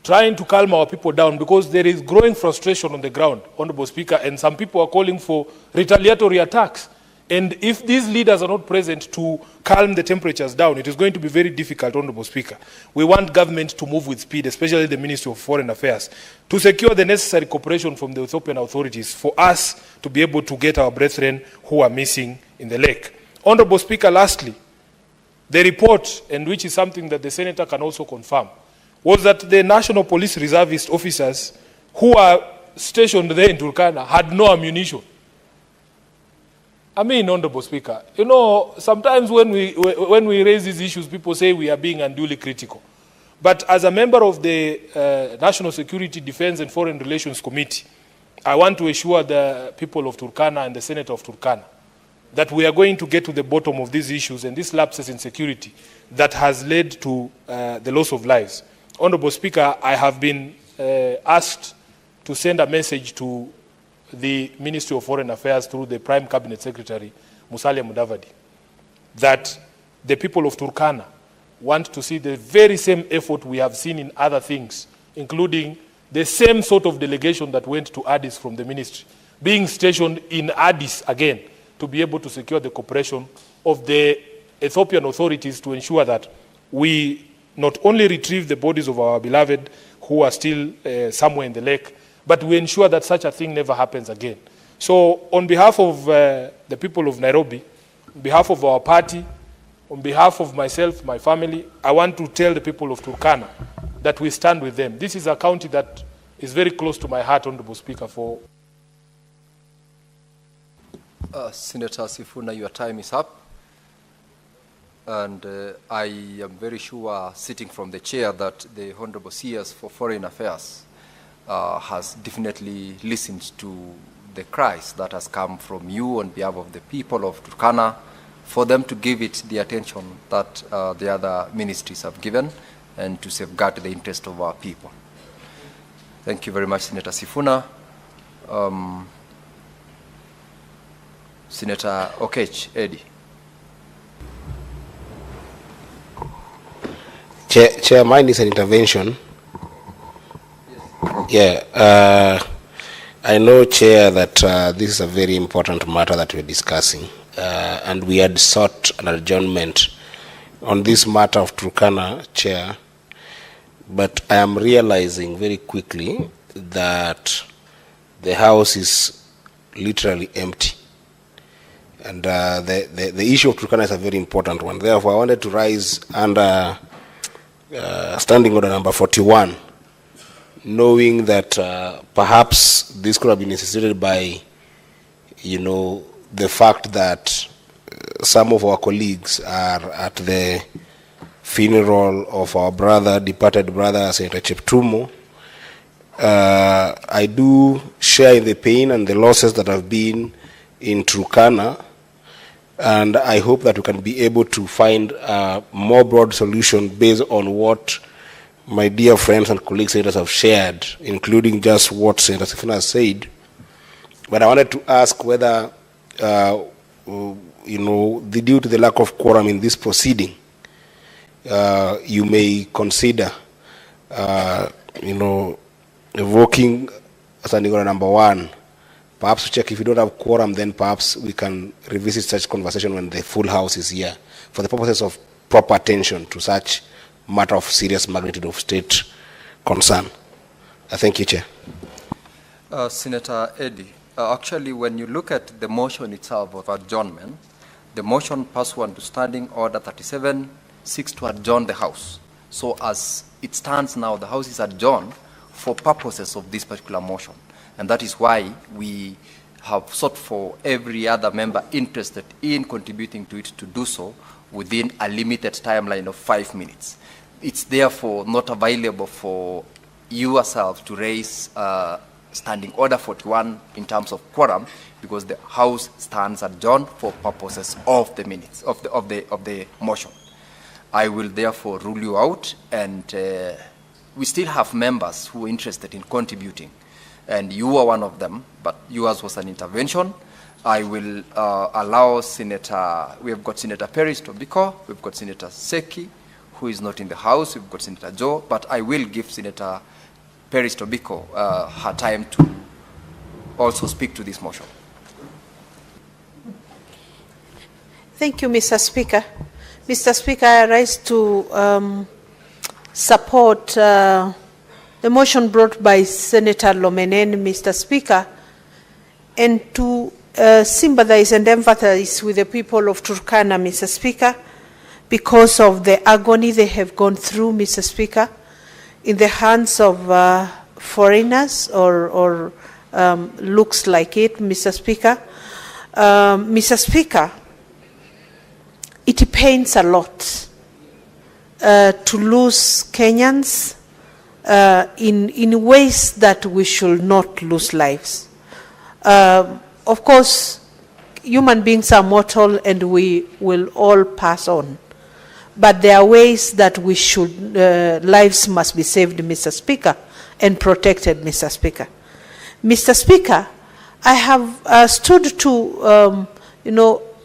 trying to calm our people down because there is growing frustration on the ground, Honorable Speaker, and some people are calling for retaliatory attacks And if these leaders are not present to calm the temperatures down, it is going to be very difficult, Honorable Speaker. We want government to move with speed, especially the Ministry of Foreign Affairs, to secure the necessary cooperation from the Ethiopian authorities for us to be able to get our brethren who are missing in the lake. Honorable Speaker, lastly, the report, and which is something that the Senator can also confirm, was that the National Police Reservist officers who are stationed there in Turkana had no ammunition. I mean, Honorable Speaker, you know, sometimes when we raise these issues, people say we are being unduly critical. But as a member of the National Security, Defense and Foreign Relations Committee, I want to assure the people of Turkana and the Senator of Turkana that we are going to get to the bottom of these issues and these lapses in security that has led to the loss of lives. Honorable Speaker, I have been asked to send a message to the Ministry of Foreign Affairs through the Prime Cabinet Secretary, Musalia Mudavadi, that the people of Turkana want to see the very same effort we have seen in other things, including the same sort of delegation that went to Addis from the ministry, being stationed in Addis again to be able to secure the cooperation of the Ethiopian authorities to ensure that we not only retrieve the bodies of our beloved who are still somewhere in the lake, but we ensure that such a thing never happens again. So on behalf of the people of Nairobi, on behalf of our party, on behalf of myself, my family, I want to tell the people of Turkana that we stand with them. This is a county that is very close to my heart, Honorable Speaker. Senator Sifuna, your time is up. And I am very sure, sitting from the chair, that the Honorable CS for Foreign Affairs has definitely listened to the cries that has come from you on behalf of the people of Turkana, for them to give it the attention that the other ministries have given and to safeguard the interest of our people. Thank you very much, Senator Sifuna. Senator Okech, Eddie. Chair, mine is an intervention. Yeah, I know, Chair, that this is a very important matter that we're discussing, and we had sought an adjournment on this matter of Turkana, Chair, but I am realizing very quickly that the House is literally empty. And the issue of Turkana is a very important one. Therefore, I wanted to rise under Standing Order number 41, knowing that perhaps this could have been necessitated by, the fact that some of our colleagues are at the funeral of our departed brother, Senator Cheptumo. I do share in the pain and the losses that have been in Turkana, and I hope that we can be able to find a more broad solution based on what my dear friends and colleagues senators have shared, including just what Senator Sifuna has said. But I wanted to ask whether, due to the lack of quorum in this proceeding, you may consider, evoking Standing Order number 1. Perhaps to check if you don't have quorum, then perhaps we can revisit such conversation when the full House is here, for the purposes of proper attention to such matter of serious magnitude of state concern. Thank you, Chair. Senator Eddie, actually, when you look at the motion itself of adjournment, the motion pursuant to Standing Order 37 seeks to adjourn the House. So as it stands now, the House is adjourned for purposes of this particular motion. And that is why we have sought for every other member interested in contributing to it to do so within a limited timeline of 5 minutes. It's therefore not available for yourself to raise Standing Order 41 in terms of quorum, because the House stands adjourned for purposes of the minutes of the motion. I will therefore rule you out, and we still have members who are interested in contributing, and you are one of them, but yours was an intervention. I will allow we have got Senator Peris Tobiko, we've got Senator Seki, who is not in the House, we've got Senator Joe, but I will give Senator Peris Tobiko her time to also speak to this motion. Thank you, Mr. Speaker. Mr. Speaker, I rise to support the motion brought by Senator Lomenen, Mr. Speaker, and to sympathize and empathize with the people of Turkana, Mr. Speaker, because of the agony they have gone through, Mr. Speaker, in the hands of foreigners or looks like it, Mr. Speaker. Mr. Speaker, it pains a lot to lose Kenyans in ways that we should not lose lives. Of course, human beings are mortal and we will all pass on. But there are ways that we should, lives must be saved, Mr. Speaker, and protected, Mr. Speaker. Mr. Speaker, I have stood to,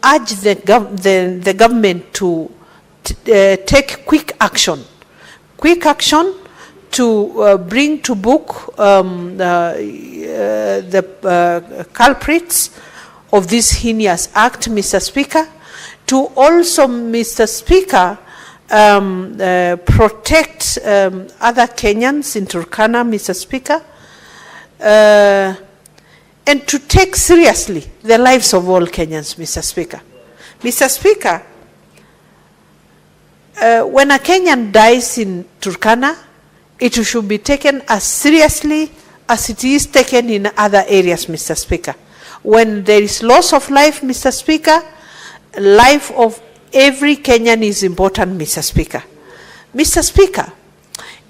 urge the government to take quick action to bring to book the culprits of this heinous act, Mr. Speaker, to also, Mr. Speaker, protect other Kenyans in Turkana, Mr. Speaker, and to take seriously the lives of all Kenyans, Mr. Speaker. Mr. Speaker, when a Kenyan dies in Turkana, it should be taken as seriously as it is taken in other areas, Mr. Speaker. When there is loss of life, Mr. Speaker, life of every Kenyan is important, Mr. Speaker. Mr. Speaker,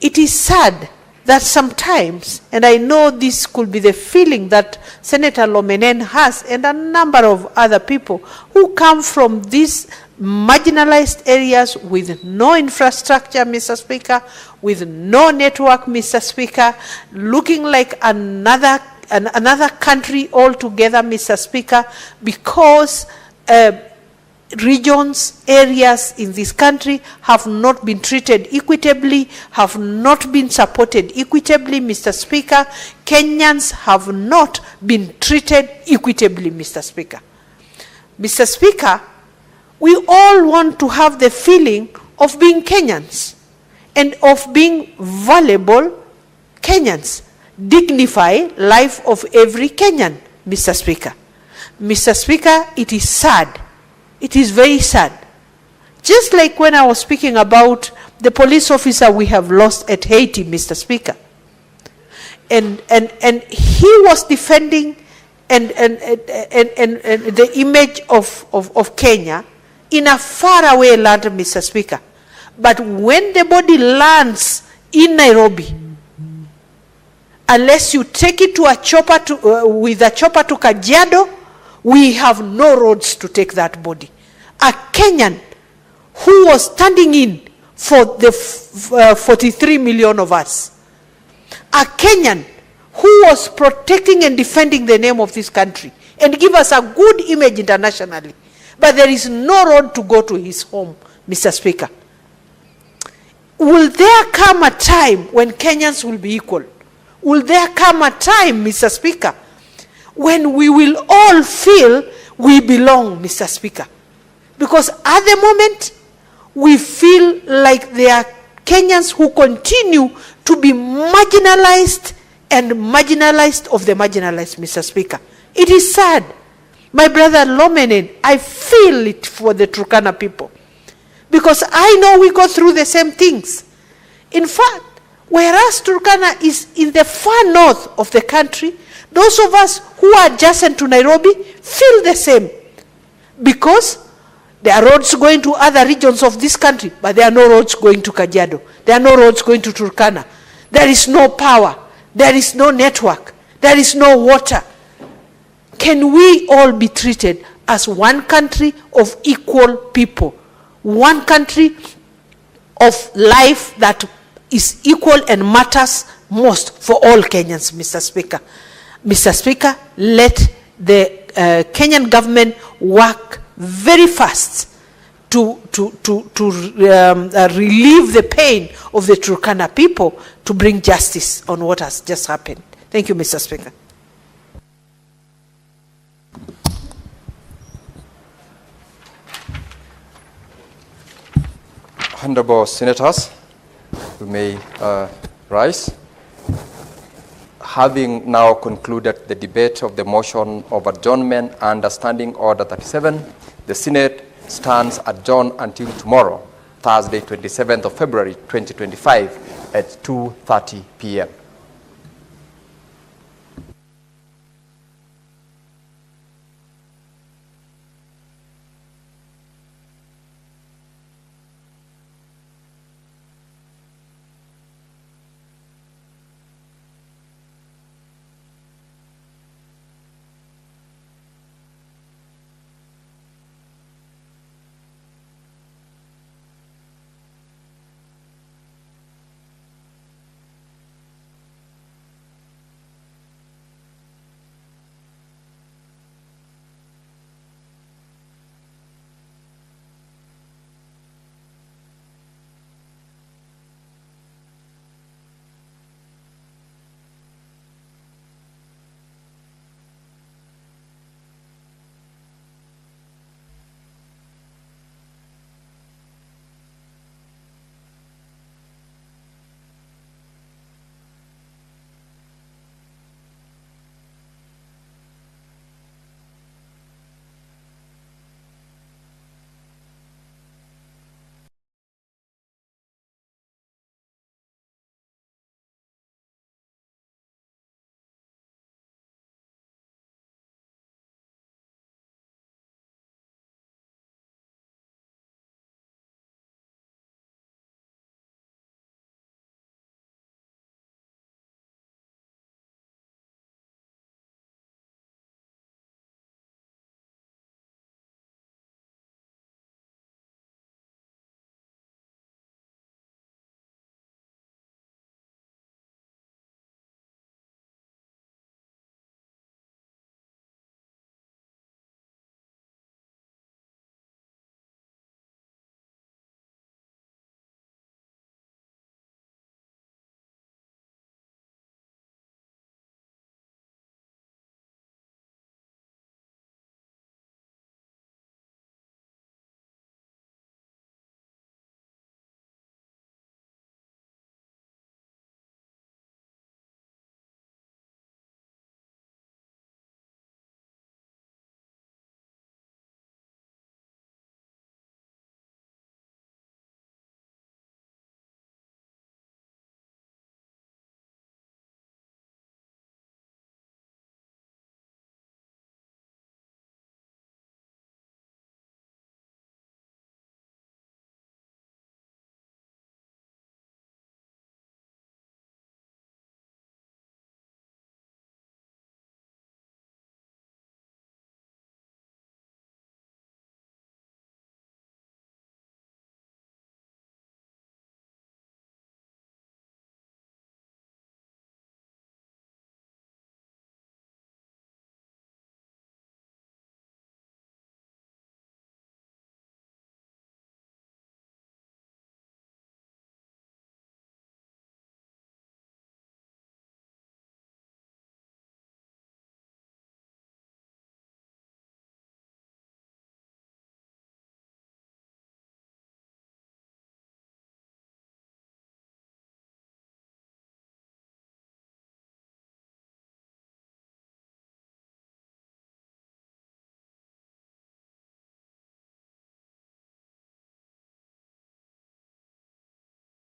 it is sad that sometimes, and I know this could be the feeling that Senator Lomenen has and a number of other people who come from these marginalized areas with no infrastructure, Mr. Speaker, with no network, Mr. Speaker, looking like another country altogether, Mr. Speaker, because regions, areas in this country have not been treated equitably, have not been supported equitably, Mr. Speaker. Kenyans have not been treated equitably, Mr. Speaker. Mr. Speaker, we all want to have the feeling of being Kenyans and of being valuable Kenyans. Dignify life of every Kenyan, Mr. Speaker. Mr. Speaker, it is sad. It is very sad. Just like when I was speaking about the police officer we have lost at Haiti, Mr. Speaker. And he was defending and the image of Kenya in a faraway land, Mr. Speaker. But when the body lands in Nairobi, unless you take it to a chopper with a chopper to Kajiado, we have no roads to take that body. A Kenyan who was standing in for the 43 million of us. A Kenyan who was protecting and defending the name of this country and give us a good image internationally. But there is no road to go to his home, Mr. Speaker. Will there come a time when Kenyans will be equal? Will there come a time, Mr. Speaker, when we will all feel we belong, Mr. Speaker? Because at the moment, we feel like there are Kenyans who continue to be marginalized and marginalized of the marginalized, Mr. Speaker. It is sad. My brother Lomenen, I feel it for the Turkana people. Because I know we go through the same things. In fact, whereas Turkana is in the far north of the country, those of us who are adjacent to Nairobi feel the same. Because there are roads going to other regions of this country, but there are no roads going to Kajiado. There are no roads going to Turkana. There is no power. There is no network. There is no water. Can we all be treated as one country of equal people? One country of life that is equal and matters most for all Kenyans, Mr. Speaker. Mr. Speaker, let the Kenyan government work very fast to relieve the pain of the Turkana people, to bring justice on what has just happened. Thank you, Mr. Speaker. Honorable Senators, we may rise. Having now concluded the debate of the motion of adjournment under Standing Order 37, the Senate stands adjourned until tomorrow, Thursday, 27th of February, 2025 at 2:30 p.m.